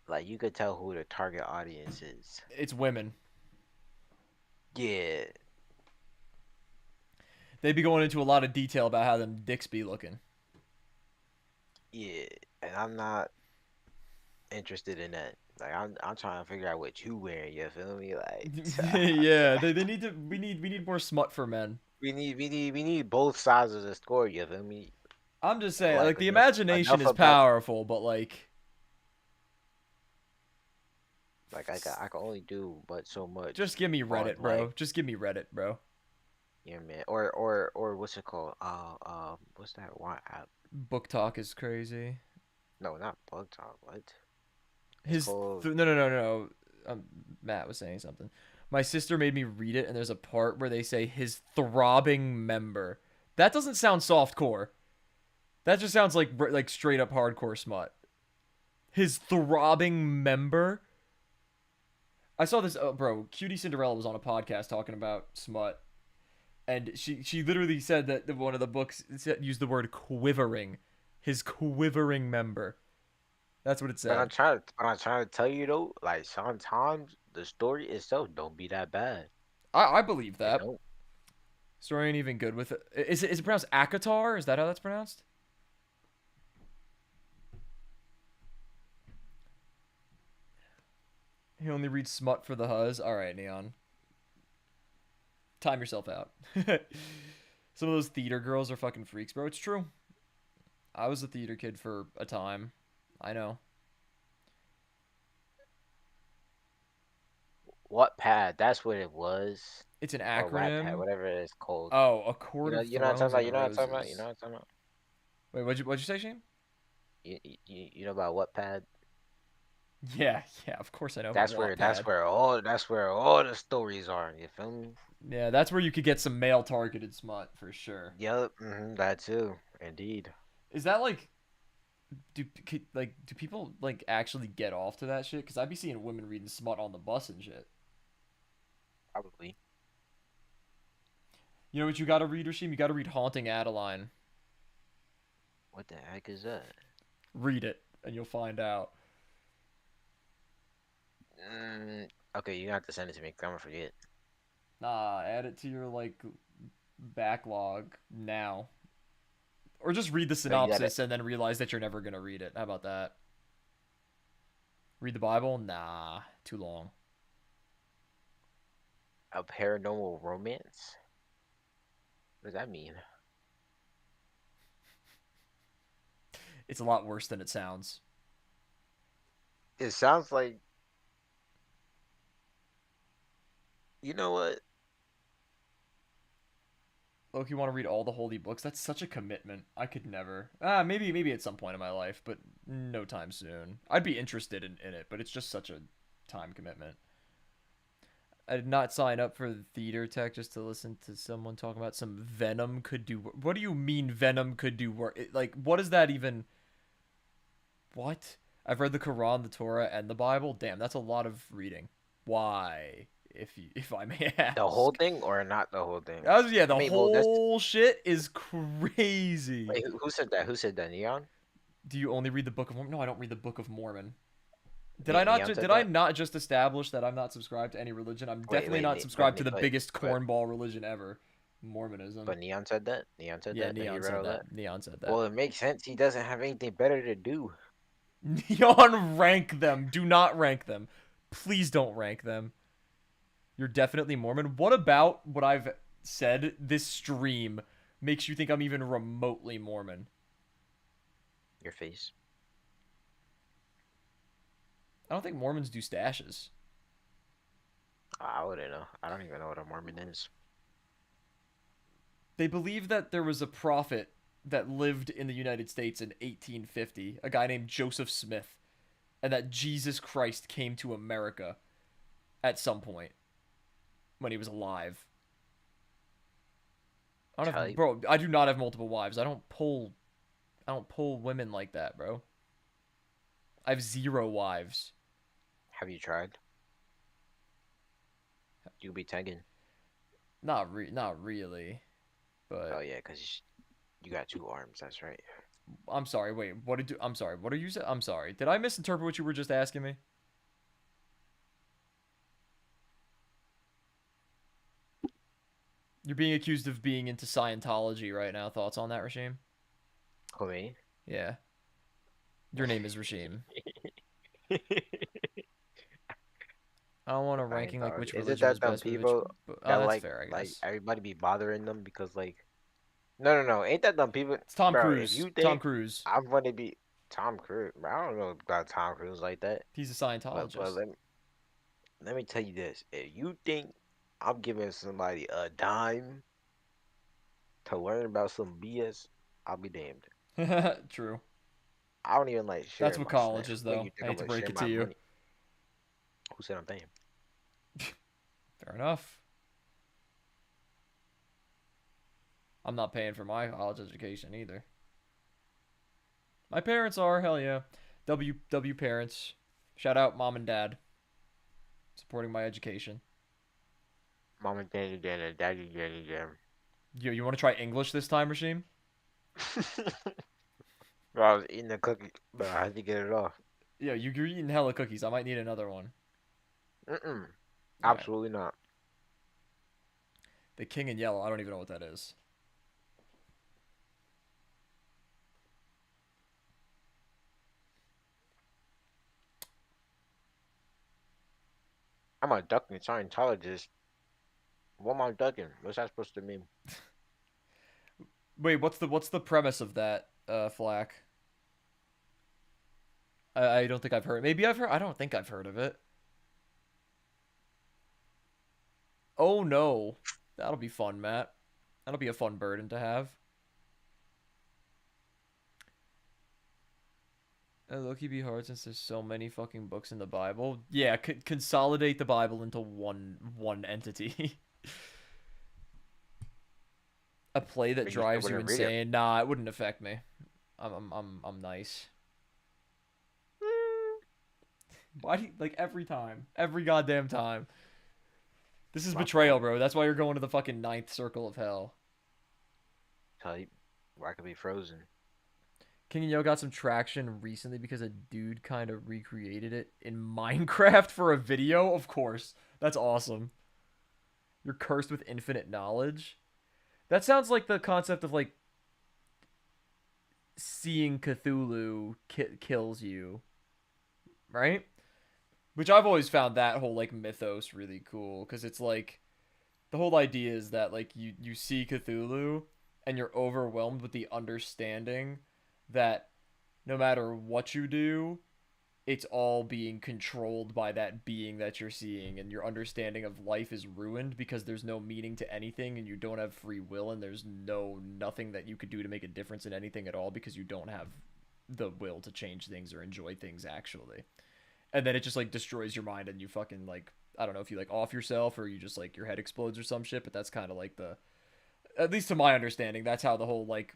A: Like you could tell who the target audience is.
B: It's women.
A: Yeah,
B: They be going into a lot of detail about how them dicks be looking.
A: Yeah, and I'm not interested in that. Like I'm trying to figure out what you wearing. You feel me? Like
B: Yeah, they need to. We need more smut for men.
A: we need both sides of the story. You feel me?
B: I'm just saying,
A: Like
B: like the
A: enough
B: imagination is
A: about
B: powerful, but like,
A: like I can only do but so
B: just
A: much
B: give me
A: on
B: Reddit,
A: like
B: bro. Just give me Reddit, bro.
A: yeah man or what's it called? What's that one app?
B: Book talk is crazy.
A: No, not Bug Talk. What? It's
B: His
A: called.
B: no no no no. Matt was saying something. My sister made me read it, and there's a part where they say his throbbing member. That doesn't sound softcore. That just sounds like straight up hardcore smut. His throbbing member. I saw this, bro. Cutie Cinderella was on a podcast talking about smut, and she literally said that one of the books used the word quivering. His quivering member. That's what it
A: But
B: said.
A: I'm trying to tell you though, like sometimes the story itself don't be that bad.
B: I believe
A: It
B: that.
A: don't.
B: Story ain't even good with it. Is it pronounced Akatar? Is that how that's pronounced? He only reads smut for the huzz. All right, Neon. Time yourself out. Some of those theater girls are fucking freaks, bro. It's true. I was a theater kid for a time. I know.
A: What pad? That's what it was.
B: It's an
A: Or Wattpad,
B: acronym.
A: whatever it's called.
B: Oh, a court of
A: You know what I'm talking
B: thrones
A: about.
B: and
A: You know what I'm talking about. You know
B: roses.
A: what I'm talking about.
B: Wait, what'd you say, Shane?
A: You know about Wattpad?
B: Yeah, yeah. Of course I know about
A: That's where
B: Wattpad.
A: all the stories are. You feel me?
B: Yeah, that's where you could get some male targeted smut for sure.
A: Yep, that too. Indeed,
B: Is that like do people like actually get off to that shit? Because I'd be seeing women reading smut on the bus and shit.
A: probably.
B: You know what you got to read, Rashim? You got to read Haunting Adeline.
A: What the heck is that?
B: Read it, and you'll find out.
A: Mm, okay, you have to send it to me. 'Cause I'm gonna forget.
B: Nah, add it to your like backlog now, or just read the
A: So you got it.
B: synopsis and then realize that you're never gonna read it. How about that? Read the Bible? Nah, too long.
A: A paranormal romance. What does that mean?
B: It's a lot worse than it sounds.
A: It sounds like you know what?
B: Look, you want to read all the holy books? That's such a commitment. I could never. Ah, maybe at some point in my life, but no time soon. I'd be interested in it, but it's just such a time commitment. I did not sign up for the theater tech just to listen to someone talk about some Venom could do. What do you mean Venom could do work? Like, what is that even? What? I've read the Quran, the Torah, and the Bible. Damn, that's a lot of reading. Why, if I may
A: The whole
B: ask?
A: thing or not the whole thing?
B: Yeah,
A: I
B: the
A: mean, well, that's
B: whole shit is crazy.
A: wait. Who said that? Who said that? Neon?
B: Do you only read the Book of Mormon? No, I don't read the Book of Mormon. Did I not?
A: Neon said
B: Did I
A: that?
B: not just establish that I'm not subscribed to any religion? I'm
A: Wait,
B: definitely
A: wait,
B: not
A: but
B: subscribed to the biggest
A: but
B: cornball religion ever, Mormonism.
A: but Neon said that. Neon said
B: Yeah,
A: that he
B: Neon
A: read
B: said
A: all
B: that.
A: that.
B: Neon said that.
A: Well, it makes sense. He doesn't have anything better to do.
B: Neon, rank them. Do not rank them. Please don't rank them. You're definitely Mormon. What about what I've said this stream makes you think I'm even remotely Mormon?
A: Your face.
B: I don't think Mormons do stashes.
A: I wouldn't know. I don't even know what a Mormon is.
B: They believe that there was a prophet that lived in the United States in 1850, a guy named Joseph Smith, and that Jesus Christ came to America at some point when he was alive. I don't have,
A: Type.
B: bro. I do not have multiple wives. I don't pull women like that, bro. I have zero wives.
A: Have you tried? You be tagging.
B: Not really.
A: Oh
B: But
A: yeah, cause you got two arms. That's right.
B: I'm sorry. Wait, I'm sorry. What are you saying? I'm sorry. Did I misinterpret what you were just asking me? You're being accused of being into Scientology right now. Thoughts on that, Rashim?
A: Who me?
B: Yeah. Your name is Rashim. I don't want a ranking like which
A: Is it
B: religion
A: that
B: was
A: them
B: best with which.
A: people
B: Oh,
A: that
B: that's fair, I
A: like
B: guess.
A: everybody be bothering them because like no, ain't that them people,
B: It's Tom
A: bro? If
B: Cruise.
A: you
B: Tom
A: think
B: Cruise.
A: I'm gonna be Tom Cruise, bro, I don't know about Tom Cruise like that,
B: He's a
A: but
B: Scientologist.
A: let me tell you this: if you think I'm giving somebody a dime to learn about some BS, I'll be damned.
B: True.
A: I don't even like
B: That's
A: sharing
B: what
A: my
B: college
A: snacks.
B: is,
A: What,
B: though.
A: you
B: I
A: think I'm
B: hate to
A: gonna
B: break
A: share
B: it to
A: my
B: you.
A: money? Who said I'm paying?
B: Fair enough. I'm not paying for my college education either. My parents are, hell yeah. W parents. Shout out mom and dad. Supporting my education.
A: Mama, daddy, daddy.
B: You want to try English this time, Rashim?
A: Bro, I was eating the cookie, but I had to get it off.
B: You're eating hella cookies. I might need another one.
A: Mm-mm.
B: Alright.
A: Absolutely not.
B: The King in Yellow. I don't even know what that is.
A: I'm a ducking Scientologist. What am I ducking? What's that supposed to mean?
B: Wait, what's the premise of that, Flack? I don't think I've heard. Maybe I've heard. I don't think I've heard of it. Oh no, that'll be fun, Matt. That'll be a fun burden to have. Loki be hard since there's so many fucking books in the Bible. Yeah, consolidate the Bible into one entity. A play that
A: But you still
B: drives you
A: wouldn't read it.
B: insane. Nah, it wouldn't affect me. I'm nice. Why do you, like every time, every goddamn time? This is
A: My
B: betrayal,
A: fault.
B: bro. That's why you're going to the fucking ninth circle of hell.
A: Tell you, where I could be frozen.
B: King and Yo got some traction recently because a dude kind of recreated it in Minecraft for a video. Of course, that's awesome. You're cursed with infinite knowledge. That sounds like the concept of like seeing Cthulhu kills you, right? Which I've always found that whole like mythos really cool because it's like the whole idea is that like you see Cthulhu and you're overwhelmed with the understanding that no matter what you do, it's all being controlled by that being that you're seeing, and your understanding of life is ruined because there's no meaning to anything and you don't have free will, and there's nothing that you could do to make a difference in anything at all because you don't have the will to change things or enjoy things actually. And then it just like destroys your mind and you fucking like, I don't know if you like off yourself or you just like your head explodes or some shit, but that's kind of like the, at least to my understanding, that's how the whole like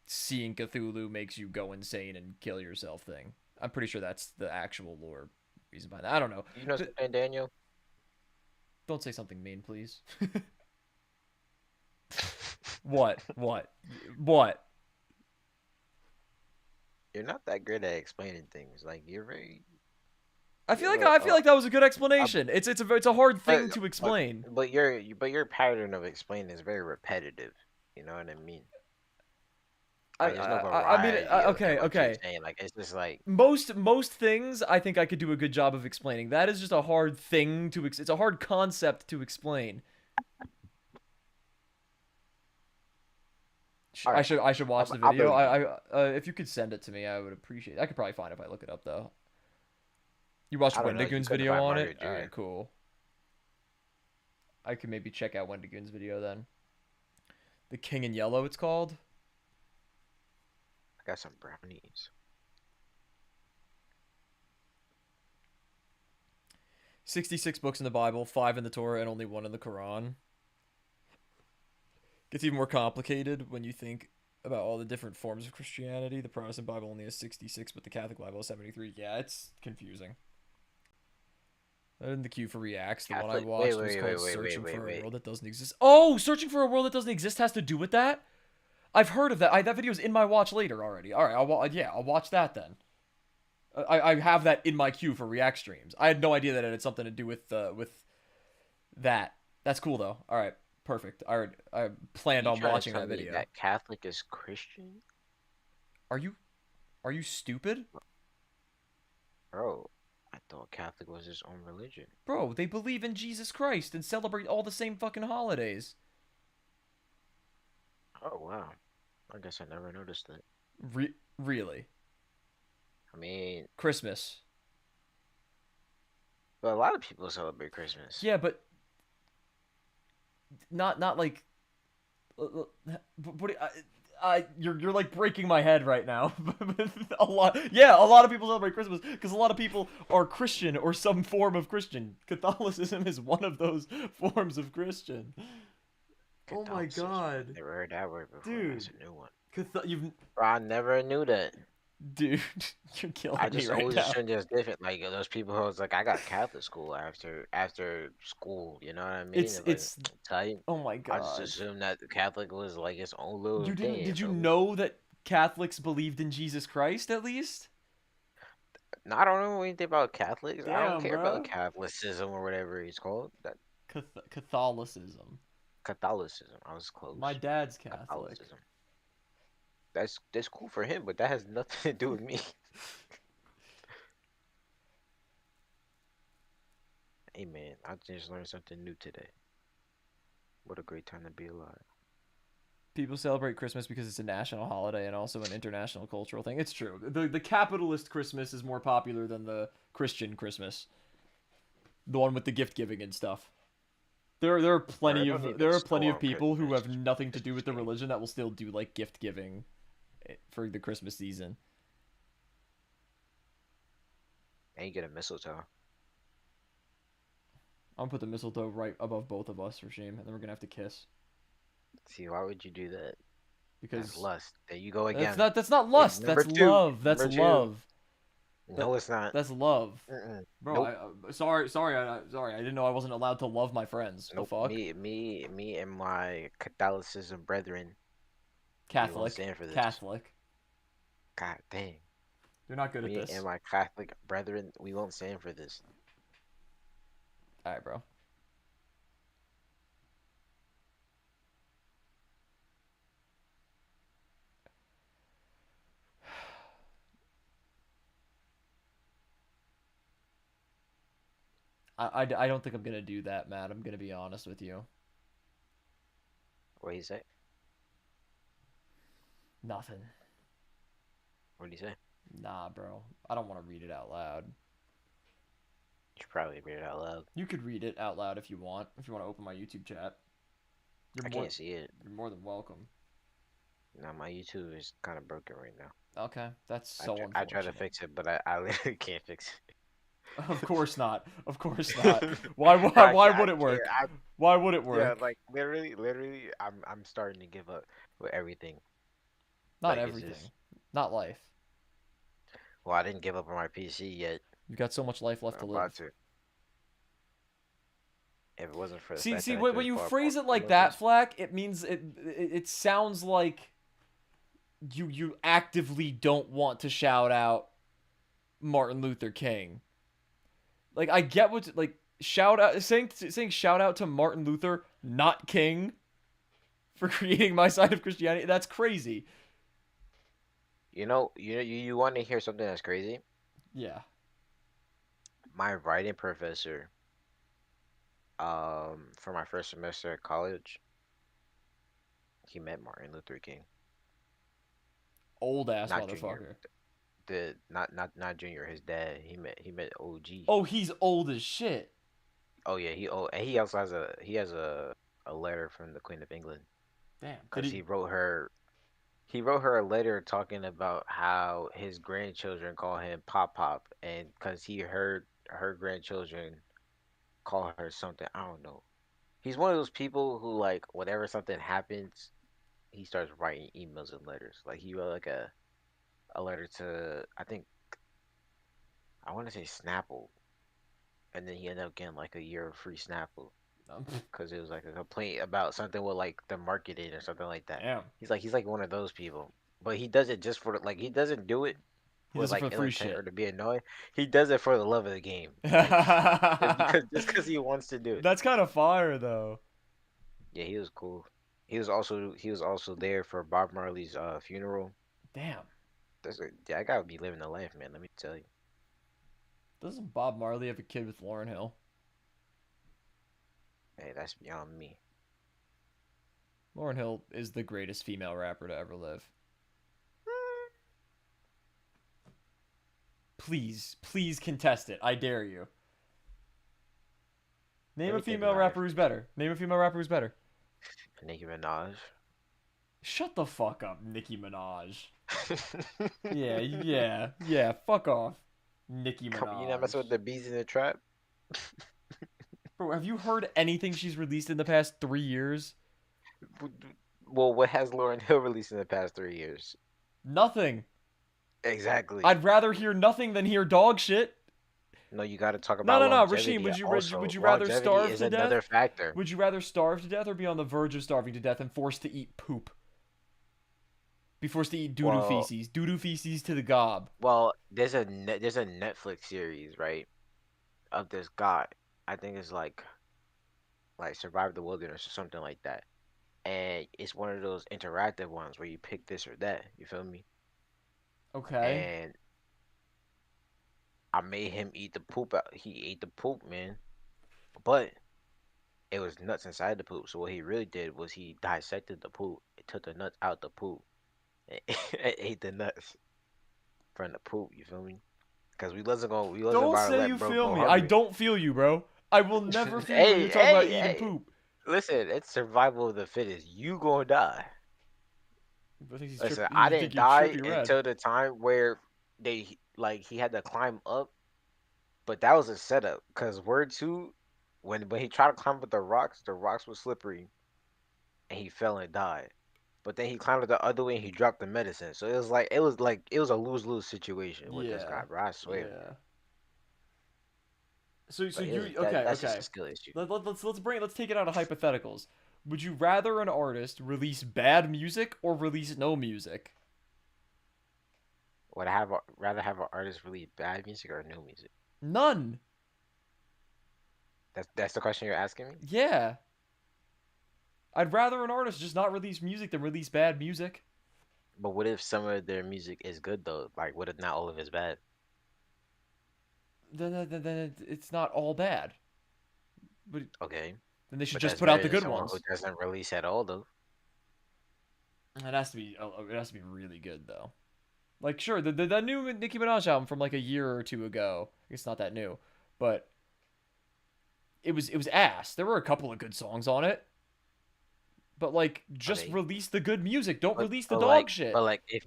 B: seeing Cthulhu makes you go insane and kill yourself thing. I'm pretty sure that's the actual lore reason behind that. I don't know.
A: You know
B: But
A: something, Daniel?
B: don't say something mean, please. What? What? What?
A: You're not that good at explaining things. Like you're very,
B: I
A: you
B: feel
A: have
B: like I feel like that was a good
A: a
B: explanation. It's a hard
A: but
B: thing to
A: but
B: explain.
A: but your pattern of explaining is very repetitive. You know what I mean? Like there's no
B: I mean,
A: variety in
B: okay,
A: what you're
B: okay.
A: saying. Like it's just like
B: Most things I think I could do a good job of explaining. That is just a hard thing to it's a hard concept to explain.
A: all
B: I
A: right.
B: should watch the
A: I'll
B: video.
A: believe you.
B: If you could send it to me, I would appreciate it. I could probably find it if I look it up though. You watched
A: I don't know. You
B: Wendigoon's
A: couldn't
B: video
A: find
B: on
A: Mario
B: it? All
A: Jr.
B: right, cool. I could maybe check out Wendigoon's video then. The King in Yellow, it's called.
A: I got some brownies.
B: 66 books in the Bible, 5 in the Torah, and only 1 in the Quran. Gets even more complicated when you think about all the different forms of Christianity. The Protestant Bible only has 66, but the Catholic Bible has 73. Yeah, it's confusing. In the queue for reacts, the one I
A: Catholic. Wait,
B: watched was
A: wait,
B: called
A: wait, wait, wait,
B: Searching
A: wait,
B: for a
A: wait.
B: World That Doesn't Exist. Oh, Searching for a World That Doesn't Exist has to do with that? I've heard of that. That video's in my watch later already. All right, I'll watch that then. I have that in my queue for react streams. I had no idea that it had something to do with that. That's cool though. All right, perfect. I planned
A: You
B: on
A: trying to
B: watching
A: tell
B: that
A: me
B: video.
A: that Catholic is Christian?
B: Are you Are you stupid?
A: Bro, I thought Catholic was his own religion.
B: Bro, they believe in Jesus Christ and celebrate all the same fucking holidays.
A: Oh wow. I guess I never noticed that.
B: Really?
A: I mean,
B: Christmas.
A: but a lot of people celebrate Christmas.
B: Yeah, but not like what you're like breaking my head right now. A lot of people celebrate Christmas because a lot of people are Christian or some form of Christian. Catholicism is one of those forms of Christian. Oh my
A: Catholicism. I've
B: god,
A: never heard that word before. That's
B: dude,
A: a new one.
B: you've
A: Bro, I never knew that.
B: dude, you're
A: I
B: killing me
A: just
B: right
A: always
B: now.
A: assumed it's different. Like those people who was like, I got Catholic school after school. You know what I mean?
B: It's
A: It's like
B: it's
A: tight.
B: oh my
A: I just
B: god.
A: assumed that the Catholic was like its own little
B: You didn't?
A: thing. You
B: Did you
A: feel me?
B: know that Catholics believed in Jesus Christ at least?
A: No, I don't know anything about Catholics. I don't
B: Damn,
A: care about
B: bro.
A: Catholicism or whatever it's called. That
B: Catholicism.
A: Catholicism. I was
B: My
A: close.
B: dad's Catholic.
A: Catholicism. That's cool for him, but that has nothing to do with me. Hey man, I just learned something new today. What a great time to be alive.
B: People celebrate Christmas because it's a national holiday and also an international cultural thing. It's true. The capitalist Christmas is more popular than the Christian Christmas, the one with the gift giving and stuff.
A: Bro, I don't
B: There
A: even
B: are
A: snow
B: plenty of
A: on
B: people who
A: Christmas.
B: have nothing to do
A: Christmas
B: with the
A: game.
B: religion that will still do like gift giving for the Christmas season.
A: And you get a mistletoe.
B: I'm gonna put the mistletoe right above both of us for shame, and then we're gonna have to kiss
A: See, why would you do that? That's
B: because
A: lust. There you go
B: that's
A: again.
B: not lust.
A: Number
B: That's
A: two.
B: love. That's
A: Number two.
B: love. That
A: No, it's not.
B: that's love.
A: Mm-mm.
B: Bro,
A: Nope.
B: sorry. I didn't know I wasn't allowed to love my friends. The
A: Nope.
B: fuck?
A: Me, and my Catholicism brethren, we won't
B: Catholic,
A: stand for this.
B: Catholic.
A: God dang.
B: You're not good at
A: Me and
B: this.
A: my Catholic brethren, we won't stand for this.
B: All right, bro. I don't think I'm gonna do that, Matt. I'm gonna be honest with you.
A: What do you say?
B: Nothing.
A: What do you say?
B: Nah, bro. I don't want to read it out loud.
A: You should probably read it out loud.
B: You could read it out loud if you want. If you want to open my YouTube chat,
A: I can't see it.
B: you're more than welcome.
A: Now my YouTube is kind of broken right now.
B: Okay, that's so
A: I try to
B: unfortunate.
A: fix it, but I literally can't fix
B: Of course not. Of course
A: it.
B: not.
A: Bro,
B: Why
A: I
B: would it
A: can't.
B: work? Why would it
A: Yeah,
B: work?
A: like literally, I'm starting to give up with everything.
B: Not
A: Like it's just,
B: everything. Not life.
A: well, I didn't give up on my PC yet.
B: You got so much life
A: But
B: left to
A: I'm
B: live.
A: about to. If it wasn't for the fact
B: See,
A: that I
B: when
A: just
B: you
A: bought
B: phrase
A: more
B: it like that,
A: controllers,
B: Flack, it means it sounds like you actively don't want to shout out Martin Luther King. Like I get what like shout out saying shout out to Martin Luther, not King, for creating my side of Christianity. That's crazy.
A: you want to hear something that's crazy?
B: Yeah.
A: My writing professor, for my first semester at college, he met Martin Luther King,
B: Old ass
A: not Junior.
B: motherfucker.
A: The not Junior, his dad. He met OG.
B: Oh, he's old as shit.
A: Oh yeah, and he also has a letter from the Queen of England
B: Damn. Did
A: because
B: he
A: he wrote her a letter talking about how his grandchildren call him Pop Pop, and because he heard her grandchildren call her something, I don't know. He's one of those people who like whenever something happens, he starts writing emails and letters. Like he wrote like a letter to, I want to say Snapple, and then he ended up getting like a year of free Snapple
B: um,
A: because it was like a complaint about something with like the marketing or something like that.
B: Damn.
A: He's like one of those people, but he does it just for like he doesn't do it
B: He
A: with
B: does it
A: like
B: for the
A: ill
B: free
A: intent or
B: shit.
A: to be annoying. He does it for the love of the game, like just because he wants to do it.
B: That's kind of fire though.
A: Yeah, he was cool. He was also there for Bob Marley's funeral.
B: Damn.
A: Yeah, I gotta be living the life, man. Let me tell you.
B: Doesn't Bob Marley have a kid with Lauren Hill?
A: Hey, that's beyond me.
B: Lauren Hill is the greatest female rapper to ever live. Please, please contest it. I dare you.
A: Let
B: Name a
A: me think
B: female
A: about it
B: rapper who's
A: first.
B: better. Name a female rapper who's better.
A: Nicki Minaj.
B: Shut the fuck up, Nicki Minaj. Yeah, yeah, yeah. Fuck off, Nicki
A: Come, you not
B: Minaj.
A: messing with the bees in the trap.
B: Bro, have you heard anything she's released in the past 3 years?
A: Well, what has Lauren Hill released in the past 3 years?
B: Nothing.
A: Exactly.
B: I'd rather hear nothing than hear dog shit.
A: No, you got to talk
B: No,
A: about
B: no, no, Rasheen.
A: longevity
B: Would
A: also.
B: you rather
A: Longevity
B: starve
A: is
B: to death?
A: another factor.
B: Would you rather starve to death or be on the verge of starving to death and forced to eat poop? Be forced to eat doo doo
A: Well,
B: feces. Doo doo feces to the gob.
A: there's a Netflix series, right, of this guy. I think it's like Survive the Wilderness or something like that. And it's one of those interactive ones where you pick this or that. You feel me?
B: Okay.
A: And I made him eat the poop out. He ate the poop, man. But it was nuts inside the poop. So what he really did was he dissected the poop. It took the nuts out the poop and ate the nuts from the poop. You feel me? Because we wasn't
B: Don't
A: about to
B: say
A: let
B: you
A: bro
B: feel
A: go
B: me. I
A: hungry.
B: don't feel you, bro. I will never feel you when
A: Hey,
B: you're talking about
A: hey,
B: eating
A: hey!
B: poop.
A: Listen, it's survival of the fittest. You gonna die.
B: I think
A: Listen, I
B: you think
A: didn't
B: he's
A: die
B: trippy red.
A: until the time where he had to climb up, but that was a setup. Cause word two, when he tried to climb up the rocks were slippery, and he fell and died. But then he climbed up the other way and he dropped the medicine. So it was a lose lose situation with this
B: Yeah.
A: guy, bro. I swear.
B: Yeah. So
A: But
B: you
A: that
B: okay,
A: that's just a
B: okay.
A: skill issue.
B: Let's take it out of hypotheticals. Would you rather an artist release bad music or release no music?
A: Would rather have an artist release bad music or new music?
B: None.
A: That's the question you're asking me.
B: Yeah. I'd rather an artist just not release music than release bad music.
A: But what if some of their music is good though? Like, what if not all of it's bad?
B: Then it's not all bad. But
A: Okay,
B: then they should
A: but
B: just
A: that's
B: put out
A: better
B: the
A: than
B: good
A: someone who
B: ones.
A: doesn't release at all though.
B: It has to be really good though. Like sure, the new Nicki Minaj album from like a year or two ago. It's not that new, but it was ass. There were a couple of good songs on it, but like just
A: Okay,
B: release the good music. Don't
A: but
B: release the
A: but
B: dog
A: like but
B: shit.
A: like if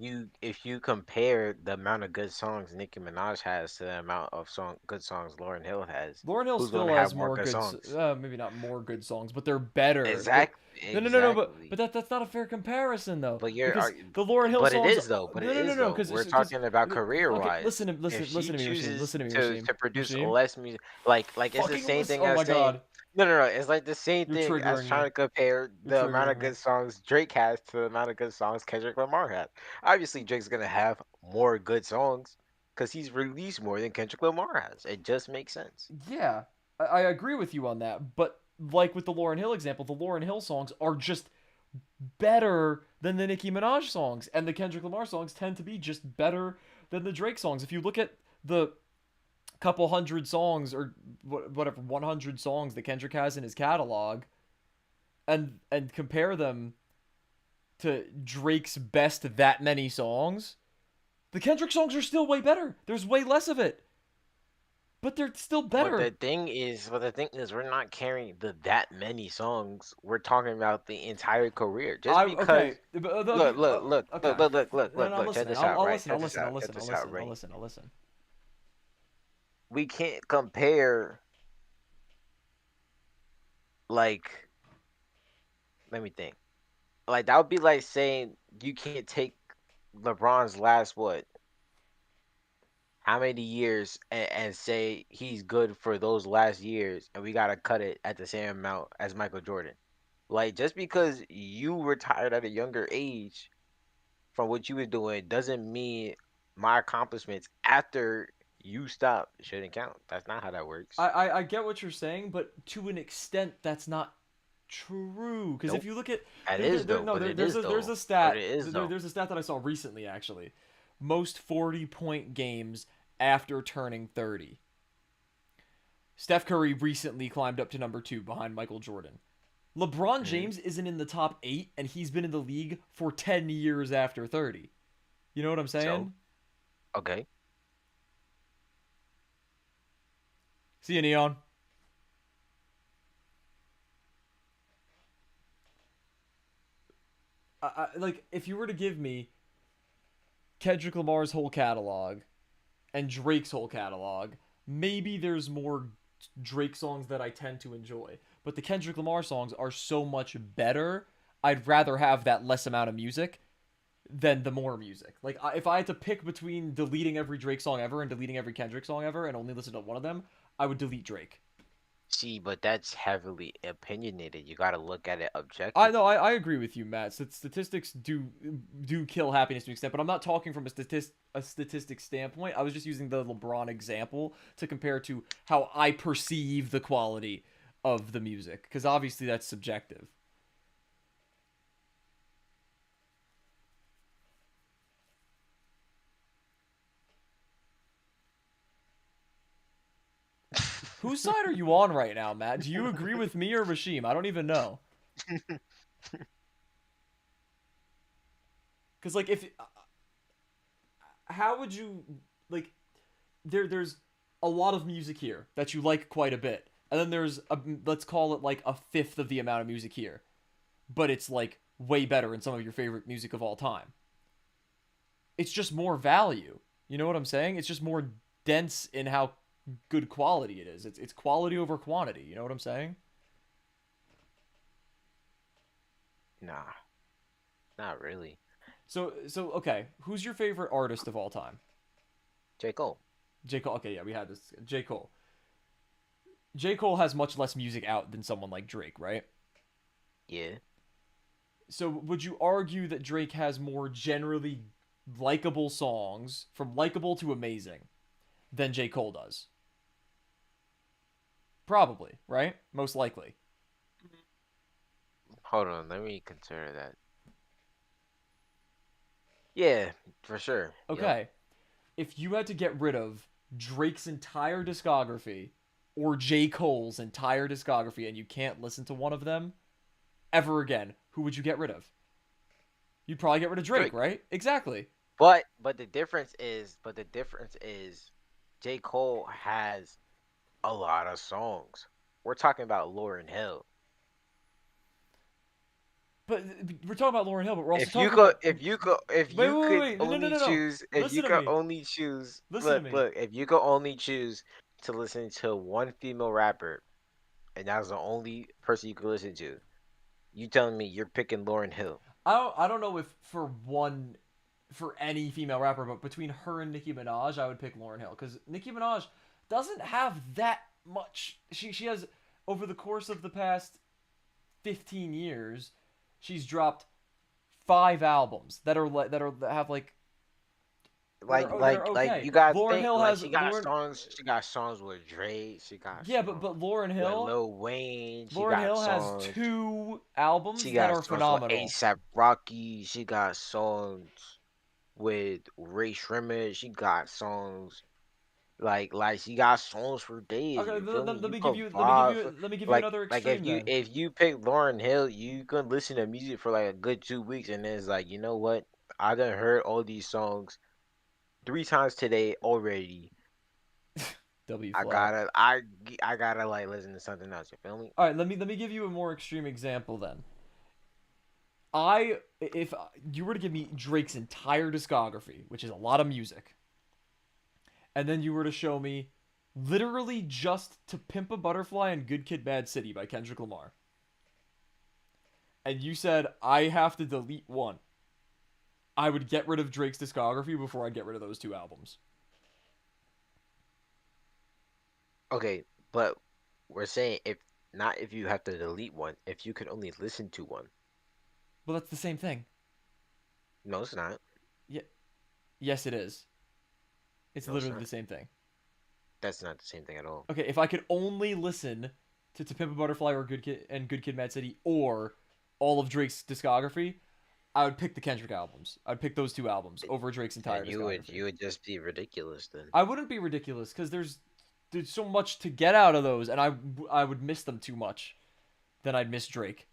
A: you compare the amount of good songs Nicki Minaj has to the amount of good songs Lauren Hill has,
B: Lauryn Hill
A: who's gonna
B: still
A: have
B: has
A: more
B: more
A: good
B: good,
A: songs?
B: maybe not more good songs, but they're better. No, no, no, no. But
A: Exactly.
B: that's not a fair comparison though,
A: But
B: because the Lauryn Hill
A: but it
B: songs.
A: is though. But it
B: No, no, no,
A: is
B: no.
A: though. We're talking about career
B: Okay,
A: wise. If she
B: listen to me, Rashim.
A: chooses
B: Listen to me,
A: to
B: Rashim.
A: produce
B: Rashim.
A: less music, like it's the
B: Fucking
A: same
B: listen.
A: thing
B: Oh
A: as
B: my
A: saying
B: god,
A: no. It's like the same
B: you're
A: thing as
B: triggering
A: trying
B: me.
A: to compare
B: You're
A: the amount
B: triggering
A: of
B: me.
A: good songs Drake has to the amount of good songs Kendrick Lamar has. Obviously, Drake's gonna have more good songs because he's released more than Kendrick Lamar has. It just makes sense.
B: Yeah, I agree with you on that. But like with the Lauryn Hill example, the Lauryn Hill songs are just better than the Nicki Minaj songs, and the Kendrick Lamar songs tend to be just better than the Drake songs. If you look at the couple hundred songs or whatever 100 songs that Kendrick has in his catalog, and compare them to Drake's best that many songs, the Kendrick songs are still way better. There's way less of it, but they're still better.
A: But the thing is, we're not carrying the that many songs. We're talking about the entire career. Just
B: I
A: because
B: okay, okay, okay. No, no, I'm
A: look, check
B: listening.
A: this out,
B: I'll
A: right?
B: listen. I'll
A: Check this
B: listen. I'll
A: out, check
B: listen. I'll
A: this out,
B: listen. I'll
A: right?
B: listen. I'll listen.
A: We can't compare like let me think. Like that would be like saying you can't take LeBron's last what? How many years and say he's good for those last years and we gotta cut it at the same amount as Michael Jordan. Like just because you retired at a younger age from what you were doing doesn't mean my accomplishments after you stop shouldn't count. That's not how that works.
B: I get what you're saying, but to an extent, that's not true. Because if
A: Nope.
B: you look at
A: That is though,
B: no
A: but it
B: there's
A: is
B: a
A: though. But it is though.
B: there's a stat that I saw recently actually, most 40-point games after turning 30. Steph Curry recently climbed up to number 2 behind Michael Jordan. LeBron
A: Hmm.
B: James isn't in the top 8 and he's been in the league for 10 years after 30. You know what I'm
A: So
B: saying?
A: okay.
B: See you, Neon. Like, if you were to give me Kendrick Lamar's whole catalog and Drake's whole catalog, maybe there's more Drake songs that I tend to enjoy. But the Kendrick Lamar songs are so much better. I'd rather have that less amount of music than the more music. Like, if I had to pick between deleting every Drake song ever and deleting every Kendrick song ever and only listen to one of them, I would delete Drake.
A: See, but that's heavily opinionated. You got to look at it
B: I know,
A: objectively.
B: I agree with you, Matt. Statistics do kill happiness to an extent, but I'm not talking from a statistic standpoint. I was just using the LeBron example to compare to how I perceive the quality of the music, because obviously that's subjective. Whose side are you on right now, Matt? Do you agree with me or Rashim? I don't even know. Because like, if how would you like there's a lot of music here that you like quite a bit, and then there's let's call it like a fifth of the amount of music here, but it's like way better in some of your favorite music of all time. It's just more value. You know what I'm saying? It's just more dense in how good quality it is. It's quality over quantity. You know what I'm saying?
A: Nah, not really.
B: So okay, who's your favorite artist of all time?
A: J. Cole.
B: J. Cole. Okay, yeah, we had this. J. Cole. J. Cole has much less music out than someone like Drake, right?
A: Yeah.
B: So would you argue that Drake has more generally likable songs, from likable to amazing, than J. Cole does? Probably, right? Most likely.
A: Hold on, let me consider that. Yeah, for sure. Yep.
B: Okay, if you had to get rid of Drake's entire discography or J. Cole's entire discography and you can't listen to one of them ever again, who would you get rid of? You'd probably get rid of Drake,
A: Drake.
B: right? Exactly.
A: But the difference is J. Cole has a lot of songs. We're talking about Lauryn Hill.
B: But we're talking about Lauren Hill, but we're also
A: If you
B: talking
A: could
B: about.
A: if you could if
B: Wait,
A: you
B: wait, wait,
A: could
B: wait. No, no, no,
A: only
B: no, no.
A: choose if
B: Listen
A: you
B: to
A: could
B: me.
A: only choose
B: Listen to
A: look,
B: me.
A: look, if you could only choose to listen to one female rapper and that was the only person you could listen to, you telling me you're picking Lauryn Hill.
B: I don't know if for any female rapper, but between her and Nicki Minaj, I would pick Lauren Hill because Nicki Minaj doesn't have that much. She has over the course of the past 15 years, she's dropped 5 albums that have like
A: Like
B: that
A: like
B: are
A: like
B: okay.
A: you gotta
B: Lauren
A: think
B: Hill
A: like
B: has Lauren.
A: she got songs with Drake, she got
B: Yeah, but
A: songs
B: Lauren
A: with
B: Hill
A: Lil Wayne, she
B: Lauren
A: got
B: Hill has
A: songs
B: two
A: she
B: albums that
A: got
B: are
A: songs with
B: phenomenal.
A: ASAP Rocky, she got songs with Ray Shrimmer, she got songs like she got songs for days.
B: Okay,
A: You feel me?
B: let
A: You
B: me give
A: could
B: you let me give
A: vibe
B: you let me give you
A: like
B: another
A: like
B: extreme then.
A: if you pick Lauryn Hill, you can listen to music for like a good 2 weeks, and then it's like you know what? I done heard all these songs 3 times today already.
B: W
A: I
B: flat.
A: gotta I I gotta like listen to something else. You feel me?
B: All right, let me give you a more extreme example then. I if you were to give me Drake's entire discography, which is a lot of music, and then you were to show me literally just To Pimp a Butterfly and Good Kid, Mad City by Kendrick Lamar, and you said I have to delete one, I would get rid of Drake's discography before I get rid of those 2 albums.
A: Okay, but we're saying if not if you have to delete one, if you could only listen to one.
B: Well, that's the same thing.
A: No, it's not.
B: Yeah, yes, it is. It's
A: No, it's
B: literally
A: not.
B: the same thing.
A: That's not the same thing at all.
B: Okay, if I could only listen to Pimp a Butterfly or Good Kid and Good Kid, Mad City or all of Drake's discography, I would pick the Kendrick albums. I'd pick those two albums over Drake's entire
A: Then you would
B: discography.
A: you would just be ridiculous then.
B: I wouldn't be ridiculous because there's so much to get out of those, and I would miss them too much. Then I'd miss Drake.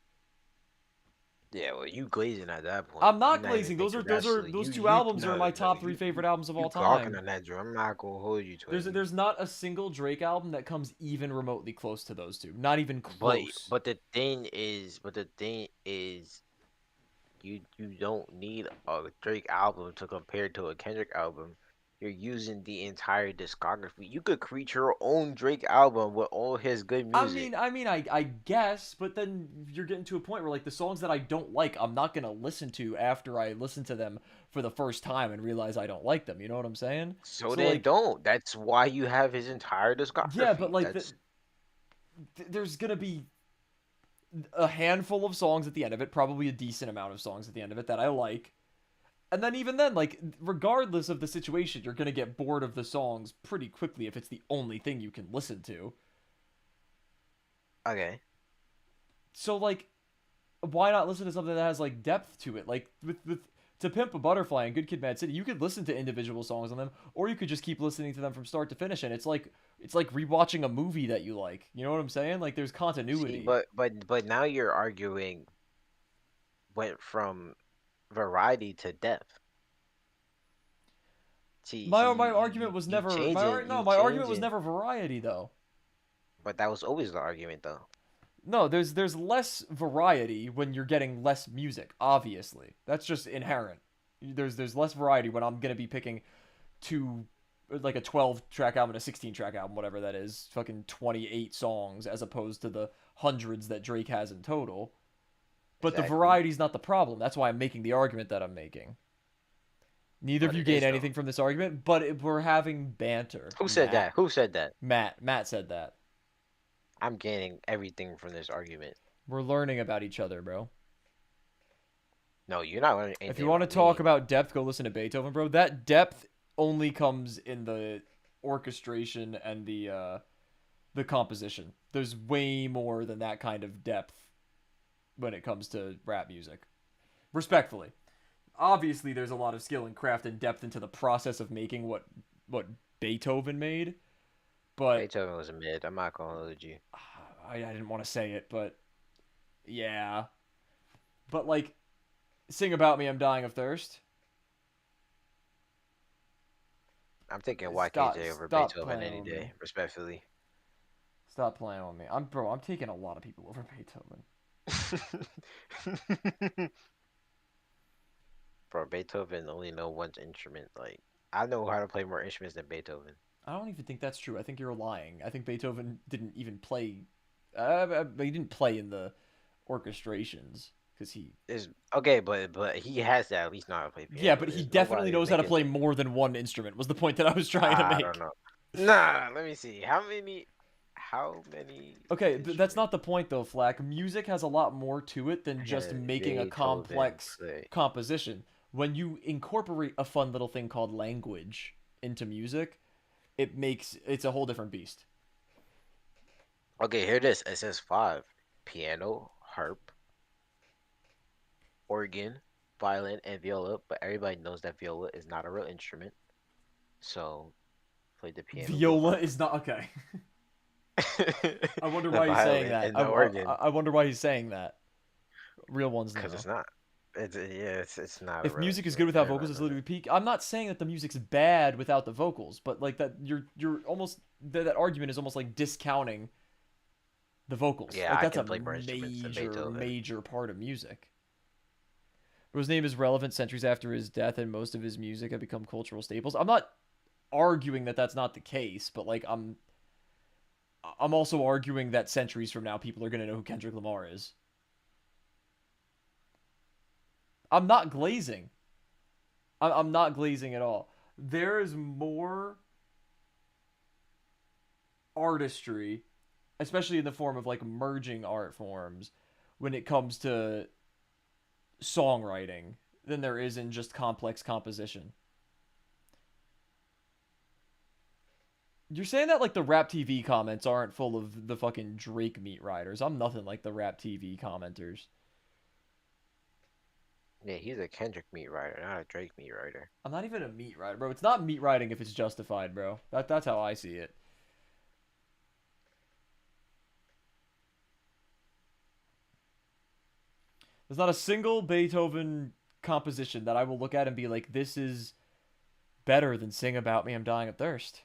A: Yeah, well, you glazing at that point.
B: I'm
A: You
B: not
A: not even
B: glazing.
A: thinking rationally.
B: Those two
A: You
B: albums are
A: no
B: my
A: no
B: top three favorite albums of
A: you
B: all
A: gawking
B: time.
A: on that drum. I'm not gonna hold you to it.
B: There's not a single Drake album that comes even remotely close to those two. Not even
A: But
B: close.
A: the thing is, you don't need a Drake album to compare to a Kendrick album. You're using the entire discography. You could create your own Drake album with all his good music.
B: I guess, but then you're getting to a point where like the songs that I don't like, I'm not gonna listen to after I listen to them for the first time and realize I don't like them. You know what I'm saying?
A: So
B: So
A: then
B: like,
A: don't. That's why you have his entire
B: yeah, but
A: discography.
B: like
A: That's
B: there's gonna be a handful of songs at the end of it, probably a decent amount of songs at the end of it that I like. And then even then, like regardless of the situation, you're gonna get bored of the songs pretty quickly if it's the only thing you can listen to.
A: okay.
B: So like, why not listen to something that has like depth to it? Like with To Pimp a Butterfly and Good Kid, Mad City, you could listen to individual songs on them, or you could just keep listening to them from start to finish, and it's like rewatching a movie that you like. You know what I'm saying? Like there's
A: See,
B: continuity.
A: but now you're arguing went from variety to depth. See,
B: My argument was
A: you
B: never
A: changing,
B: no,
A: you
B: my argument was
A: changing.
B: never variety though.
A: But that was always the argument, though.
B: No, there's less variety when you're getting less music. Obviously, that's just inherent. There's less variety when I'm gonna be picking two, like a 12 track album and a 16 track album, whatever that is, fucking 28 songs as opposed to the hundreds that Drake has in total. But the
A: Exactly.
B: variety's not the problem. That's why I'm making the argument that I'm making. Neither of
A: But
B: you
A: it
B: gain
A: is though.
B: anything from this argument, but we're having banter.
A: Who said that? Who said that?
B: Matt said that.
A: I'm gaining everything from this argument.
B: We're learning about each other, bro.
A: No, you're not learning
B: If you
A: anything
B: want to
A: about
B: talk
A: me.
B: about depth, go listen to Beethoven, bro. That depth only comes in the orchestration and the composition. There's way more than that kind of depth when it comes to rap music. Respectfully. Obviously there's a lot of skill and craft and depth into the process of making what Beethoven made, but
A: Beethoven was a mid. I'm not gonna hold you.
B: I didn't want to say it, but yeah. But like Sing About Me I'm Dying of Thirst.
A: I'm taking
B: Stop
A: YKJ over
B: stop
A: Beethoven
B: playing
A: any
B: with me.
A: day, respectfully.
B: Stop playing with me. I'm taking a lot of people over Beethoven.
A: Bro, Beethoven only know one instrument. Like, I know how to play more instruments than Beethoven.
B: I don't even think that's true. I think you're lying. I think Beethoven didn't even play. He didn't play in the orchestrations because he.
A: Is okay, but he has to at least know how to play
B: Yeah,
A: piano.
B: but he
A: There's
B: definitely
A: nobody
B: knows how to
A: making.
B: play more than one instrument. Was the point that I was trying to
A: I don't
B: make.
A: know. Nah, let me see. How many
B: Okay, that's
A: instruments
B: not the point though, Flack. Music has a lot more to it than just
A: has
B: making a
A: Beethoven
B: complex
A: play?
B: composition. When you incorporate a fun little thing called language into music, it's a whole different beast.
A: Okay, here it is. It says five: piano, harp, organ, violin, and viola. But everybody knows that viola is not a real instrument. So play the piano, the
B: Viola
A: harp,
B: is not okay. I wonder
A: the
B: why he's saying
A: violin,
B: that.
A: and the organ.
B: I wonder why he's saying that. Real ones
A: Because
B: know.
A: it's not. It's not a
B: If
A: real
B: music is good
A: instrument.
B: without vocals,
A: Everybody
B: it's
A: knows
B: literally
A: it.
B: peak. I'm not saying that the music's bad without the vocals, but like that, you're almost that argument is almost like discounting the vocals.
A: Yeah,
B: Like
A: I
B: that's
A: can
B: a
A: play more instruments than Beethoven.
B: major part of music. His name is relevant centuries after his death, and most of his music have become cultural staples. I'm not arguing that that's not the case, but like I'm also arguing that centuries from now, people are gonna know who Kendrick Lamar is. I'm not glazing. I'm not glazing at all. There is more artistry, especially in the form of like merging art forms, when it comes to songwriting than there is in just complex composition. You're saying that like the Rap TV comments aren't full of the fucking Drake meat riders. I'm nothing like the Rap TV commenters.
A: Yeah, he's a Kendrick meat writer, not a Drake meat writer.
B: I'm not even a meat rider, bro. It's not meat riding if it's justified, bro. That's how I see it. There's not a single Beethoven composition that I will look at and be like, this is better than Sing About Me, I'm Dying of Thirst.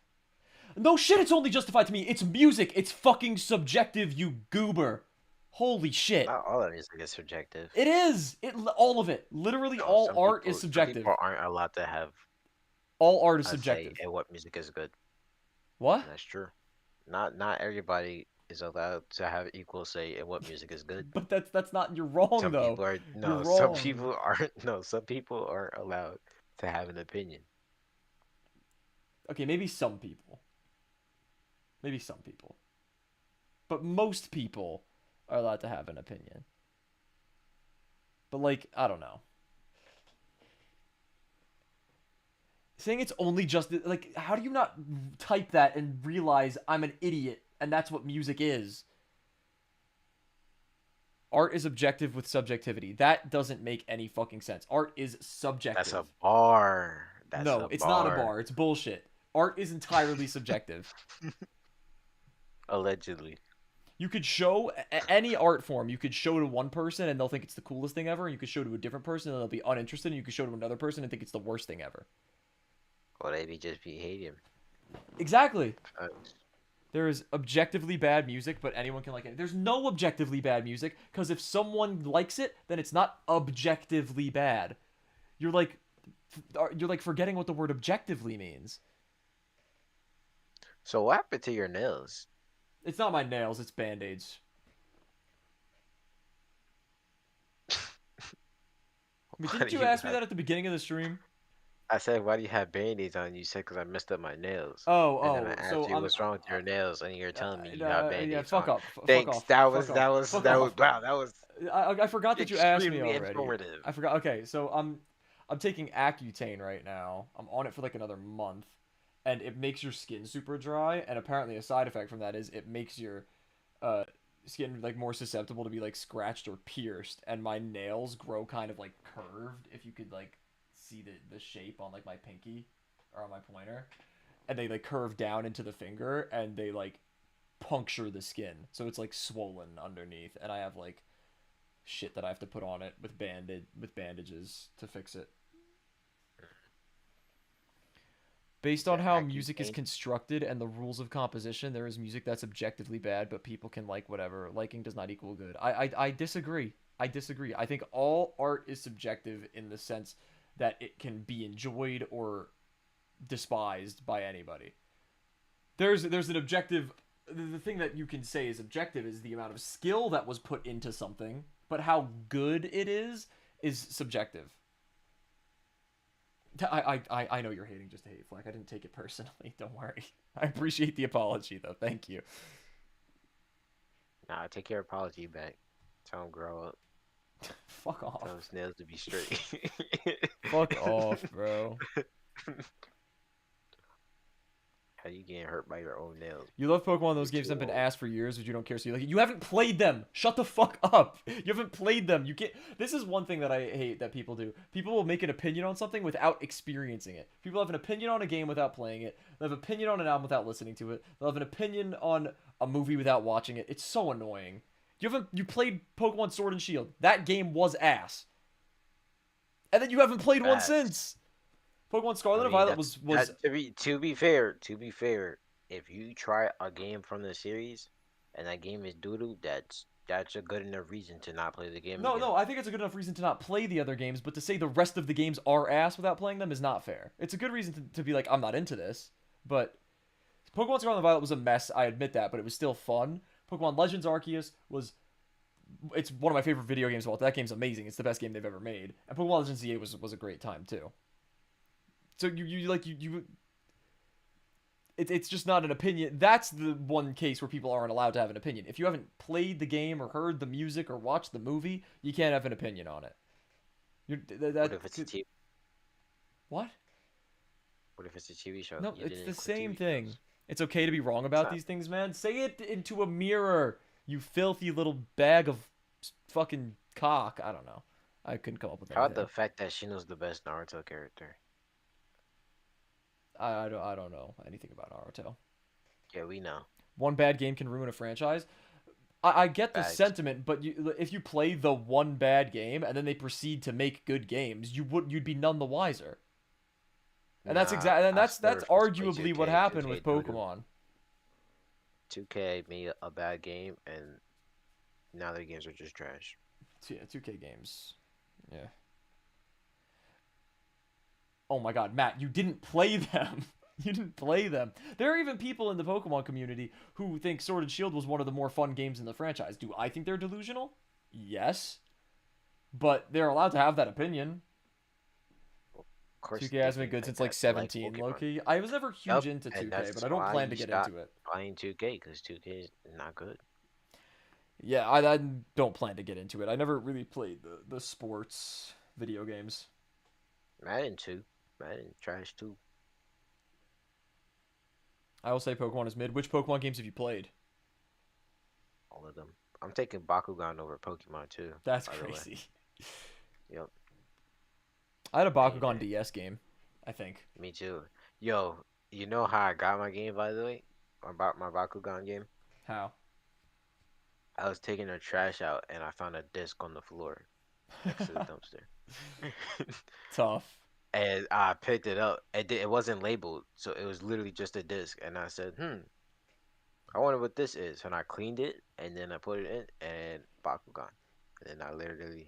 B: No shit, it's only justified to me. It's music. It's fucking subjective, you goober. Holy shit.
A: Not all of music is subjective.
B: It is. All of it. Literally
A: No,
B: all art is
A: some people
B: subjective.
A: aren't allowed to have
B: All art is
A: a say
B: subjective.
A: in what music is good.
B: What?
A: And that's true. Not everybody is allowed to have equal say in what music is good.
B: But that's not you're wrong
A: Some
B: though.
A: people are
B: You're
A: no, some
B: wrong.
A: people aren't no, some people aren't allowed to have an opinion.
B: Okay, maybe some people. Maybe some people. But most people are allowed to have an opinion. But like, I don't know. Saying it's only just like how do you not type that and realize I'm an idiot and that's what music is? Art is objective with subjectivity. That doesn't make any fucking sense. Art is
A: That's a
B: subjective.
A: bar. That's
B: No,
A: a
B: it's not a
A: bar.
B: bar. It's bullshit. Art is entirely subjective.
A: Allegedly.
B: You could show any art form. You could show to one person and they'll think it's the coolest thing ever. And you could show to a different person and they'll be uninterested. And you could show to another person and think it's the worst thing ever.
A: Or they just be hating.
B: Exactly.
A: Facts.
B: There is objectively bad music, but anyone can like it. There's no objectively bad music because if someone likes it, then it's not objectively bad. You're like, you're like forgetting what the word objectively means.
A: So what happened to your nails?
B: It's not my nails. It's band-aids. I mean,
A: Why
B: didn't
A: do
B: you
A: you
B: ask me
A: have
B: that at the beginning of the stream?
A: I said, why do you have band-aids on? You said, because I messed up my nails.
B: Oh,
A: And then I
B: oh.
A: asked
B: So
A: you, what's wrong with your nails? And you're telling me you have
B: yeah.
A: band-aids
B: Fuck
A: on.
B: off. Fuck
A: Thanks.
B: off. Fuck off. Fuck off.
A: Wow, that was
B: I forgot that you asked me
A: extremely
B: already.
A: informative.
B: I forgot. Okay, so I'm taking Accutane right now. I'm on it for like another month, and it makes your skin super dry. And apparently, a side effect from that is it makes your uh skin like more susceptible to be like scratched or pierced. And my nails grow kind of like curved. If you could like see the shape on like my pinky or on my pointer, and they like curve down into the finger, and they like puncture the skin, so it's like swollen underneath, and I have like shit that I have to put on it with bandages to fix it. Based on
A: The
B: how music is
A: Accutane.
B: constructed and the rules of composition, there is music that's objectively bad, but people can like whatever. Liking does not equal good. I disagree. I disagree. I think all art is subjective in the sense that it can be enjoyed or despised by anybody. There's an objective. The thing that you can say is objective is the amount of skill that was put into something, but how good it is subjective. I know you're hating just to hate, Fleck. I didn't take it personally. Don't worry. I appreciate the apology though. Thank you.
A: Nah, take your apology back. Tell him grow up.
B: Fuck
A: Tell
B: off.
A: his nails to be straight.
B: Fuck off, bro.
A: How you getting hurt by your own nails?
B: You love Pokemon.
A: You're
B: Those games
A: too
B: have been
A: old.
B: asked for years, but you don't care. So you like it. You haven't played them. Shut the fuck up. You haven't played them. You can't. This is one thing that I hate that people do. People will make an opinion on something without experiencing it. People have an opinion on a game without playing it. They have an opinion on an album without listening to it. They'll have an opinion on a movie without watching it. It's so annoying. You played Pokemon Sword and Shield. That game was ass. And then you haven't played one
A: Facts.
B: since. Pokemon
A: I
B: Scarlet and
A: mean,
B: Violet
A: that's
B: was
A: that to be fair, if you try a game from the series and that game is doodoo, that's a good enough reason to not play the game
B: no,
A: again.
B: no. I think it's a good enough reason to not play the other games, but to say the rest of the games are ass without playing them is not fair. It's a good reason to be like, I'm not into this, but Pokemon Scarlet and Violet was a mess. I admit that, but it was still fun. Pokemon Legends Arceus was it's one of my favorite video games of all. That game's amazing. It's the best game they've ever made. And Pokemon Legends ZA was a great time too. So you like you it's just not an opinion. That's the one case where people aren't allowed to have an opinion. If you haven't played the game or heard the music or watched the movie, you can't have an opinion on it.
A: What if it's a TV?
B: What?
A: What if it's a TV show?
B: No,
A: You
B: it's
A: didn't
B: the
A: include
B: same
A: TV
B: thing.
A: shows.
B: It's okay to be wrong
A: It's
B: about
A: not.
B: these things, man. Say it into a mirror, you filthy little bag of fucking cock. I don't know. I couldn't come up with
A: How about the
B: anything.
A: fact that Shino's the best Naruto character?
B: I don't know anything about Naruto.
A: Yeah, we know.
B: One bad game can ruin a franchise. I get the
A: Facts.
B: sentiment, but if you play the one bad game and then they proceed to make good games, you'd be none the wiser. And
A: Nah, I still
B: that's
A: refuse to play
B: arguably what
A: 2K.
B: happened
A: 2K
B: with
A: doo doo.
B: Pokemon.
A: 2K made a bad game, and now their games are just trash.
B: Yeah, 2K games. Yeah. Oh my God, Matt, you didn't play them. You didn't play them. There are even people in the Pokemon community who think Sword and Shield was one of the more fun games in the franchise. Do I think they're delusional? Yes, but they're allowed to have that opinion.
A: Of course,
B: 2K
A: they
B: has been
A: think
B: good
A: like
B: since like
A: that. They like
B: 17,
A: Pokemon.
B: Loki. I was never huge
A: Yup,
B: into
A: and
B: 2K, but
A: that's
B: I don't
A: why
B: plan to
A: you
B: get into
A: stop
B: it.
A: playing 2K because 2K is not good.
B: Yeah, I don't plan to get into it. I never really played the sports video games.
A: Madden 2, Madden trash too.
B: I will say Pokemon is mid. Which Pokemon games have you played?
A: All of them. I'm taking Bakugan over Pokemon too.
B: That's
A: By the way.
B: crazy.
A: Yep,
B: I had a
A: any
B: Bakugan
A: day.
B: DS game, I think.
A: Me too. Yo, you know how I got my game by the way? About my Bakugan game?
B: How?
A: I was taking the trash out and I found a disc on the floor next to the dumpster.
B: Tough.
A: And I picked it up. It wasn't labeled, so it was literally just a disc. And I said, I wonder what this is. And I cleaned it, and then I put it in, and Bakugan. And then I literally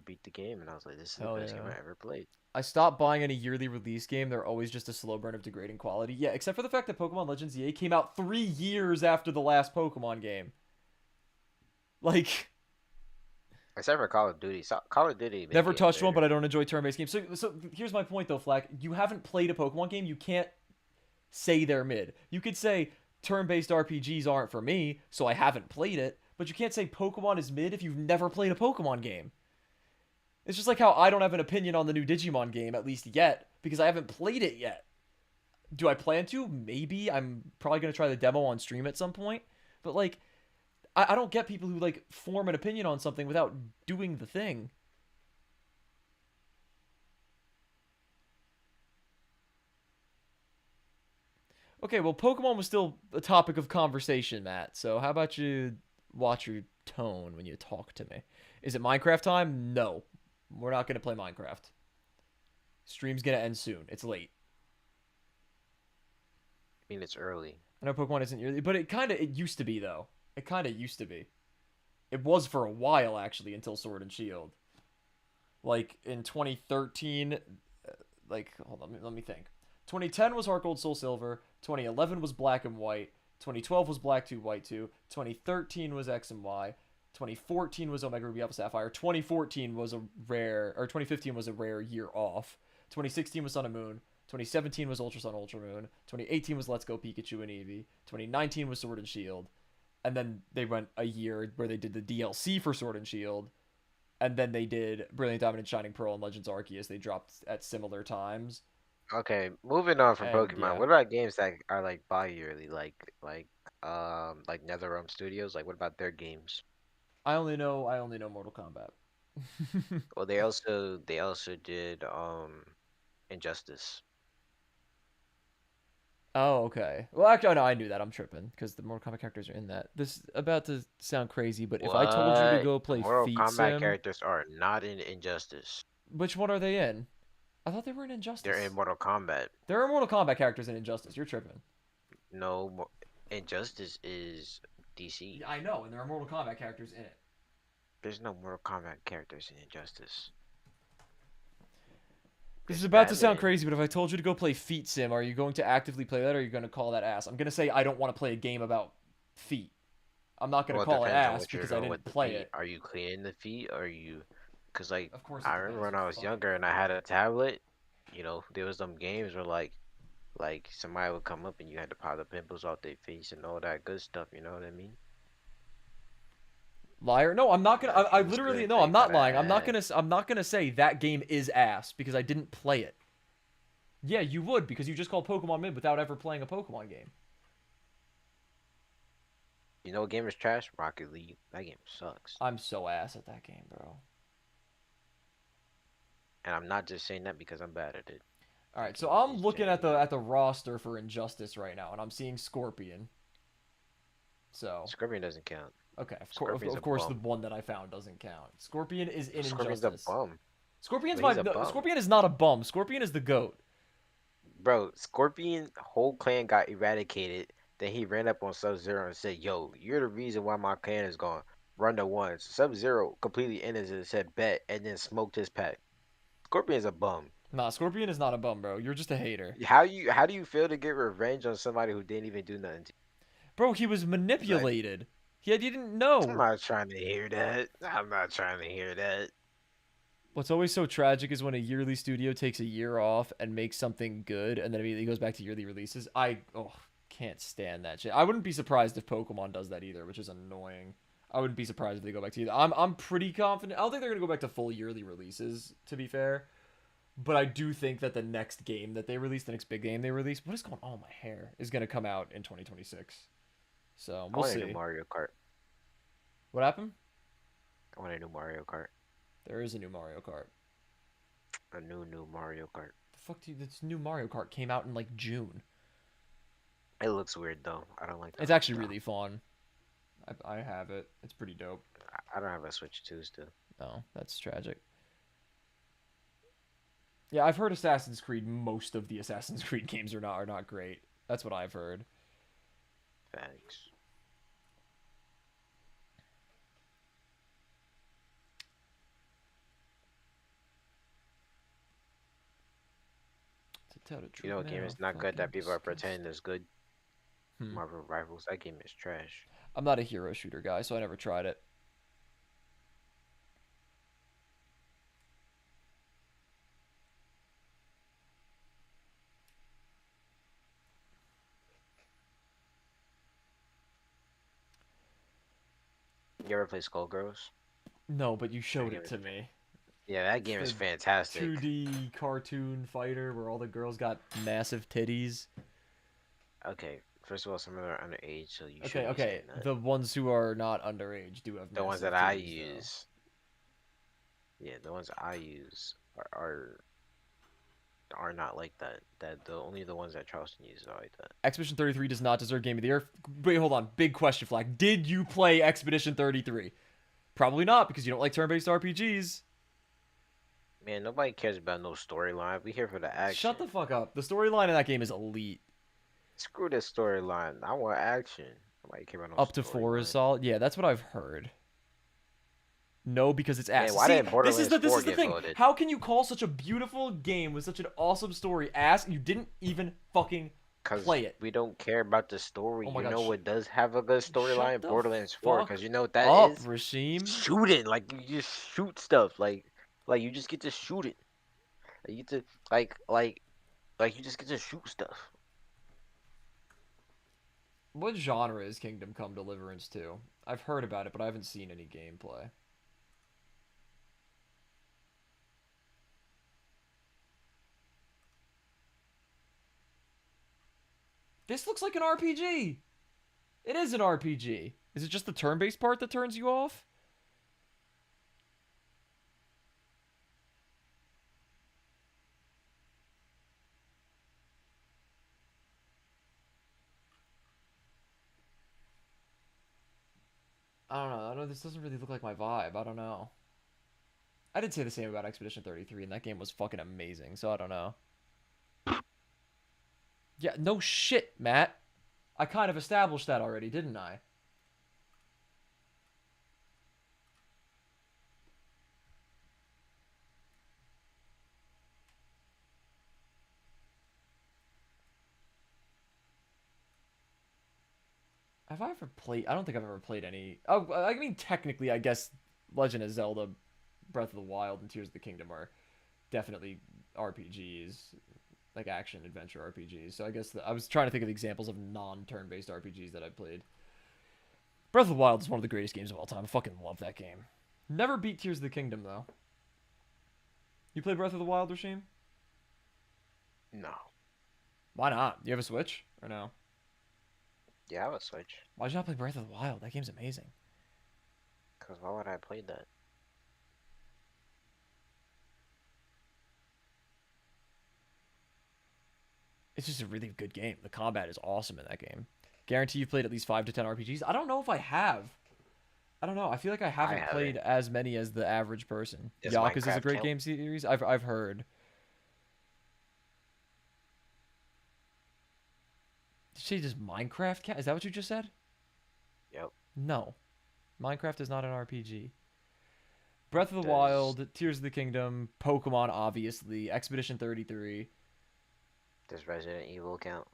A: beat the game, and I was like, this is the
B: Hell
A: best game
B: yeah.
A: I ever played.
B: I stopped buying any yearly release game. They're always just a slow burn of degrading quality. Yeah, except for the fact that Pokemon Legends EA came out 3 years after the last Pokemon game. Like,
A: Except for Call of Duty. So, Call of Duty made
B: never
A: games
B: touched one, but
A: better.
B: I don't enjoy turn-based games. So here's my point though, Flack. You haven't played a Pokemon game. You can't say they're mid. You could say turn-based RPGs aren't for me, so I haven't played it. But you can't say Pokemon is mid if you've never played a Pokemon game. It's just like how I don't have an opinion on the new Digimon game, at least yet, because I haven't played it yet. Do I plan to? Maybe. I'm probably going to try the demo on stream at some point. But, like, I don't get people who, like, form an opinion on something without doing the thing. Okay, well, Pokemon was still a topic of conversation, Matt. So how about you watch your tone when you talk to me? Is it Minecraft time? No. We're not going to play Minecraft. Stream's going to end soon. It's late.
A: I mean, it's early.
B: I know Pokemon isn't yearly, but it used to be though. It kind of used to be. It was for a while actually until Sword and Shield. Like in 2013, like hold on, let me think. 2010 was Heart Gold Soul Silver. 2011 was Black and White. 2012 was Black 2 White 2. 2013 was X and Y. 2014 was Omega Ruby Alpha Sapphire. 2014 was a rare, or 2015 was a rare year off. 2016 was Sun and Moon. 2017 was Ultra Sun Ultra Moon. 2018 was Let's Go Pikachu and Eevee. 2019 was Sword and Shield. And then they went a year where they did the DLC for Sword and Shield. And then they did Brilliant Diamond and Shining Pearl and Legends Arceus. They dropped at similar times.
A: Okay, moving on from
B: And
A: Pokemon.
B: yeah,
A: What about games that are like bi-yearly, like NetherRealm Studios? Like, what about their games?
B: I only know Mortal Kombat.
A: Well, they also did Injustice.
B: Oh, okay. Well, actually, oh, no, I knew that. I'm tripping because the Mortal Kombat characters are in that. This is about to sound crazy, but if I told you to
A: What?
B: go
A: The
B: play
A: Mortal
B: Feet
A: Kombat
B: Sim,
A: characters are not in Injustice.
B: which one are they in? I thought they were in
A: They're in
B: Injustice.
A: Mortal Kombat.
B: There are Mortal Kombat characters in Injustice. You're tripping.
A: No, Injustice is DC.
B: Yeah, I know, and there are Mortal Kombat characters in it.
A: There's no Mortal Kombat characters in Injustice.
B: This is
A: It's
B: about to sound
A: Batman.
B: crazy, but if I told you to go play Feet Sim, are you going to actively play that, or are you going to call that ass? I'm going to say I don't want to play a game about feet. I'm not going to
A: Well, it
B: call it
A: depends on
B: ass
A: what you're
B: because I
A: doing with
B: didn't
A: the
B: play
A: feet.
B: it.
A: Are you cleaning the feet? Or are you? Cause like
B: Of course it
A: I remember
B: depends.
A: when
B: You're
A: I was
B: fucking.
A: younger and I had a tablet. There was some games where like somebody would come up and you had to pop the pimples off their face and all that good stuff. You know what I mean?
B: Liar. No, I'm not gonna.
A: That
B: I
A: game was
B: literally
A: good.
B: no.
A: They
B: I'm not
A: gotta
B: lying. I'm not
A: add.
B: gonna. I'm not gonna say that game is ass because I didn't play it. Yeah, you would because you just called Pokemon mid without ever playing a Pokemon game.
A: You know what game is trash? Rocket League. That game sucks.
B: I'm so ass at that game, bro.
A: And I'm not just saying that because I'm bad at it.
B: All right,
A: That
B: so
A: game
B: I'm
A: is
B: looking at
A: genuinely
B: the roster for Injustice right now, and I'm seeing Scorpion. So
A: Scorpion doesn't count.
B: okay,
A: Scorpion's
B: of
A: a
B: course the
A: bum.
B: one that I found doesn't count. Scorpion is in
A: Scorpion's a
B: Injustice.
A: bum.
B: Scorpion's
A: But he's
B: my
A: a
B: no,
A: bum.
B: Scorpion is not a bum. Scorpion is the goat.
A: Bro, Scorpion whole clan got eradicated. Then he ran up on Sub Zero and said, "Yo, you're the reason why my clan is gone. Run the ones." Sub Zero completely ended it and said bet, and then smoked his pack. Scorpion's a bum.
B: Nah, Scorpion is not a bum, bro. You're just a hater.
A: How do you feel to get revenge on somebody who didn't even do nothing to
B: Bro, he was
A: you? Like,
B: manipulated. He didn't
A: I'm
B: know.
A: not trying to hear that. I'm not trying to hear that.
B: What's always so tragic is when a yearly studio takes a year off and makes something good and then immediately goes back to yearly releases. I can't stand that shit. I wouldn't be surprised if Pokemon does that either, which is annoying. I wouldn't be surprised if they go back to either. I'm pretty confident. I don't think they're gonna go back to full yearly releases, to be fair. But I do think that the next game that they release, the next big game they release, what is going on with my hair, is gonna come out in 2026. So
A: I
B: we'll
A: want a new
B: see.
A: Mario Kart.
B: What happened?
A: I want a new Mario Kart.
B: There is a new Mario Kart.
A: A new Mario Kart.
B: The fuck, dude? This new Mario Kart came out in like June.
A: It looks weird though. I don't like the
B: It's
A: art
B: actually
A: style.
B: really fun. I have it. It's pretty dope.
A: I don't have a Switch 2 still.
B: Oh, that's tragic. Yeah, I've heard Assassin's Creed. Most of the Assassin's Creed games are not great. That's what I've heard.
A: Thanks.
B: To tell the
A: You
B: truth,
A: know, a
B: man,
A: game
B: I'm
A: is not good
B: fucking
A: that people are pretending
B: disgusted.
A: is good.
B: Hmm.
A: Marvel Rivals. That game is trash.
B: I'm not a hero shooter guy, so I never tried it.
A: You ever play Skullgirls?
B: No, but you
A: That
B: showed
A: game
B: it
A: is
B: to me.
A: yeah, that
B: It's
A: game is
B: the
A: fantastic.
B: 2D cartoon fighter where all the girls got massive titties.
A: Okay, first of all, some of them are underage, so you
B: Okay,
A: shouldn't be
B: okay.
A: saying that.
B: The ones who are not underage do have
A: The ones that
B: massive
A: I
B: titties, though.
A: use, yeah, the ones I use are not like that. That the only the ones that Charleston uses are like that.
B: Expedition 33 does not deserve Game of the Year. Wait, hold on. Big question flag. Did you play Expedition 33? Probably not because you don't like turn-based RPGs.
A: Man, nobody cares about no storyline. We here for the
B: Shut
A: action.
B: the fuck up. The storyline in that game is elite.
A: Screw the storyline. I want action. Nobody care about no
B: Up to 4 is
A: storyline.
B: solid. Yeah, that's what I've heard. No, because it's ass.
A: Man, why
B: See,
A: didn't
B: this is
A: Borderlands
B: this
A: 4
B: is the
A: get
B: thing.
A: voted?
B: How can you call such a beautiful game with such an awesome story ass and you didn't even fucking
A: Cause
B: play it?
A: we don't care about the story.
B: Oh my
A: You
B: god,
A: know what does have a good
B: shut
A: storyline?
B: the
A: Borderlands 4. Cause
B: fuck
A: you know what that
B: up,
A: is?
B: Rashim.
A: Shooting. Like you just shoot stuff. Like you just get to shoot it. Like, you get to like you just get to shoot stuff.
B: What genre is Kingdom Come Deliverance 2? I've heard about it, but I haven't seen any gameplay. This looks like an RPG. It is an RPG. Is it just the turn-based part that turns you off? I don't know. I know this doesn't really look like my vibe. I don't know. I did say the same about Expedition 33, and that game was fucking amazing, so I don't know. Yeah, no shit, Matt. I kind of established that already, didn't I? Have I ever played? I don't think I've ever played any. Oh, I mean, technically, I guess Legend of Zelda, Breath of the Wild, and Tears of the Kingdom are definitely RPGs, like action adventure RPGs. So I guess I was trying to think of examples of non-turn-based RPGs that I've played. Breath of the Wild is one of the greatest games of all time. I fucking love that game. Never beat Tears of the Kingdom though. You played Breath of the Wild, Rashim?
A: No.
B: Why not? You have a Switch or no?
A: Yeah, I would switch.
B: Why did you not play Breath of the Wild? That game's amazing.
A: Cause why would I play that?
B: It's just a really good game. The combat is awesome in that game. Guarantee you've played at least 5 to 10 RPGs. I don't know if I have. I don't know. I feel like I
A: I
B: haven't
A: haven't.
B: played as many as the average person.
A: Does
B: Yakuza is a
A: Minecraft
B: great
A: count?
B: game series. I've heard. Did you say just Minecraft? Is that what you just said?
A: Yep.
B: No, Minecraft is not an RPG. Breath of the
A: Does
B: Wild, Tears of the Kingdom, Pokemon, obviously, Expedition 33.
A: does Resident Evil count?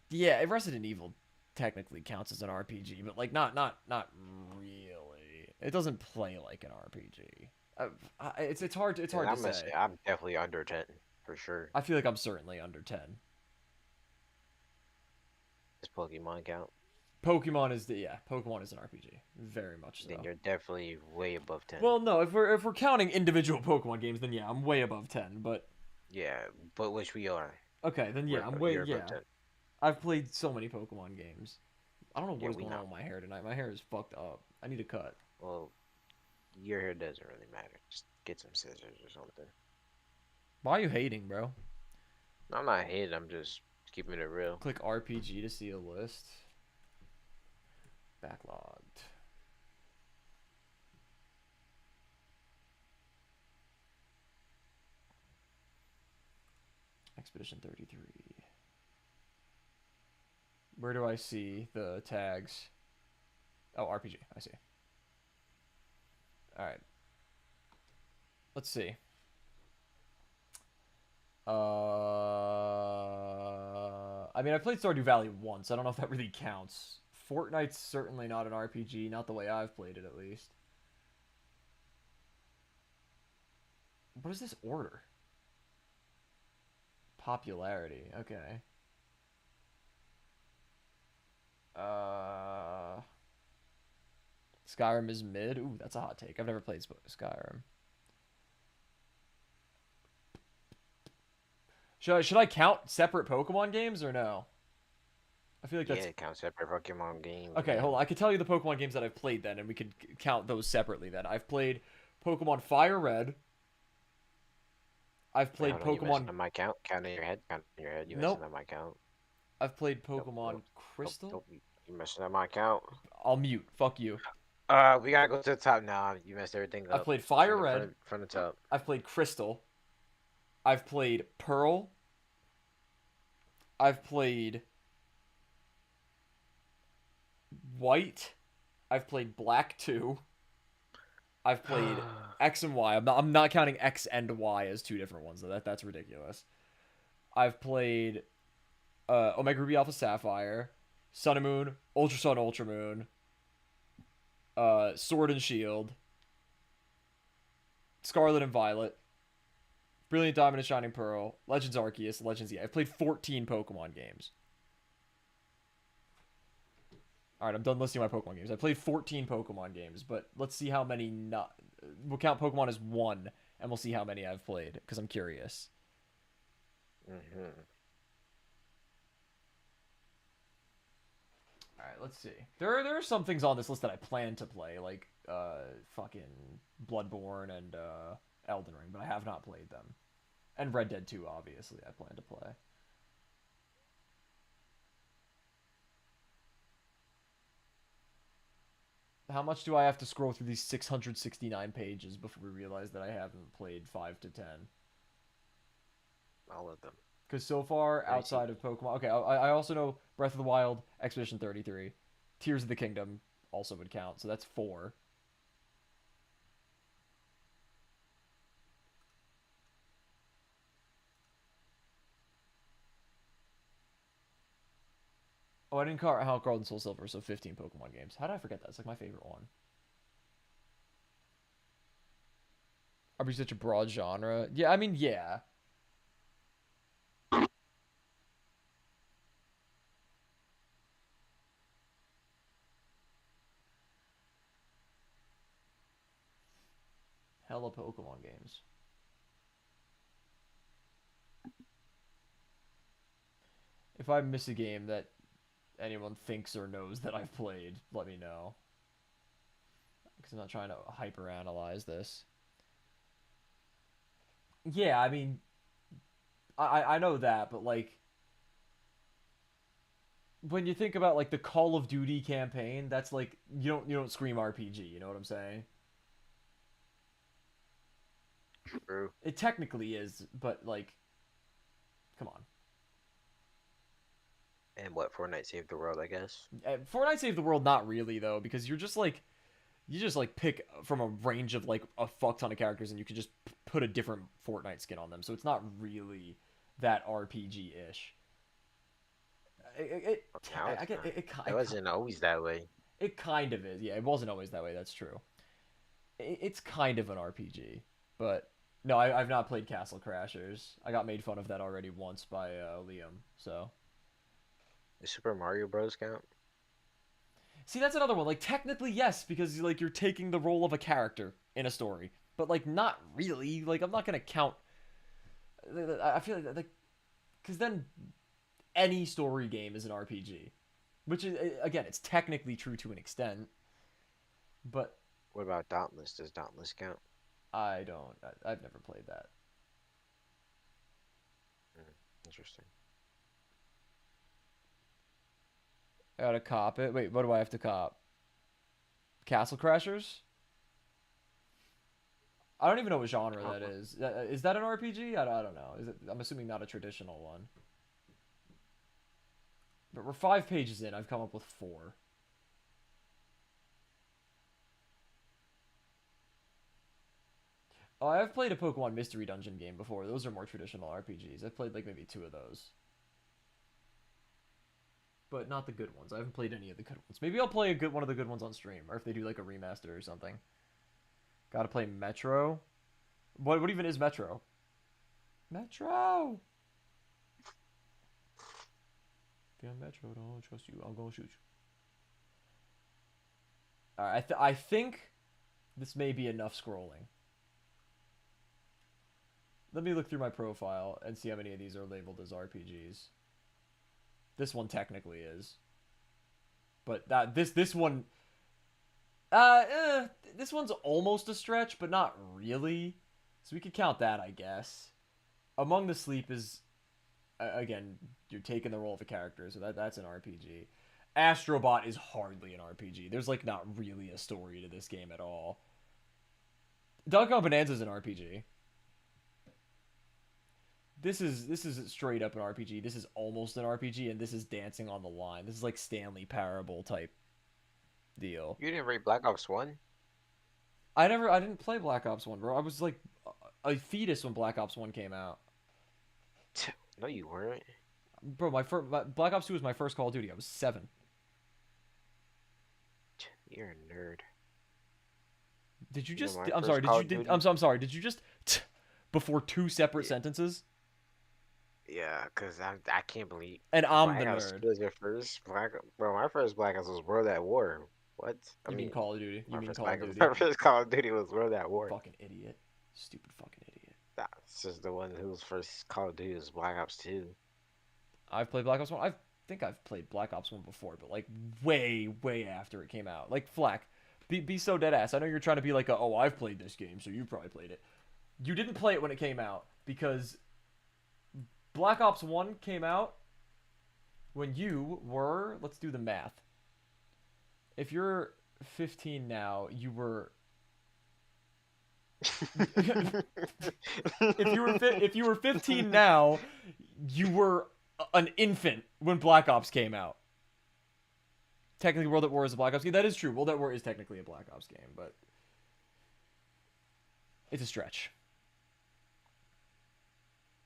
B: Yeah, Resident Evil technically counts as an RPG, but like not really. It doesn't play like an RPG. It's
A: Cause
B: hard to
A: I'm gonna say
B: say.
A: I'm definitely under 10 for sure.
B: I feel like I'm certainly under 10.
A: Does Pokemon count?
B: Pokemon is an RPG, very much
A: Then
B: so.
A: you're definitely way above 10.
B: Well, no, if we're counting individual Pokemon games, then yeah, I'm way above 10. But
A: Yeah, but which we are.
B: okay, then yeah,
A: You're above 10.
B: I've played so many Pokemon games. I don't know
A: Yeah,
B: what is
A: we
B: going on
A: know.
B: with my hair tonight. My hair is fucked up. I need a cut.
A: Well, your hair doesn't really matter. Just get some scissors or something.
B: Why are you hating, bro?
A: I'm not hating. I'm just keeping it real.
B: Click RPG to see a list. Backlogged. Expedition 33. Where do I see the tags? Oh, RPG. I see. All right. Let's see. I mean, I played Stardew Valley once. I don't know if that really counts. Fortnite's certainly not an RPG, not the way I've played it at least. What is this order? Popularity. Okay. Uh, Skyrim is mid. Ooh, that's a hot take. I've never played Skyrim. Should I count separate Pokemon games or no? I feel like
A: Yeah,
B: that's
A: it counts separate Pokemon games,
B: okay.
A: man.
B: Hold on. I could tell you the Pokemon games that I've played then, and we could count those separately. Then I've played Pokemon Fire Red. I've
A: Wait,
B: played
A: hold on. You messing
B: Pokemon.
A: up my count? Count in your head. Count in your head. You messing
B: Nope.
A: up my count?
B: I've played
A: Nope.
B: Pokemon
A: Nope. Nope.
B: Crystal.
A: Nope. You messing up my count?
B: I'll mute. Fuck you.
A: We gotta go to the top now. You messed everything
B: I've
A: up.
B: played Fire
A: From the
B: Red.
A: from the top.
B: I've played Crystal. I've played Pearl. I've played White. I've played Black 2. I've played X and Y. I'm not counting X and Y as two different ones. That's ridiculous. I've played Omega Ruby Alpha Sapphire, Sun and Moon, Ultra Sun, Ultra Moon, Sword and Shield, Scarlet and Violet, Brilliant Diamond and Shining Pearl, Legends Arceus, Legends E. I've played 14 Pokemon games. All right, I'm done listing my Pokemon games. I played 14 Pokemon games, but let's see how many not. We'll count Pokemon as one, and we'll see how many I've played because I'm curious.
A: Mm-hmm.
B: All right, let's see. There are some things on this list that I plan to play, like fucking Bloodborne and Elden Ring, but I have not played them. And Red Dead 2, obviously, I plan to play. How much do I have to scroll through these 669 pages before we realize that I haven't played 5 to 10?
A: All of them.
B: Because so far,
A: Very easy.
B: outside of Pokemon... Okay, I also know Breath of the Wild, Expedition 33. Tears of the Kingdom also would count, so that's 4. Oh, I didn't count Gold and Soul Silver, so 15 Pokemon games. How did I forget that? It's like my favorite one. Are we such a broad genre? Yeah, I mean, yeah. Hella Pokemon games. If I miss a game that anyone thinks or knows that I've played, let me know. Because I'm not trying to hyper analyze this. Yeah, I mean, I know that, but like when you think about like the Call of Duty campaign, that's like you don't scream RPG. You know what I'm saying?
A: True.
B: It technically is, but like, come on.
A: And what Fortnite saved the world, I guess.
B: Fortnite saved the world, not really though, because you just like pick from a range of like a fuck ton of characters, and you can just put a different Fortnite skin on them. So it's not really that RPG ish. It,
A: Now
B: I
A: it's
B: get
A: not. It wasn't always that way.
B: it kind of is. Yeah, it wasn't always that way. That's true. It's kind of an RPG, but no, I've not played Castle Crashers. I got made fun of that already once by Liam. So
A: The Super Mario Bros. Count?
B: see, that's another one. Like technically, yes, because like you're taking the role of a character in a story, but like not really. Like I'm not gonna count. I feel like because then any story game is an RPG, which is again, it's technically true to an extent, but
A: What about Dauntless? Does Dauntless count?
B: I don't. I've never played that.
A: Hmm, interesting.
B: I gotta cop it. Wait, what do I have to cop? Castle Crashers? I don't even know what genre that
A: Uh-huh.
B: is. Is that an RPG? I don't know. Is it? I'm assuming not a traditional one. But we're 5 pages in. I've come up with four. Oh, I've played a Pokemon Mystery Dungeon game before. Those are more traditional RPGs. I've played like maybe two of those, but not the good ones. I haven't played any of the good ones. Maybe I'll play one of the good ones on stream, or if they do like a remaster or something. Got to play Metro. What even is Metro? Metro. If you're Metro, don't trust you. I'm gonna shoot you. All right, I think this may be enough scrolling. Let me look through my profile and see how many of these are labeled as RPGs. This one technically is, but this one, this one's almost a stretch, but not really. So we could count that, I guess. Among the Sleep is again, you're taking the role of a character, so that's an RPG. Astrobot is hardly an RPG. There's like not really a story to this game at all. Donkey Kong Bonanza is an RPG. This is straight up an RPG. This is almost an RPG, and this is Dancing on the Line. This is like Stanley Parable type deal.
A: You didn't rate Black Ops 1?
B: I didn't play Black Ops 1, bro. I was like a fetus when Black Ops 1 came out.
A: No, you weren't.
B: Bro, Black Ops 2 was my first Call of Duty. I was 7.
A: You're a nerd.
B: Did you
A: You know
B: just
A: my
B: I'm
A: first
B: sorry,
A: Call of Duty?
B: I'm sorry. Did you just before two separate
A: Yeah,
B: sentences?
A: yeah, cause I can't believe
B: And I'm the
A: Black Ops
B: nerd.
A: 2 was your first Black. Bro, my first Black Ops was World at War. What? I
B: You mean
A: mean,
B: Call of Duty? You
A: my
B: mean
A: first
B: Call of
A: Black Ops,
B: Duty?
A: my first Call of Duty was World at War.
B: Fucking idiot. Stupid fucking idiot.
A: That's just the one whose first Call of Duty was Black Ops 2.
B: I've played Black Ops 1. I think I've played Black Ops 1 before, but like way after it came out. Like Flack, be so dead ass. I know you're trying to be like, oh, I've played this game, so you probably played it. You didn't play it when it came out because Black Ops 1 came out when you were, let's do the math. If you're 15 now, you were if you were 15 now, you were an infant when Black Ops came out. Technically, World at War is a Black Ops game. That is true. World at War is technically a Black Ops game, but it's a stretch.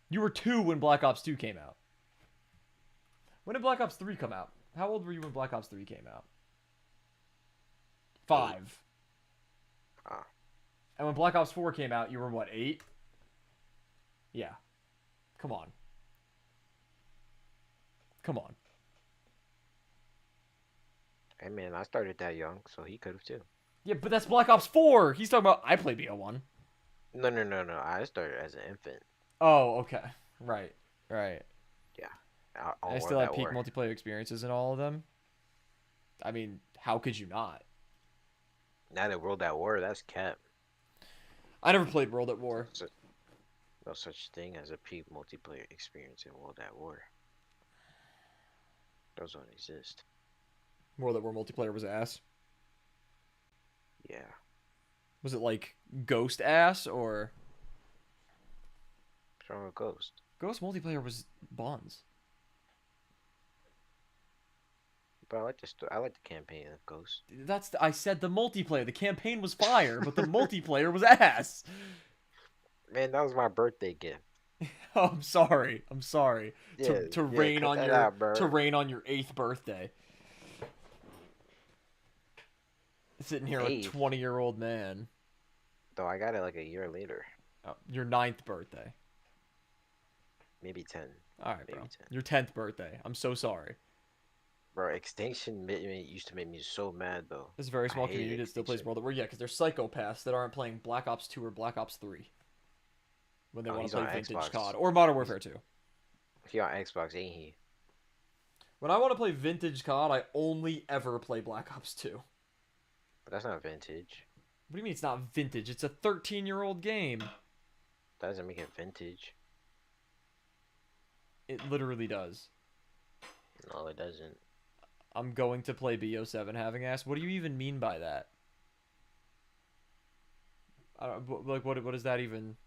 B: You were 2 when Black Ops 2 came out. When did Black Ops 3 come out? How old were you when Black Ops 3 came out?
A: 8.
B: 5.
A: Ah,
B: And when Black Ops 4 came out, you were what, 8? Yeah. Come on. Come on.
A: hey man, I started that young, so he could have too.
B: Yeah, but that's Black Ops 4. He's talking about I played BO1.
A: No, no, no, no. I started as an infant.
B: Oh, okay. Right. Right.
A: Yeah,
B: I
A: on
B: still
A: World
B: had
A: at
B: peak
A: War.
B: multiplayer experiences in all of them. I mean, how could you not?
A: Now that World at War, that's cap.
B: I never played World at War.
A: So, No such thing as a peak multiplayer experience in World at War. Those don't exist.
B: More that where multiplayer was ass.
A: Yeah.
B: Was it like Ghost ass or
A: What's wrong with Ghost?
B: Ghost multiplayer was buns?
A: But I like I like the campaign of Ghost.
B: I said the multiplayer. The campaign was fire, but the multiplayer was ass.
A: Man, that was my birthday gift.
B: Oh, I'm sorry. I'm sorry.
A: Yeah,
B: To
A: yeah,
B: rain
A: cut
B: on
A: that
B: your
A: out, bro.
B: to rain on your 8th birthday. Sitting here a
A: Eighth,
B: 20-year-old man.
A: though I got it like a year later.
B: Oh, your 9th birthday.
A: Maybe 10.
B: All right, bro.
A: Maybe 10.
B: Your 10th birthday. I'm so sorry.
A: Bro, Extinction used to make me so mad, though.
B: There's a very
A: I
B: small
A: hated
B: community that still plays
A: Extinction.
B: World at War. Yeah, because they're psychopaths that aren't playing Black Ops 2 or Black Ops 3 when they
A: Oh,
B: want to
A: he's
B: play
A: on
B: vintage
A: Xbox.
B: COD or Modern
A: He's
B: Warfare 2.
A: he on Xbox, ain't he?
B: When I want to play vintage COD, I only ever play Black Ops 2.
A: But that's not vintage.
B: What do you mean it's not vintage? It's a 13-year-old game.
A: That doesn't make it vintage.
B: It literally does.
A: No, it doesn't.
B: I'm going to play BO7 having ass. What do you even mean by that? I don't, like what does that even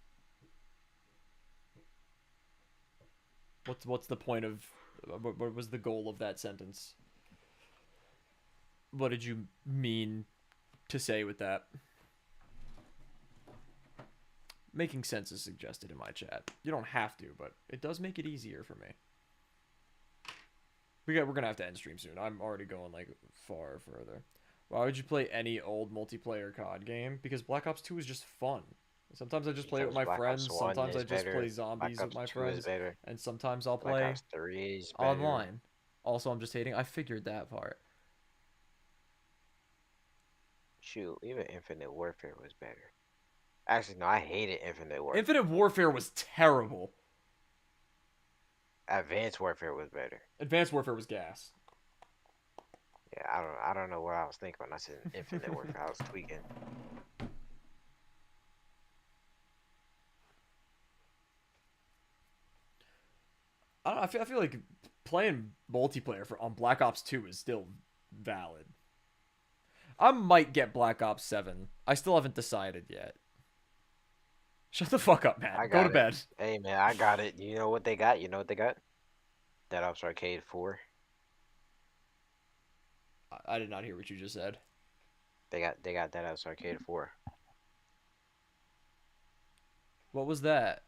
B: what's the point of what was the goal of that sentence? What did you mean to say with that? Making sense is suggested in my chat. You don't have to, but it does make it easier for me. We're gonna have to end stream soon. I'm already going like far further. Why would you play any old multiplayer COD game? Because Black Ops 2 is just fun. Sometimes I just play it with
A: Because
B: my
A: Black Ops
B: friends.
A: 1
B: Sometimes I
A: is
B: just play
A: better. Black
B: zombies with
A: Ops
B: my
A: 2 is
B: friends,
A: better.
B: and sometimes I'll
A: Black
B: play
A: Ops 3 is better.
B: online. Also, I'm just hating. I figured that part.
A: Shoot, even Infinite Warfare was better. Actually, no, I hated Infinite
B: Infinite
A: Warfare.
B: Warfare was terrible.
A: Advanced Warfare was better.
B: Advanced Warfare was gas.
A: Yeah, I don't know what I was thinking when I said Infinite Warfare. I was tweaking.
B: I don't know. I feel like playing multiplayer for on Black Ops 2 is still valid. I might get Black Ops 7. I still haven't decided yet. Shut the fuck up,
A: I
B: Matt. Go to
A: got it.
B: bed.
A: Hey man, I got it. You know what they got? You know what they got? Dead Ops Arcade 4.
B: I did not hear what you just said.
A: They got Dead Ops Arcade 4.
B: What was that?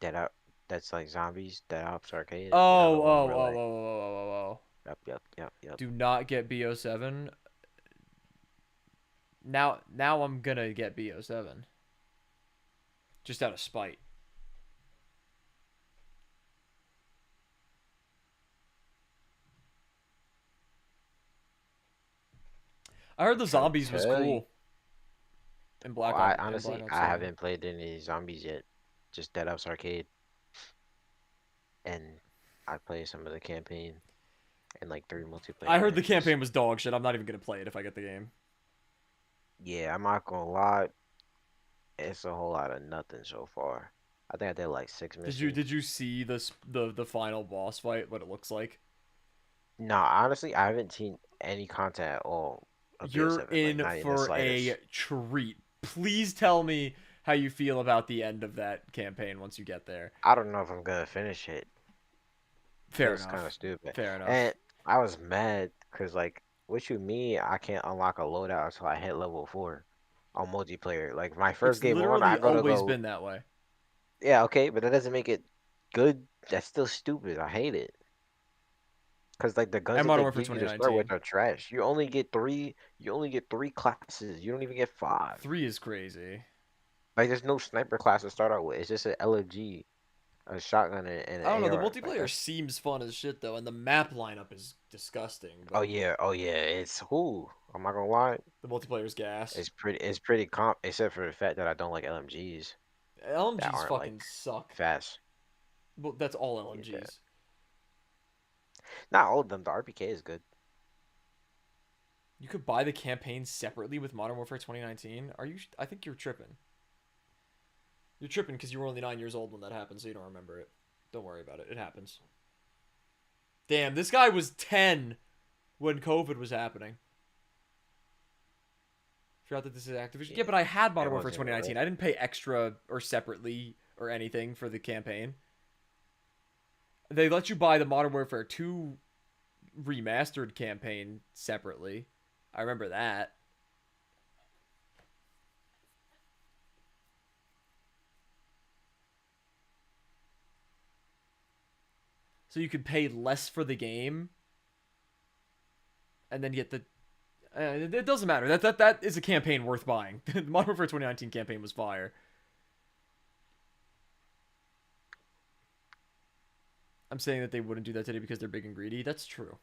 A: Dead Op that's like zombies, Dead Ops
B: Oh,
A: Arcade, the one
B: oh,
A: where
B: oh, oh,
A: like
B: oh, oh, oh, oh.
A: yep, yep, yep, yep.
B: Do not get BO7. Now I'm gonna get BO7. Just out of spite. I heard the
A: Trying to
B: zombies was
A: tell you.
B: cool in
A: Oh,
B: Black
A: I
B: Ops in Black
A: honestly
B: Ops
A: I
B: 7.
A: haven't played any zombies yet. Just Dead Ops Arcade, and I played some of the campaign and like 3
B: I
A: multiplayer
B: heard the
A: matches.
B: campaign was dog shit. I'm not even gonna play it if I get the game.
A: Yeah, I'm not gonna lie. It's a whole lot of nothing so far. I think I did like 6 missions.
B: Did you see the final boss fight? What it looks like?
A: No, honestly, I haven't seen any content at all of
B: You're
A: BO7, like
B: in
A: not even the
B: for a
A: slightest.
B: treat. Please tell me how you feel about the end of that campaign once you get there.
A: I don't know if I'm gonna finish it.
B: Fair
A: Feels kind of
B: enough.
A: stupid.
B: Fair enough.
A: And I was mad because like, what you mean I can't unlock a loadout until I hit level 4 on multiplayer? Like my first
B: It's
A: game on,
B: literally
A: I gotta
B: always
A: go.
B: been that way.
A: Yeah, okay, but that doesn't make it good. That's still stupid. I hate it. Cause like the guns
B: And
A: that
B: Modern
A: they
B: Warfare
A: give you to start with
B: 2019.
A: are trash. You only get three. You only get 3 classes. You don't even get 5.
B: 3 is crazy.
A: Like there's no sniper class to start out with. It's just an LMG, a shotgun, and
B: I don't
A: an
B: know. The
A: AR. Like
B: multiplayer
A: that's.
B: seems fun as shit though, and the map lineup is disgusting.
A: Oh
B: But
A: yeah, oh yeah. It's who. I'm not gonna lie.
B: the multiplayer's gas.
A: It's pretty comp. Except for the fact that I don't like LMGs that
B: LMGs
A: aren't like
B: fucking suck.
A: fast.
B: Well, that's all
A: Yeah,
B: LMGs.
A: not all of them. The RPK is good.
B: You could buy the campaign separately with Modern Warfare 2019. Are you? I think you're tripping. You're tripping because you were only 9 years old when that happened, so you don't remember it. Don't worry about it. It happens. Damn, this guy was 10 when COVID was happening. Forgot that this is Activision. Yeah,
A: Yeah,
B: but I had
A: it
B: Modern Warfare
A: wasn't real.
B: 2019. I didn't pay extra or separately or anything for the campaign. They let you buy the Modern Warfare 2 remastered campaign separately. I remember that. So you could pay less for the game and then get the. It doesn't matter. That is a campaign worth buying. The Modern Warfare 2019 campaign was fire. I'm saying that they wouldn't do that today because they're big and greedy. That's true.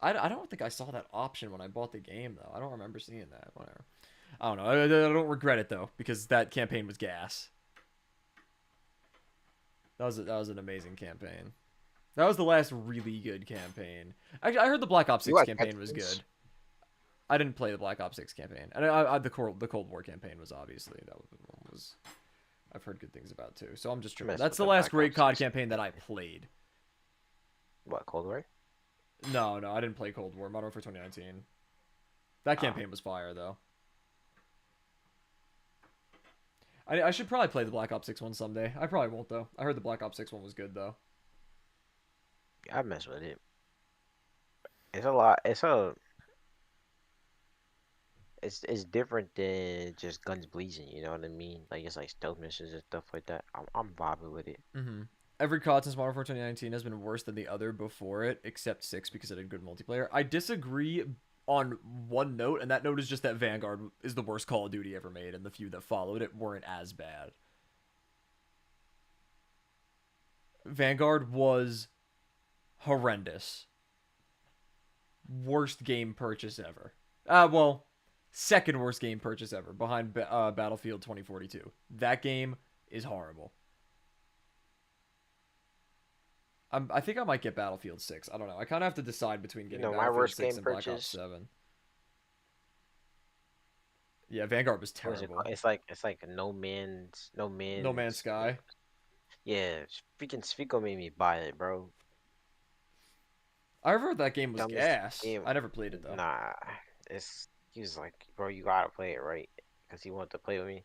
B: I don't think I saw that option when I bought the game though. I don't remember seeing that. Whatever. I don't know. I don't regret it though because that campaign was gas. That was an amazing campaign. That was the last really good campaign. I heard the Black Ops
A: You
B: 6
A: like
B: campaign was
A: Texas?
B: good. I didn't play the Black Ops 6 campaign, and the Cold War campaign was obviously that was I've heard good things about too. So I'm just
A: I
B: tripping.
A: messed
B: That's
A: with
B: the
A: the
B: last
A: Black
B: great
A: Ops
B: COD
A: 6.
B: campaign that I played.
A: What, Cold War?
B: No, I didn't play Cold War. Modern Warfare 2019. That
A: Oh,
B: campaign was fire though. I should probably play the Black Ops 6 one someday. I probably won't though. I heard the Black Ops 6 one was good though.
A: yeah, I messed with it. It's a lot. It's different than just guns blazing. You know what I mean? Like it's like stealth missions and stuff like that. I'm vibing with it.
B: Mm-hmm. Every COD since Modern Warfare 2019 has been worse than the other before it, except 6 because it had good multiplayer. I disagree on one note, and that note is just that Vanguard is the worst Call of Duty ever made, and the few that followed it weren't as bad. Vanguard was horrendous. Worst game purchase ever. Well, second worst game purchase ever, behind Battlefield 2042. That game is horrible. I think I might get Battlefield 6. I don't know. I kind of have to decide between
A: You
B: getting
A: know, my
B: Battlefield
A: worst
B: 6
A: game
B: and Black Ops
A: purchase
B: 7. Yeah, Vanguard was
A: was it
B: terrible.
A: called? It's like no man's
B: No Man's Sky.
A: yeah. Freaking Spico made me buy it, bro.
B: I heard that game was
A: Dumbest
B: gas.
A: game.
B: I never played it though.
A: Nah, he was like, bro, you gotta play it, right? Because he wanted to play with me.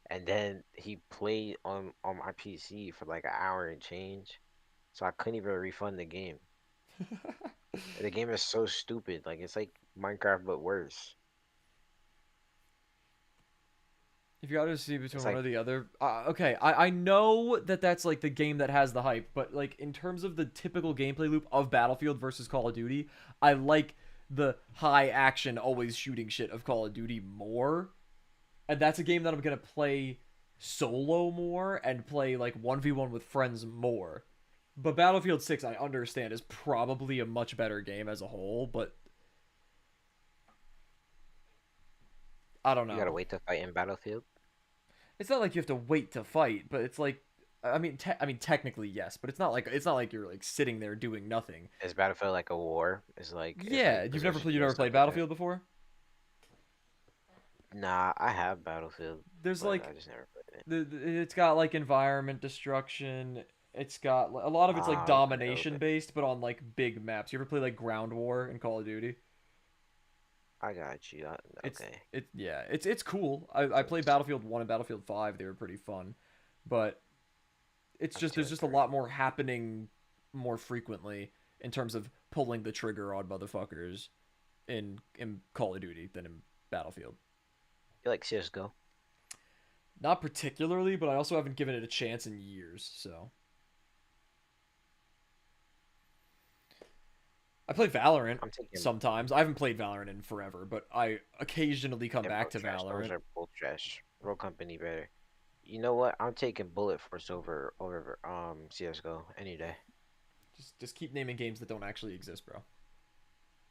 A: And then he played on my PC for like an hour and change, so I couldn't even refund the game. The game is so stupid. Like it's like Minecraft but worse.
B: If you got to see between
A: It's
B: one
A: like
B: or the other, okay, I know that that's like the game that has the hype, but like in terms of the typical gameplay loop of Battlefield versus Call of Duty, I like the high action, always shooting shit of Call of Duty more, and that's a game that I'm gonna play solo more and play like 1v1 with friends more. But Battlefield 6, I understand, is probably a much better game as a whole, but I don't
A: you gotta
B: know.
A: wait to fight in Battlefield.
B: It's not like you have to wait to fight, but it's like I mean technically yes, but it's not like you're like sitting there doing nothing.
A: Is Battlefield like a war? It's
B: Yeah,
A: like
B: you've
A: positioning and
B: never
A: stuff
B: played
A: like that.
B: Battlefield before?
A: Nah, I have Battlefield,
B: There's
A: but I
B: like
A: just never played it.
B: it's got like environment destruction. It's got a lot of it's like
A: Ah, okay,
B: domination
A: okay.
B: based, but on like big maps. You ever play like Ground War in Call of Duty?
A: I got you.
B: It's
A: Okay.
B: it's cool. I played Battlefield 1 and Battlefield 5. They were pretty fun. But it's
A: Up
B: just
A: to
B: there's
A: a
B: just a
A: three.
B: lot more happening more frequently in terms of pulling the trigger on motherfuckers in Call of Duty than in Battlefield.
A: You like CS:GO?
B: Not particularly, but I also haven't given it a chance in years. So I play Valorant
A: I'm taking
B: sometimes. I haven't played Valorant in forever, but I occasionally come
A: yeah,
B: back
A: bro,
B: to
A: trash. Those
B: Valorant.
A: are both trash. Roll Company better. You know what? I'm taking Bullet Force over CS:GO any day.
B: Just keep naming games that don't actually exist, bro.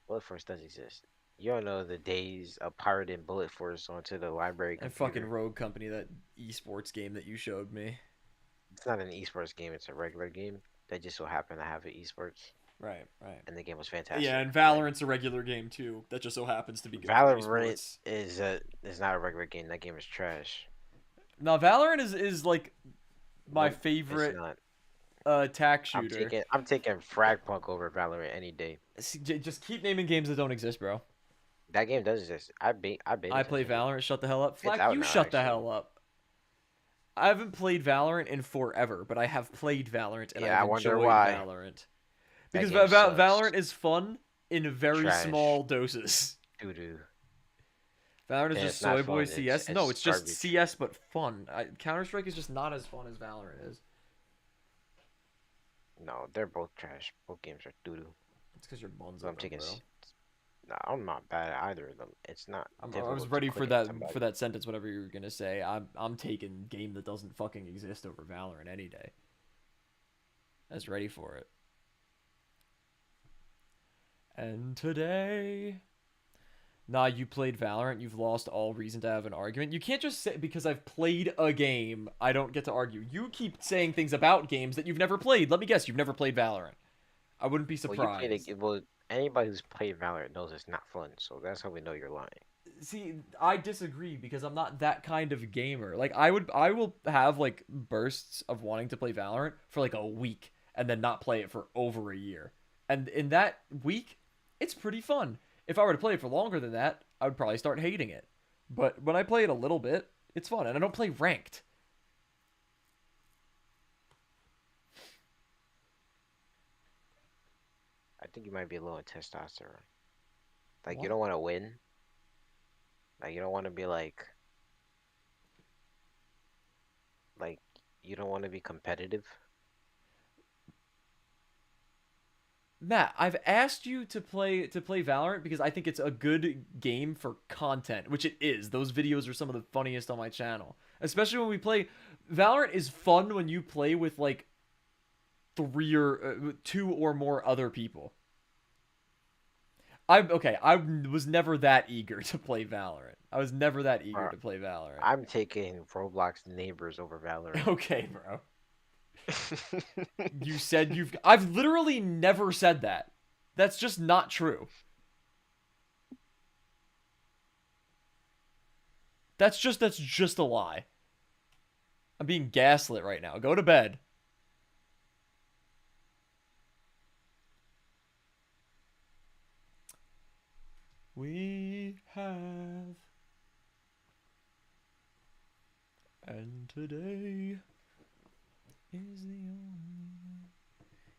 A: Bullet Force does exist. You don't know the days of pirating Bullet Force onto the library
B: And fucking
A: computer.
B: Rogue Company, that esports game that you showed me.
A: It's not an esports game. It's a regular game that just so happened to have an esports,
B: Right, right.
A: and the game was
B: Yeah,
A: fantastic.
B: and
A: Like
B: Valorant's a regular game too. That just so happens to be good for
A: Valorant
B: esports.
A: is not a regular game. That game is trash.
B: Now Valorant is like my
A: Nope, it's
B: favorite
A: not.
B: attack
A: I'm
B: shooter.
A: taking I'm taking Fragpunk over Valorant any day.
B: Just keep naming games that don't exist, bro.
A: That game does exist. I beta
B: I play
A: tested it.
B: Valorant. Shut the hell up,
A: It's
B: Flack.
A: out
B: You
A: now,
B: shut the
A: actually.
B: hell up. I haven't played Valorant in forever, but I have played Valorant and
A: Yeah,
B: I've
A: I wonder
B: enjoyed
A: why.
B: Valorant
A: That
B: because
A: game sucks.
B: Valorant is fun in very
A: Trash.
B: small doses.
A: Doo doo.
B: Valorant is
A: And
B: just
A: it's not
B: soy boy
A: fun.
B: CS. No,
A: It's
B: it's just
A: garbage.
B: CS but fun. Counter Strike is just not as fun as Valorant is.
A: No, they're both trash. Both games are doo doo.
B: It's because you're
A: So
B: Bunzo,
A: I'm taking.
B: bro.
A: No, I'm not bad at either of them. It's not
B: I was
A: difficult to
B: ready
A: click at
B: for
A: somebody.
B: that sentence, whatever you were gonna say. I'm taking game that doesn't fucking exist over Valorant any day. I was ready for it. And today, nah, you played Valorant. You've lost all reason to have an argument. You can't just say because I've played a game, I don't get to argue. You keep saying things about games that you've never played. Let me guess, you've never played Valorant. I wouldn't be
A: Well, you played
B: surprised.
A: it. Well, anybody who's played Valorant knows it's not fun. So that's how we know you're lying.
B: See, I disagree because I'm not that kind of gamer. Like I will have like bursts of wanting to play Valorant for like a week and then not play it for over a year. And in that week, it's pretty fun. If I were to play it for longer than that, I would probably start hating it. But when I play it a little bit, it's fun and I don't play ranked.
A: I think you might be low in testosterone. Like you
B: What?
A: don't want to win. Like you don't want to be like you don't want to be competitive.
B: Matt, I've asked you to play Valorant because I think it's a good game for content, which it is. Those videos are some of the funniest on my channel. Especially when we play Valorant is fun when you play with like three or two or more other people. I was never that eager to play Valorant. I was never that eager
A: Or
B: to play Valorant.
A: I'm taking Roblox neighbors over Valorant.
B: Okay, bro. You said you've I've literally never said that. That's just not true. That's just a lie. I'm being gaslit right now. Go to bed. We have and today is the only.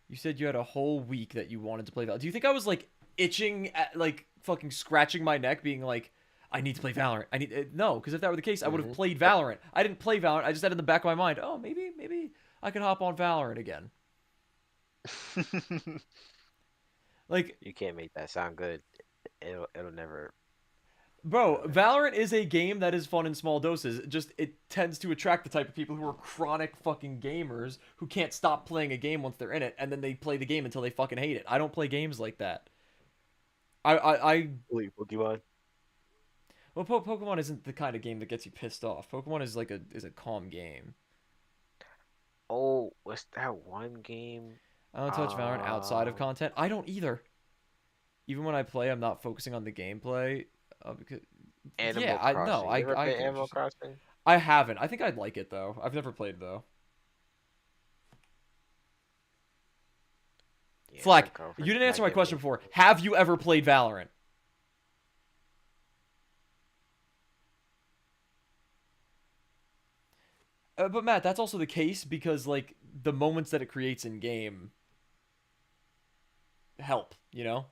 B: You said you had a whole week that you wanted to play Valorant. Do you think I was like itching at like fucking scratching my neck being like I need to play Valorant. I need no, because if that were the case, I would have
A: hmm
B: played
A: Yep.
B: Valorant. I didn't play Valorant. I just had in the back of my mind, oh, maybe I could hop on Valorant again. Like,
A: You can't make that sound good. It'll never
B: bro,
A: it'll never
B: Valorant is a game that is fun in small doses. Just it tends to attract the type of people who are chronic fucking gamers who can't stop playing a game once they're in it, and then they play the game until they fucking hate it. I don't play games like that. I
A: Wait, Pokemon.
B: well, Pokemon isn't the kind of game that gets you pissed off. Pokemon is like a calm game.
A: Oh, what's that one game?
B: I don't touch Valorant outside of
A: Um,
B: content. I don't either. Even when I play, I'm not focusing on the gameplay. Because yeah,
A: Animal
B: I no,
A: Crossing. You ever
B: I
A: play
B: get what you're
A: Animal
B: saying.
A: Crossing?
B: I haven't. I think I'd like it though. I've never played though.
A: Yeah, my
B: Flack, you
A: girlfriend
B: didn't answer
A: might
B: my
A: get
B: question
A: me.
B: before. Have you ever played Valorant? But Matt, that's also the case because like the moments that it creates in game help. You know,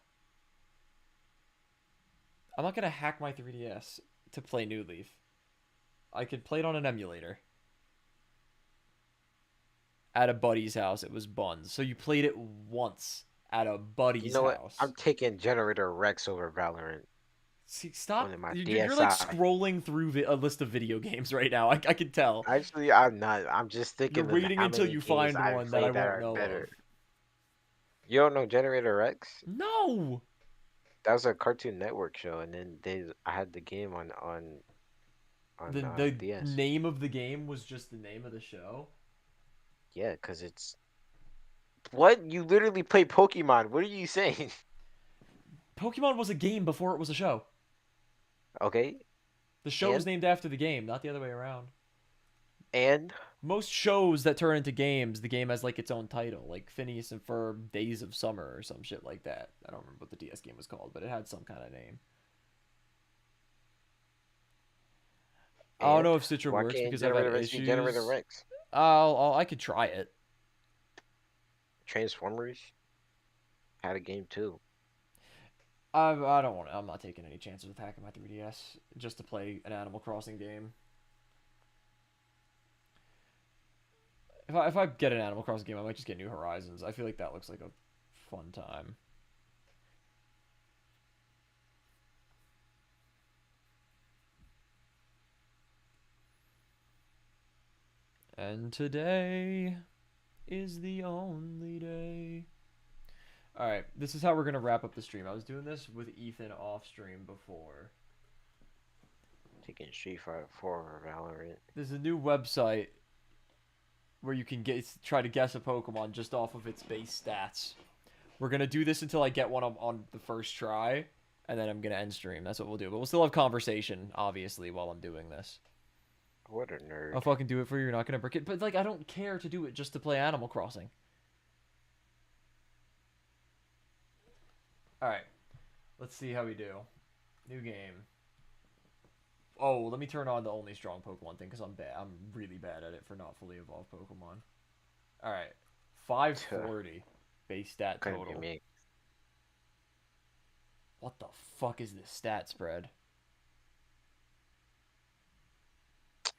B: I'm not gonna hack my 3DS to play New Leaf. I could play it on an emulator at a buddy's house. It was Buns, so you played it once at a
A: You
B: buddy's
A: know what?
B: house.
A: I'm taking Generator Rex over Valorant
B: See,
A: on
B: stop.
A: my
B: You're like
A: DSi.
B: scrolling through a list of video games right now. I can tell.
A: Actually, I'm not. I'm just
B: You're
A: thinking of
B: waiting
A: how
B: until
A: many
B: you
A: games
B: find
A: I've
B: one that I
A: played that
B: won't
A: are
B: know
A: better.
B: of.
A: You don't know Generator Rex?
B: No.
A: That was a Cartoon Network show, and then I had the game on
B: The
A: DS.
B: name of the game was just the name of the show.
A: Yeah, cause it's what you literally play Pokemon. What are you saying?
B: Pokemon was a game before it was a show.
A: Okay,
B: The show was
A: and
B: named after the game, not the other way around.
A: And
B: Most shows that turn into games, the game has like its own title, like Phineas and Ferb Days of Summer or some shit like that. I don't remember what the DS game was called, but it had some kind of name. I don't know if Citra
A: why
B: works
A: can't
B: because I've had
A: generator Rex be generator
B: issues.
A: Rex?
B: I could try it.
A: Transformers had a game too.
B: I don't want. I'm not taking any chances with hacking my 3DS just to play an Animal Crossing game. If I get an Animal Crossing game, I might just get New Horizons. I feel like that looks like a fun time. And today is the only day. Alright, this is how we're going to wrap up the stream. I was doing this with Ethan off stream before.
A: Taking Street Fighter 4 or Valorant.
B: There's a new website where you can try to guess a Pokemon just off of its base stats. We're going to do this until I get one on the first try, and then I'm going to end stream. That's what we'll do. But we'll still have conversation, obviously, while I'm doing this.
A: What a nerd.
B: I'll fucking do it for you. You're not going to break it. But, like, I don't care to do it just to play Animal Crossing. Alright. Let's see how we do. New game. Oh, let me turn on the only strong Pokemon thing, because I'm bad. I'm really bad at it for not fully evolved Pokemon. Alright. 540 base stat
A: Couldn't
B: total.
A: be me.
B: What the fuck is this stat spread?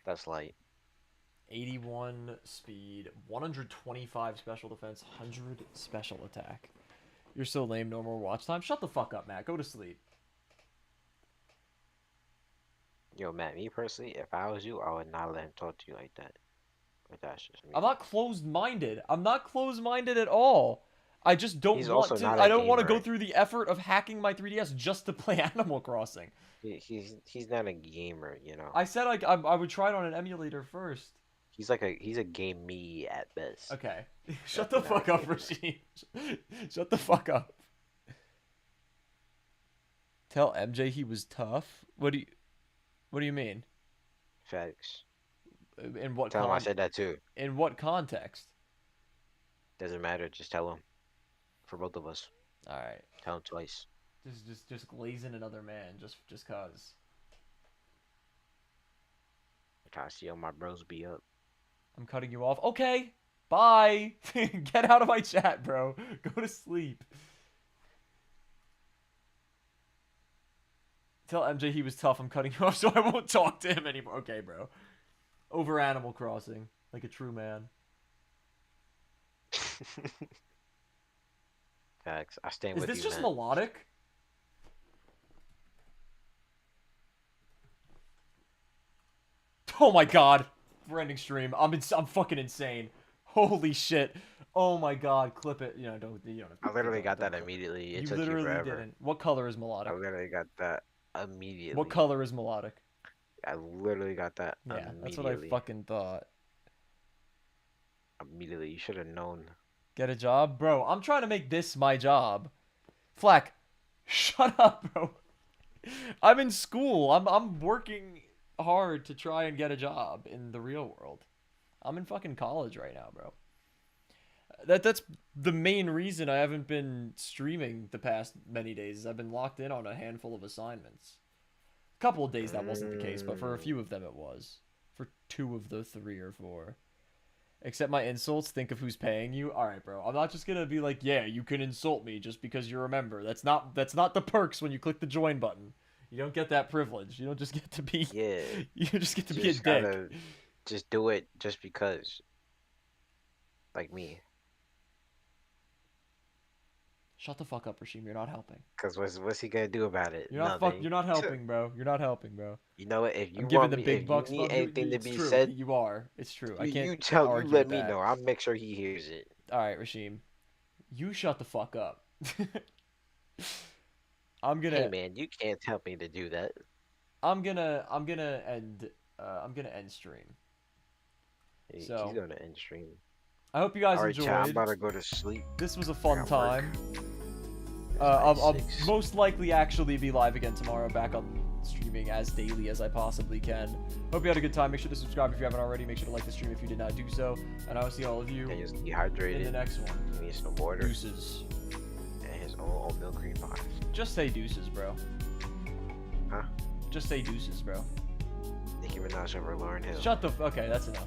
A: That's light.
B: 81 speed, 125 special defense, 100 special attack. You're so lame, no more watch time. Shut the fuck up, Matt. Go to sleep.
A: Yo, Matt, me personally, if I was you, I would not let him talk to you like that. But that's just me.
B: I'm not closed-minded. I'm not closed-minded at all. I just don't
A: He's
B: want
A: also
B: to.
A: not a
B: I don't want to
A: gamer.
B: go through the effort of hacking my 3DS just to play Animal Crossing.
A: He's not a gamer, you know.
B: I said I would try it on an emulator first.
A: He's a game me at best.
B: Okay. Shut the fuck up, Rashid. Shut the fuck up. Tell MJ he was tough? What do you mean?
A: Facts.
B: In what
A: Tell him I said that too.
B: In what context?
A: Doesn't matter, just tell him. For both of us.
B: Alright.
A: Tell him twice.
B: Just glazing another man just cause.
A: I try to see all my bros be up.
B: I'm cutting you off. Okay. Bye. Get out of my chat, bro. Go to sleep. Tell MJ he was tough. I'm cutting you off so I won't talk to him anymore. Okay, bro. Over Animal Crossing. Like a true man.
A: Facts. I stand with you,
B: Is this just
A: man.
B: melodic? Oh my god. We're ending stream. I'm fucking insane. Holy shit. Oh my god. Clip it. You know, don't.
A: I literally got that immediately. It
B: You
A: took you
B: literally
A: forever.
B: didn't. What color is
A: I
B: melodic?
A: literally got that immediately.
B: What color is melodic?
A: I literally got that
B: Yeah, that's what I fucking thought.
A: Immediately. You should have known.
B: Get a job? Bro, I'm trying to make this my job. Flack, shut up, bro. I'm in school. I'm working hard to try and get a job in the real world. I'm in fucking college right now, bro. That's the main reason I haven't been streaming the past many days. Is I've been locked in on a handful of assignments. A couple of days that wasn't the case, but for a few of them it was. For 2 of the 3 or 4. Accept my insults, think of who's paying you. Alright, bro. I'm not just gonna be like, yeah, you can insult me just because you're a member. That's not the perks when you click the join button. You don't get that privilege. You don't just get to be you just get to be a dick.
A: Just do it just because. Like me.
B: Shut the fuck up, Rasheem. You're not helping.
A: Cause what's he gonna do about it?
B: You're not helping, bro. You're not helping, bro.
A: You know what? If you
B: I'm giving
A: want
B: the
A: me,
B: big
A: if
B: bucks.
A: you need anything to
B: It's
A: be
B: true.
A: said,
B: You are. It's true. I can't.
A: you let me
B: that.
A: know. I'll make sure he hears it.
B: All right, Rasheem. You shut the fuck up. I'm gonna.
A: Hey man, you can't tell me to do that.
B: I'm gonna end. I'm gonna end stream.
A: He's
B: So
A: gonna end stream.
B: I hope you guys
A: Alright,
B: enjoyed.
A: chat, I'm about to go to sleep.
B: This was a fun
A: got work.
B: time.
A: It's
B: I'll
A: 96.
B: most likely actually be live again tomorrow, back on streaming as daily as I possibly can. Hope you had a good time. Make sure to subscribe if you haven't already. Make sure to like the stream if you did not do so. And I will see all of you
A: And he's dehydrated.
B: in the next one.
A: He needs some water.
B: Deuces.
A: And his own oatmeal cream pie.
B: Just say deuces, bro.
A: Huh?
B: Just say deuces, bro.
A: Nicki Minaj over Lauryn Hill.
B: Shut the okay, that's enough.